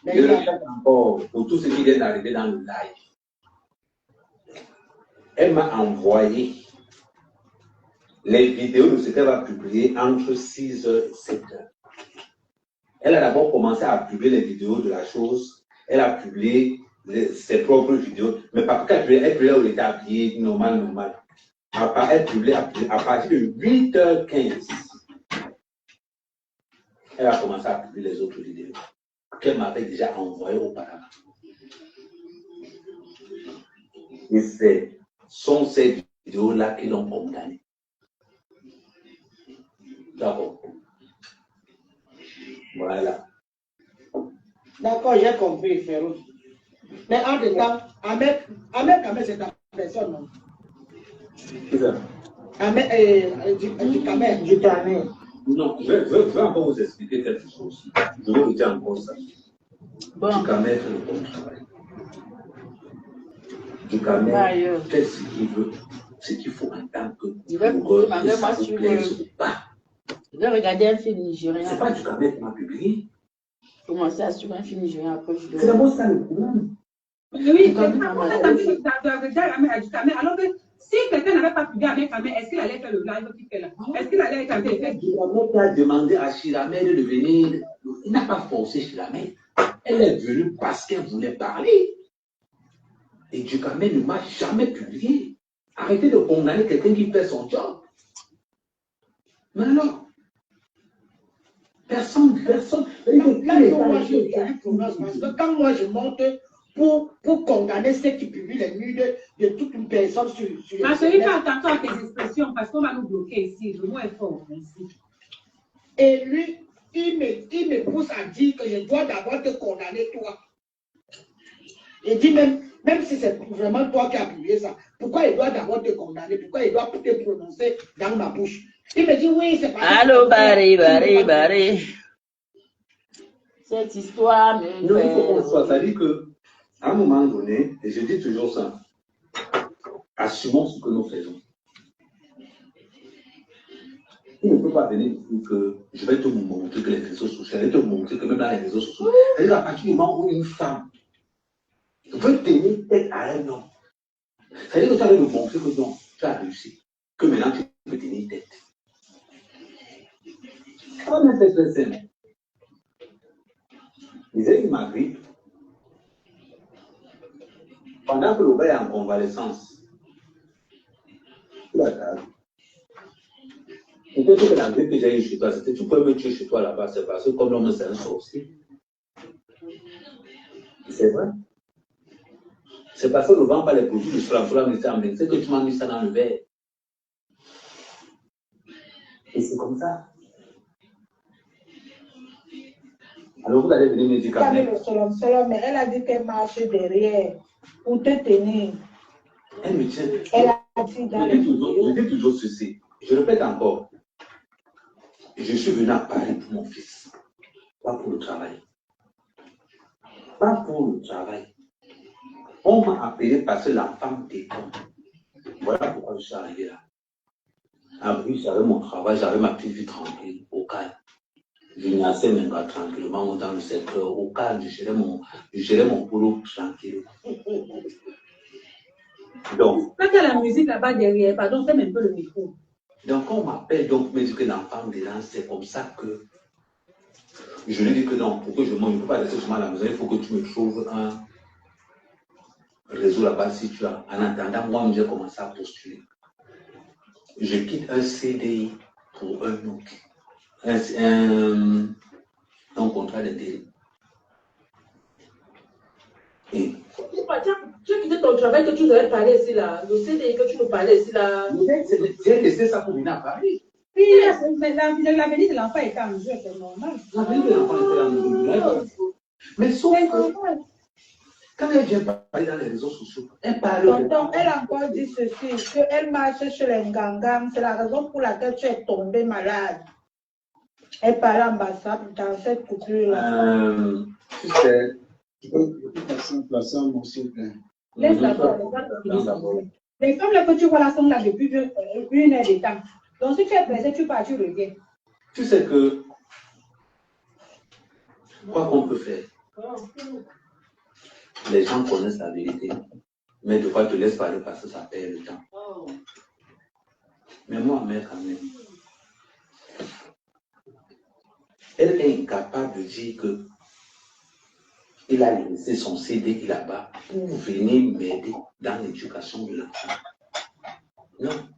Mais je le répète encore pour tous ceux qui viennent d'arriver dans le live. Elle m'a envoyé les vidéos de ce qu'elle va publier entre 6h et 7h. Elle a d'abord commencé à publier les vidéos de la chose. Elle a publié ses propres vidéos, mais parce qu'elle publiait où elle était habillée, normal. Elle publiait à partir de 8h15. Elle a commencé à publier les autres vidéos qu'elle m'avait déjà envoyées auparavant. Et ce sont ces vidéos-là qui l'ont condamnée. D'accord. Voilà. D'accord, j'ai compris, Ferro. Mais en tout temps, Ahmed Kamel, c'est ta personne, non? C'est ça. Du Kamel. Non, je vais encore vous expliquer quelque chose. Je vais vous dire encore ça. Bon. Du Kamel fait le bon travail. Du Kamel fait ce qu'il veut, ce qu'il faut en tant que. Je vais regarder un film nigérien. C'est pas du Kamel qui m'a publié. Commencer à suivre un film nigérien après. C'est d'abord ça le problème. Oui, c'est ça. Alors que si quelqu'un n'avait pas publié avec Kamel, est-ce qu'il allait faire le live qu'il fait là? Est-ce qu'il allait être fait? Il a demandé à Shiramel de venir. Il n'a pas forcé Shiramel. Elle est venue parce qu'elle voulait parler. Et Dukamel ne m'a jamais publié. Arrêtez de condamner quelqu'un qui fait son job. Mais alors, personne. Là, moi, je dis parce que quand moi je monte pour condamner ceux qui publient les nudes de toute une personne sur ma chérie, fais attention à tes expressions parce qu'on va nous bloquer ici. Le mot est fort ici. Et lui, il me pousse à dire que je dois d'abord te condamner toi. Il dit même si c'est vraiment toi qui as publié ça, pourquoi il doit d'abord te condamner? Pourquoi il doit te prononcer dans ma bouche? Il me dit oui, c'est pas ça. Allô, Barry. Cette histoire me... Non, il faut qu'on soit. Ça dit que, à un moment donné, et je dis toujours ça, assumons ce que nous faisons. Il ne peut pas venir dire que je vais te montrer que les réseaux sociaux, je vais te montrer que même dans les réseaux sociaux, c'est-à-dire à partir du moment où une femme veut tenir tête à un homme, c'est-à-dire que tu vas lui montrer que non, tu as réussi, que maintenant tu peux tenir tête. On a fait très simple. Ils ont eu ma grippe. Pendant que le gars est en convalescence, il a table. Et peut-être que la grippe que j'ai eue chez toi, c'était tu peux me tuer chez toi là-bas, c'est parce que comme l'homme c'est un sorcier. C'est vrai. C'est parce que ne vend pas les produits de Solam, c'est que tu m'as mis ça dans le verre. comme ça. Alors vous allez venir me dire quand même. Mais elle a dit qu'elle marche derrière pour te tenir. Elle me tient. Elle a dit dans je dis toujours ceci. Je répète encore. Je suis venu à Paris pour mon fils. Pas pour le travail. Pas pour le travail. On m'a appelé parce que l'enfant déconne. Voilà pourquoi je suis arrivé là. Après, j'avais mon travail, j'avais ma petite vie tranquille, au calme. Je naissais même pas tranquillement dans le secteur, au calme, je gérais mon boulot tranquille. Donc, quand il y a la musique là-bas derrière, pardon, fais même peu le micro. Donc, on m'appelle, donc, me dit que l'enfant dérange, c'est comme ça que je lui dis que non, pour que je mange, je ne peux pas rester seulement à la maison, il faut que tu me trouves un réseau là-bas si tu as. En attendant, moi, j'ai commencé à postuler. Je quitte un CDI pour un autre, un contrat d'intérim. Et tu as quitté ton travail que tu nous avais parlé ici là, le CDI que tu nous parlais ici là. J'ai laissé ça pour venir à Paris. Oui, mais l'avenir de l'enfant était en jeu, c'est normal. L'avenir de l'enfant était en jeu. Mais sauf que quand elle vient parler dans les réseaux sociaux, elle parle. Tonton, elle a encore dit ceci, qu'elle marche chez les Ngangam, c'est la raison pour laquelle tu es tombé malade. Elle parle en WhatsApp dans cette coupure-là. Tu sais, tu peux placer un mot, s'il vous plaît. Laisse d'abord, les femmes là que tu vois là sont là depuis 1 heure de temps. Donc si tu es pressé, tu pars, tu reviens. Tu sais que, quoi qu'on peut faire, les gens connaissent la vérité, mais de quoi te laisse parler parce que ça perd le temps. Mais moi, mère, quand même, elle est incapable de dire que il a laissé son CDI là-bas pour venir m'aider dans l'éducation de l'enfant. Non.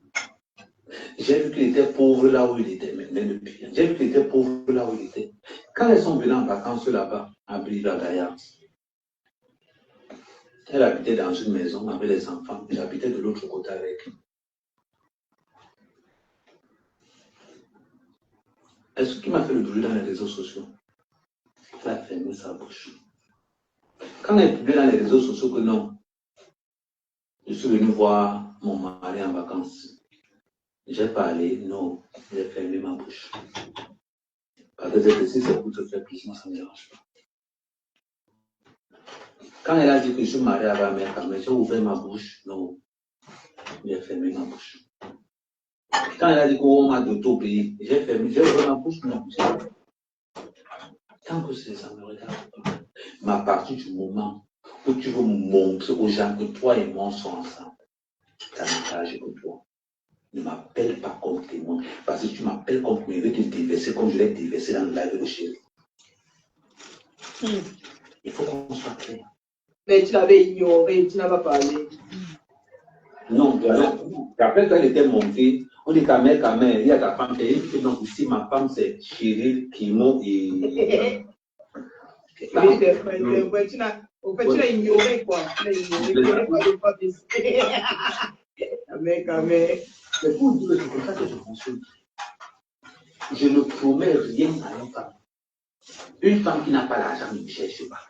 J'ai vu qu'il était pauvre là où il était, mais depuis. J'ai vu qu'il était pauvre là où il était. Quand elles sont venues en vacances là-bas, à Brive-la-Gaillarde, elle habitait dans une maison avec les enfants. J'habitais de l'autre côté avec. Est-ce qu'il m'a fait le bruit dans les réseaux sociaux? Elle a fermé sa bouche. Quand elle publie dans les réseaux sociaux que non, je suis venu voir mon mari en vacances. J'ai parlé, non, j'ai fermé ma bouche. Parce que si c'est pour te faire plaisir, ça ne me dérange pas. Quand elle a dit que je suis marié avec ma mère, j'ai ouvert ma bouche, non, j'ai fermé ma bouche. Quand elle a dit qu'on m'a d'auto-payé, j'ai ouvert ma bouche, non. Tant que ça me regarde pas. Mais à partir du moment où tu veux montrer aux gens que toi et moi sommes ensemble, ça n'engage que toi. Ne m'appelle pas comme témoin. Parce que tu m'appelles comme je vais te déverser comme je l'ai déversé dans le live de chérie. Il faut qu'on soit clair. Mais tu l'avais ignoré, tu n'as pas parlé. Non, après quand elle était montée, on dit ta mère, il y a ta femme, et dit non, ici ma femme c'est Chérie, Kimo et. Oui, tu l'as ignoré quoi. Tu l'as ignoré. C'est pour dire que c'est comme ça que je fonctionne. Je ne promets rien à une femme. Une femme qui n'a pas l'argent ne me cherche pas.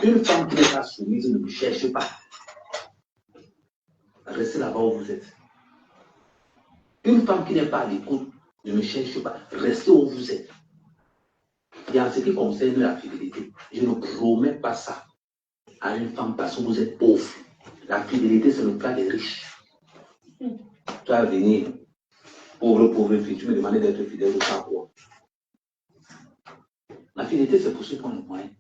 Une femme qui n'est pas soumise ne me cherche pas. Restez là-bas où vous êtes. Une femme qui n'est pas à l'écoute ne me cherche pas. Restez où vous êtes. Et en ce qui concerne la fidélité, je ne promets pas ça à une femme parce que vous êtes pauvre. La fidélité, c'est le plat des riches. Tu vas venir, pauvre fille, tu me demandais d'être fidèle ou pas quoi. La fidélité, c'est pour ceux qui ont les moyens.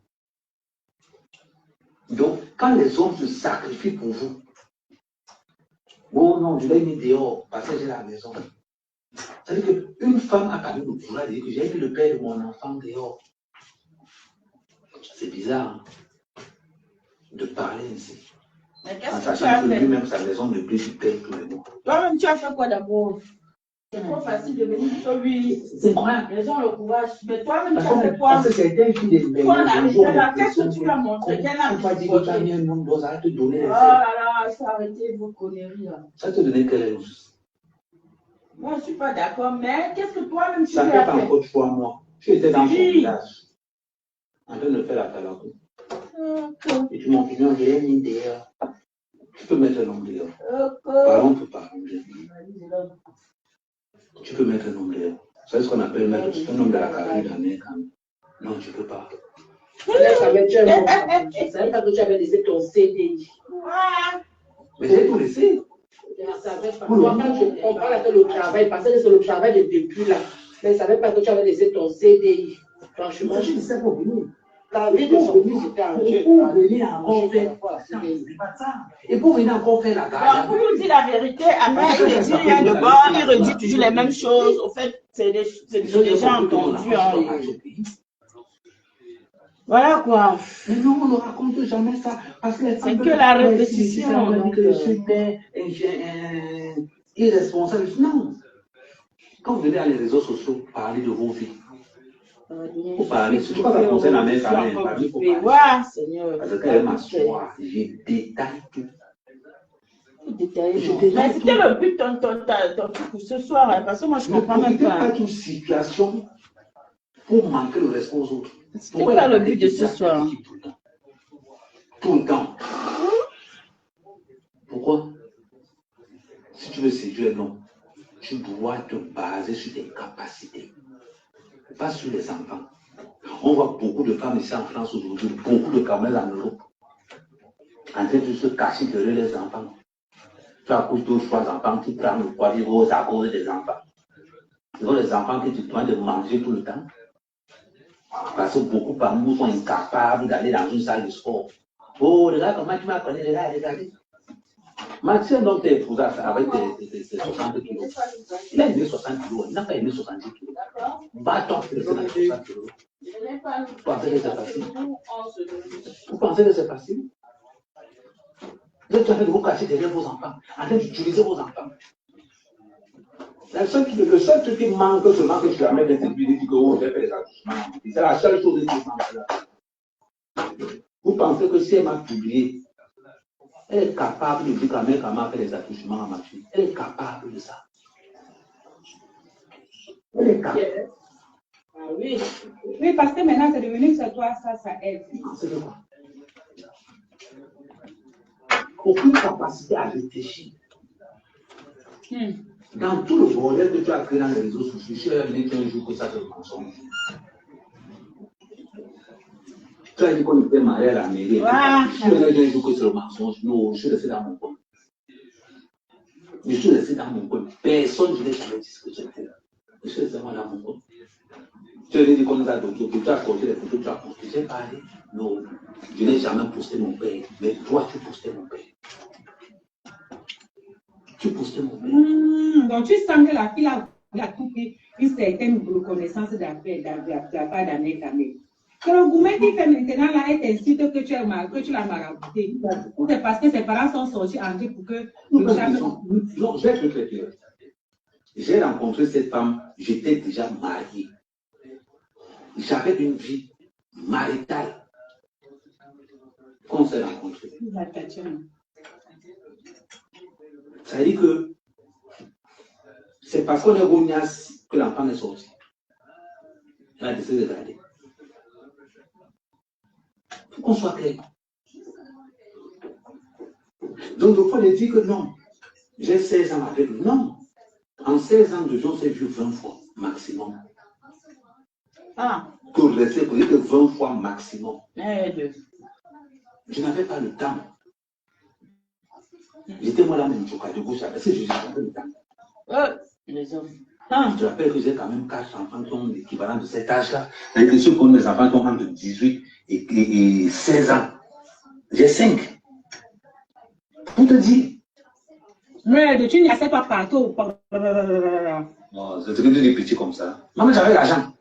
Donc, quand les hommes se sacrifient pour vous, oh non, je l'ai mis dehors parce que j'ai la maison. C'est-à-dire qu'une femme a quand même le pouvoir de dire que j'ai mis le père de mon enfant dehors. C'est bizarre hein, de parler ainsi. Mais qu'est-ce en que tu sachant as que fait? lui-même, sa maison de plus, il paye tous les mois. Toi-même, tu as fait quoi d'abord? C'est trop facile de venir sur lui. C'est quoi? Ils ont le courage. Mais toi-même, tu Parce as fait quoi? que c'est un fille de Toi, la là, qu'est-ce que tu lui as montré? Quelle a pas dit que tu as mis un nom d'ose, arrête de donner les Oh là là, il faut arrêter vos conneries là. ça te donnait quelle chose? Moi, je ne suis pas d'accord, mais qu'est-ce que toi-même tu Ça as fait pas fait? encore 3 mois. Tu étais dans ton village, en train de faire la talakou. Et tu m'as mis dehors. Tu peux mettre un homme dehors. Parlons pour parler. Tu peux mettre un homme dehors. C'est ce qu'on appelle mettre un homme de la carrière d'Amérique. Non, tu ne peux pas. Je ne savais pas que tu avais laissé ton CDI. Mais j'ai tout laissé. Je ne savais pas. Moi, quand je comprends le travail, parce que c'est le travail de depuis là. Mais je ne savais pas que tu avais laissé ton CDI. Franchement, je ne sais pas venir. La vie de son fils était en jeu. Pour venir encore faire. Et pour venir encore faire la carrière. Pour nous dire la vérité, après, il dit rien de bon, il redit toujours les mêmes choses. Au fait, c'est déjà entendu. Voilà quoi. Mais non, on ne raconte jamais ça. Parce que c'est que la répétition. On dit que je suis irresponsable. Non. Quand vous venez à les réseaux sociaux, parler de vos vies. Vous parlez, surtout quand ça concerne la mère quand même. Parce qu'elle m'assoit, je détaille tout. Mais c'était le but de ce soir, hein, parce que moi je ne comprends même pas. Ne pas toute situation pour manquer le respect aux autres. C'était pas le but de ce soir. Tout le temps. Pourquoi? Si tu veux séduire un homme, tu dois te baser sur tes capacités, pas sur les enfants. On voit beaucoup de femmes ici en France aujourd'hui, beaucoup de camels en Europe, en train de se cacher derrière les enfants. Tu accouches 2 ou 3 enfants, tu prends le poids des roses à cause des enfants. Ce sont les enfants que tu dois de manger tout le temps. Parce que beaucoup parmi nous sont incapables d'aller dans une salle de sport. Oh, regarde comment tu m'as connu, regardez. Maxime, donc, t'es épousé avec tes 60 kilos. Il a aimé 60 kilos, il n'a pas aimé 70 kilos. Bâton, il est dans 60 kilos. Vous pensez que c'est facile? Vous pensez que c'est facile? Vous êtes en train de vous cacher derrière vos enfants, en train d'utiliser vos enfants. Le seul truc qui manque seulement que tu amènes de cette vidéo, dit que oh, j'ai fait des accouchements. C'est la seule chose qui manque là. Vous pensez que si elle m'a publié, elle est capable de dire qu'elle m'a fait des accouchements à ma fille. Elle est capable de ça. Elle est capable. Ah oui. Oui, parce que maintenant c'est devenu que c'est toi, ça aide. C'est de quoi? Aucune capacité à réfléchir. Dans tout le bordel que tu as créé dans les réseaux sociaux, je suis venu un jour que ça te mensonge. Tu as dit qu'on était marié à la mairie. Je suis venu un jour que c'est le mensonge. Non, je suis resté dans mon coin. Je suis resté dans mon coin. Personne ne jamais dit ce que j'étais là. Je suis resté dans mon coin. Tu as dit qu'on nous a donné, que tu as posté les photos, tu as posté. J'ai parlé. Non, je n'ai jamais posté mon père. Mais toi, tu postais mon père. Tu postais mon père. Donc tu sens que la fille a coupé une certaine reconnaissance de la part d'Amé Kamé. Que le gourmet qui fait maintenant là, elle t'insulte que tu l'as marabouté. Ou c'est parce que ses parents sont sortis en Dieu pour que... Non, je vais être très clair. J'ai rencontré cette femme, j'étais déjà marié. J'avais une vie maritale. Quand on s'est rencontrés. Ça veut dire que c'est parce qu'on est rognasse que l'enfant est sorti. Elle a décidé de garder. Il faut qu'on soit clair. Donc, il faut lui dire que non. J'ai 16 ans avec lui. Non. En 16 ans, de gens s'est vu 20 fois maximum. Pour rester pour dire que 20 fois maximum. Je n'avais pas le temps. J'étais moi là même de gauche, parce que je n'ai pas le temps. Les hommes. Je te rappelle que j'ai quand même 4 enfants qui ont l'équivalent de cet âge-là. C'est-à-dire que ceux qui ont des enfants qui ont entre 18 et 16 ans. J'ai 5. Pour te dire. Mais tu n'y as pas partout. Non, c'est ce que tu dis petit comme ça. Maman, j'avais l'argent.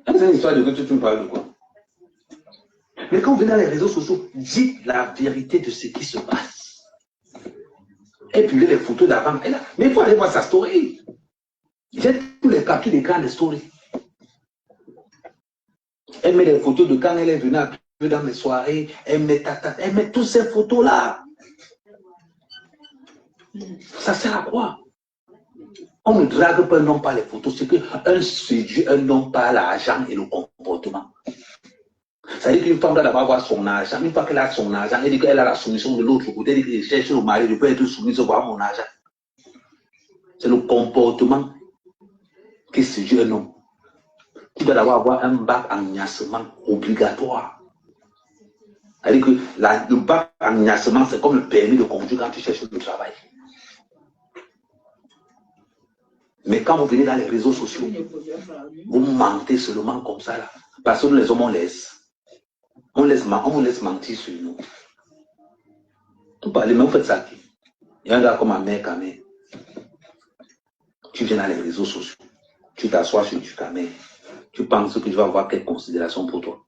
C'est une histoire de que tu me parles de quoi? Mais quand vous venez dans les réseaux sociaux, dites la vérité de ce qui se passe. Et puis les photos d'avant. Mais il faut aller voir sa story. J'ai tous les captures d'écran de story. Elle met les photos de quand elle est venue dans mes soirées. Elle met toutes ces photos-là. Ça sert à quoi? On ne drague pas un homme par les photos, c'est qu'un séduit un homme par l'argent et le comportement. Ça veut dire qu'une femme doit d'abord avoir son argent. Une fois qu'elle a son argent, elle dit qu'elle a la soumission de l'autre côté, elle dit qu'elle cherche le mari, je peux être soumise, voir mon argent. C'est le comportement qui séduit un homme. Tu dois d'abord avoir un bac en gnassement obligatoire. C'est-à-dire que le bac en gnassement, c'est comme le permis de conduire quand tu cherches le travail. Mais quand vous venez dans les réseaux sociaux, vous mentez seulement comme ça là. Parce que nous les hommes, on laisse mentir sur nous. Vous parlez, mais vous faites ça qui? Il y a un gars comme ma mère Kamé. Tu viens dans les réseaux sociaux, tu t'assois sur du Kamé, tu penses que tu vas avoir quelle considération pour toi.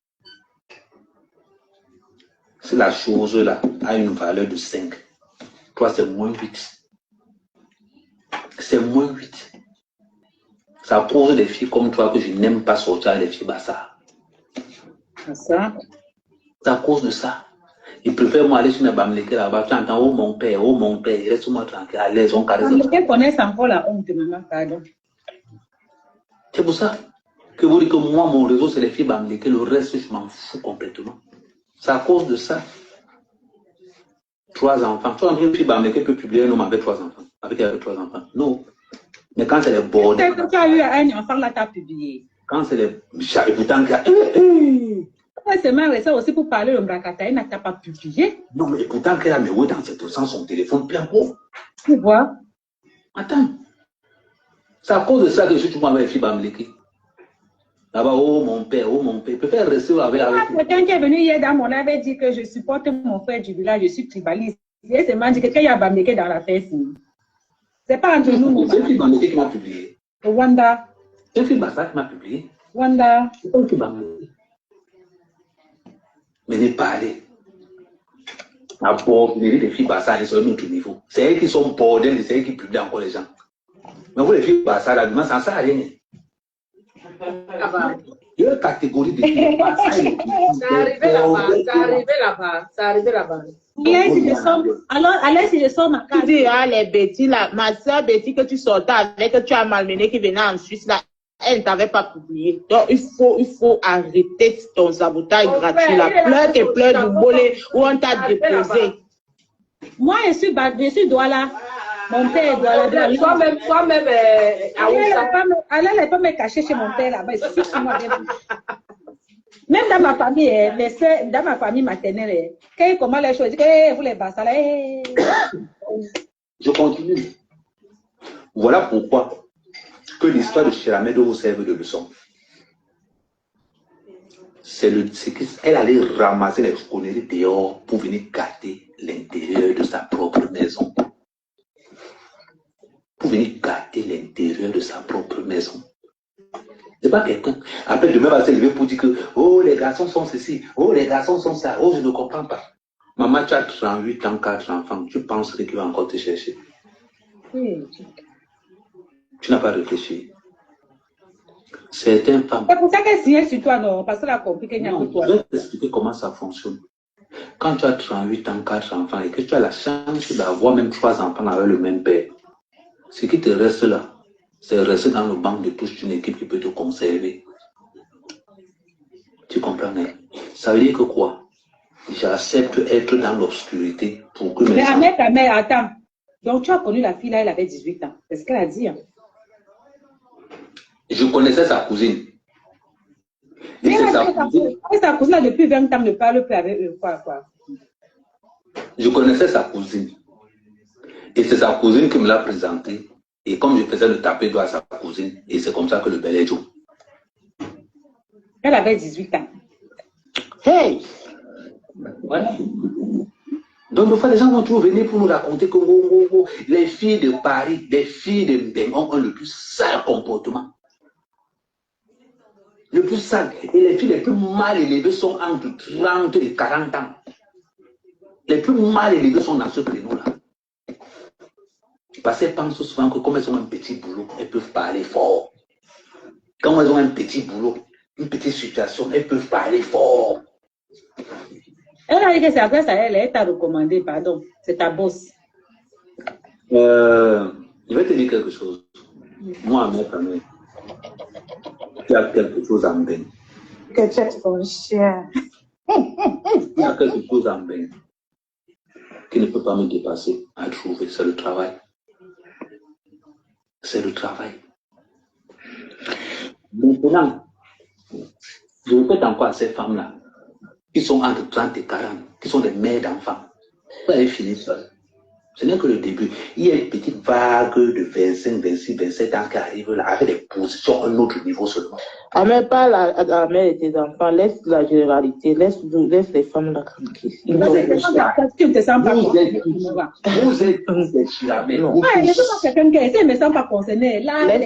Si la chose là a une valeur de 5, toi c'est moins 8. C'est moins 8. Ça cause des filles comme toi que je n'aime pas sortir avec les filles bassards. Ça cause de ça. Ils préfèrent moi aller sur mes bamlékés là-bas. Tu entends, oh mon père, laisse-moi tranquille, à l'aise, on caresse. Bamlékés connaissent encore la honte, maman, pardon. C'est pour ça que vous dites que moi, mon réseau, c'est les filles bamlékés, le reste, je m'en fous complètement. C'est à cause de ça. 3 enfants. Tu vois, une fille bamlékée peut publier un homme avec 3 enfants. Avec 3 enfants. Non. Mais quand c'est les bordels. Quand tu as eu un enfant là, tu as publié. Quand c'est les. Et pourtant, c'est mal, ça aussi pour parler de Mbrakata, il n'a pas publié. Non, mais pourtant, qu'elle a mis dans cette sens son téléphone plein pot. Tu vois? Attends. C'est à cause de ça que je suis avec les filles bamlékées. Là-bas, oh mon père, il peut faire rester avec quelqu'un qui est venu hier dans mon live avait dit que je supporte mon frère du village, je suis tribaliste. Et c'est m'a dit que quand il y a bamléké dans la fête, c'est pas entre nous. C'est une fille bamlékée qui m'a publié. Wanda. C'est une fille bassard qui m'a publié. Wanda. C'est pas une fille bamlékée. Mais n'est pas allé. La borderie des filles bassardes sur un autre niveau. C'est elles qui sont bordelles, c'est elles qui publient encore les gens. Mais vous les filles bassardes, ça ne sert à rien. Il y a une catégorie de filles bassardes. Ça arrivait là-bas. Alors, si je sors ma carte. Tu dis, les Betty, là, ma soeur Betty que tu sortais avec, que tu as malmené, qui venait en Suisse, là, elle ne t'avait pas publié. Donc, il faut arrêter ton sabotage gratuit, là. Pleure du bolet où on t'a déposé. Moi, je suis Douala. Mon père est Douala. Toi-même, elle n'a pas me cacher chez mon père là-bas. Même dans ma famille, les soeurs, dans ma famille maternelle, comment les choses, vous les bassins là. Je continue. Voilà pourquoi que l'histoire de Chiramé doit vous servir de leçon. C'est qu'elle allait ramasser les conneries dehors pour venir gâter l'intérieur de sa propre maison. Pour venir gâter l'intérieur de sa propre maison. C'est pas quelqu'un. Après, demain, va se lever pour dire que, oh, les garçons sont ceci, oh, les garçons sont ça, oh, je ne comprends pas. Maman, tu as 38 ans, 4 enfants, tu penses qu'il va encore te chercher. Oui. Tu n'as pas réfléchi. Certaines femmes. C'est pour ça qu'elle signe sur toi, non? Parce qu'elle a compris qu'il n'y a que toi. Je vais t'expliquer comment ça fonctionne. Quand tu as 38 ans, 4 enfants et que tu as la chance d'avoir même 3 enfants avec le même père, ce qui te reste là, c'est rester dans le banc de touche d'une équipe qui peut te conserver. Tu comprends? Ça veut dire que quoi? J'accepte être dans l'obscurité pour que mes enfants... Mais attends. Donc tu as connu la fille là, elle avait 18 ans. C'est ce qu'elle a dit. Hein? Je connaissais sa cousine. Et c'est sa cousine là, depuis 20 ans ne parle plus avec eux. Quoi. Je connaissais sa cousine. Et c'est sa cousine qui me l'a présentée. Et comme je faisais le taper doigt à sa cousine, et c'est comme ça que le bel est joué. Elle avait 18 ans. Hey! Voilà. Donc, des fois, les gens vont toujours venir pour nous raconter que les filles de Paris, les filles de Mbeng ont le plus sale comportement. Le plus sale. Et les filles les plus mal élevées sont entre 30 et 40 ans. Les plus mal élevées sont dans ce créneau-là. Parce qu'elles pensent souvent que comme elles ont un petit boulot, elles peuvent parler fort. Quand elles ont un petit boulot, une petite situation, elles peuvent parler fort. Elle a dit que c'est après ça, elle t'a recommandé, pardon. C'est ta boss. Je vais te dire quelque chose. Moi, mec, il y a quelque chose en bain. Que tu es ton chien. Il y a quelque chose en bain qui ne peut pas me dépasser à trouver. C'est le travail. C'est le travail. Maintenant, je répète encore à ces femmes-là, qui sont entre 30 et 40, qui sont des mères d'enfants. Vous avez fini seul. Ce n'est que le début. Il y a une petite vague de 25, 26, 27 ans qui arrive là, avec des positions à un autre niveau seulement. Ah, mais pas la mère de tes enfants, laisse la généralité, laisse les femmes là tranquilles. Vous êtes des chiramés. Laisse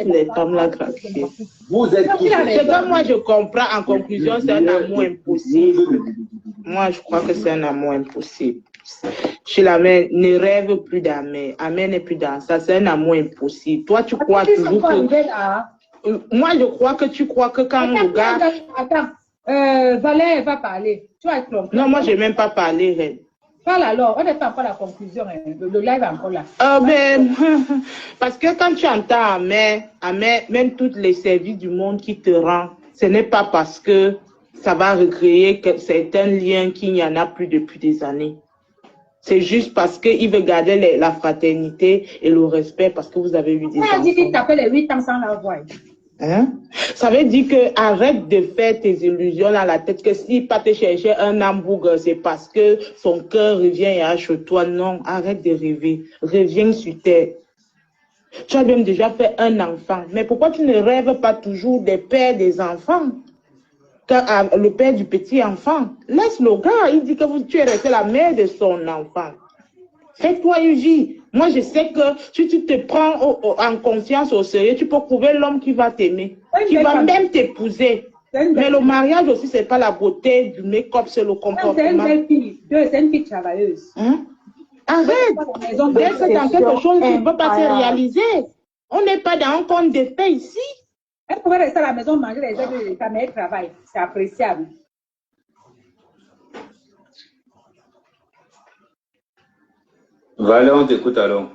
les femmes là tranquilles. Vous êtes Ce que moi je comprends en conclusion, c'est un amour impossible. Moi, je crois que c'est un amour impossible. Chez la mère, ne rêve plus d'Amé. Amé n'est plus dans ça. C'est un amour impossible. Toi, tu crois toujours que... Moi, je crois que tu crois que quand le gars... Attends, Valère va parler. Tu vas être Non, moi, je n'ai même pas parlé, Reine. Parle alors, on n'est pas encore à la conclusion. Le live est encore là. Parce que quand tu entends Amé, même tous les services du monde qui te rend, ce n'est pas parce que ça va recréer certains liens qu'il n'y en a plus depuis des années. C'est juste parce qu'il veut garder la fraternité et le respect parce que vous avez eu des enfants. On a dit qu'il t'appelle les 8 ans sans la voix. Hein? Ça veut dire que arrête de faire tes illusions dans la tête que s'il pas te chercher un hamburger, c'est parce que son cœur revient et achète-toi. Non, arrête de rêver. Reviens sur terre. Tu as même déjà fait un enfant. Mais pourquoi tu ne rêves pas toujours des pères des enfants? Le père du petit enfant, laisse le gars, il dit que tu es resté la mère de son enfant. Fais-toi une vie. Moi, je sais que si tu te prends en confiance au sérieux, tu peux trouver l'homme qui va t'aimer, qui va même t'épouser. Mais le mariage aussi, c'est pas la beauté du make-up, c'est le comportement. C'est une belle fille. C'est une fille travailleuse. Hein? Arrête. Dès que dans quelque chose qui ne peut pas se réaliser, on n'est pas dans un conte de fait ici. Elle pouvait rester à la maison manger les aides de l'État, mais elle travaille. C'est appréciable. Valère, on t'écoute alors.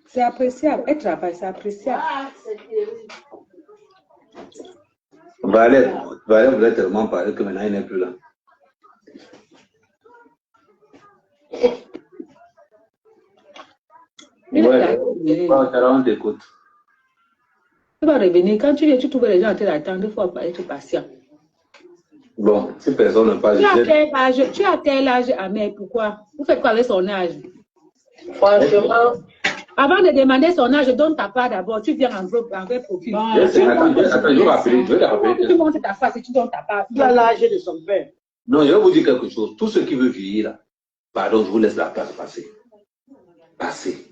C'est appréciable. Elle travaille, c'est appréciable. Valère, vous avez tellement parlé que maintenant il n'est plus là. On t'écoute. Tu vas revenir. Quand tu trouves les gens en train d'attendre, il faut être patient. Bon, si personne ne parle... Tu as quel âge, Amé? Pourquoi? Vous faites quoi avec son âge? Franchement... Avant de demander son âge, donne ta part d'abord. Tu viens en groupe, en vrai profil. Attends, je vais rappeler. Tu montes ta face et tu donnes ta part. Tu as l'âge de son père. Non, je vais vous dire quelque chose. Tout ce qui veut vieillir là, pardon, je vous laisse la place passer. Passez.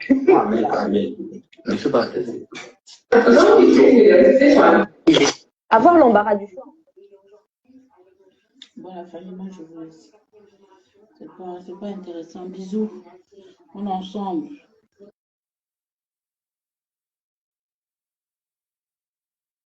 Je ne suis pas stressé. Avoir l'embarras du choix. Bon, la famille, moi, je vous laisse. C'est pas intéressant. Bisous. On est ensemble.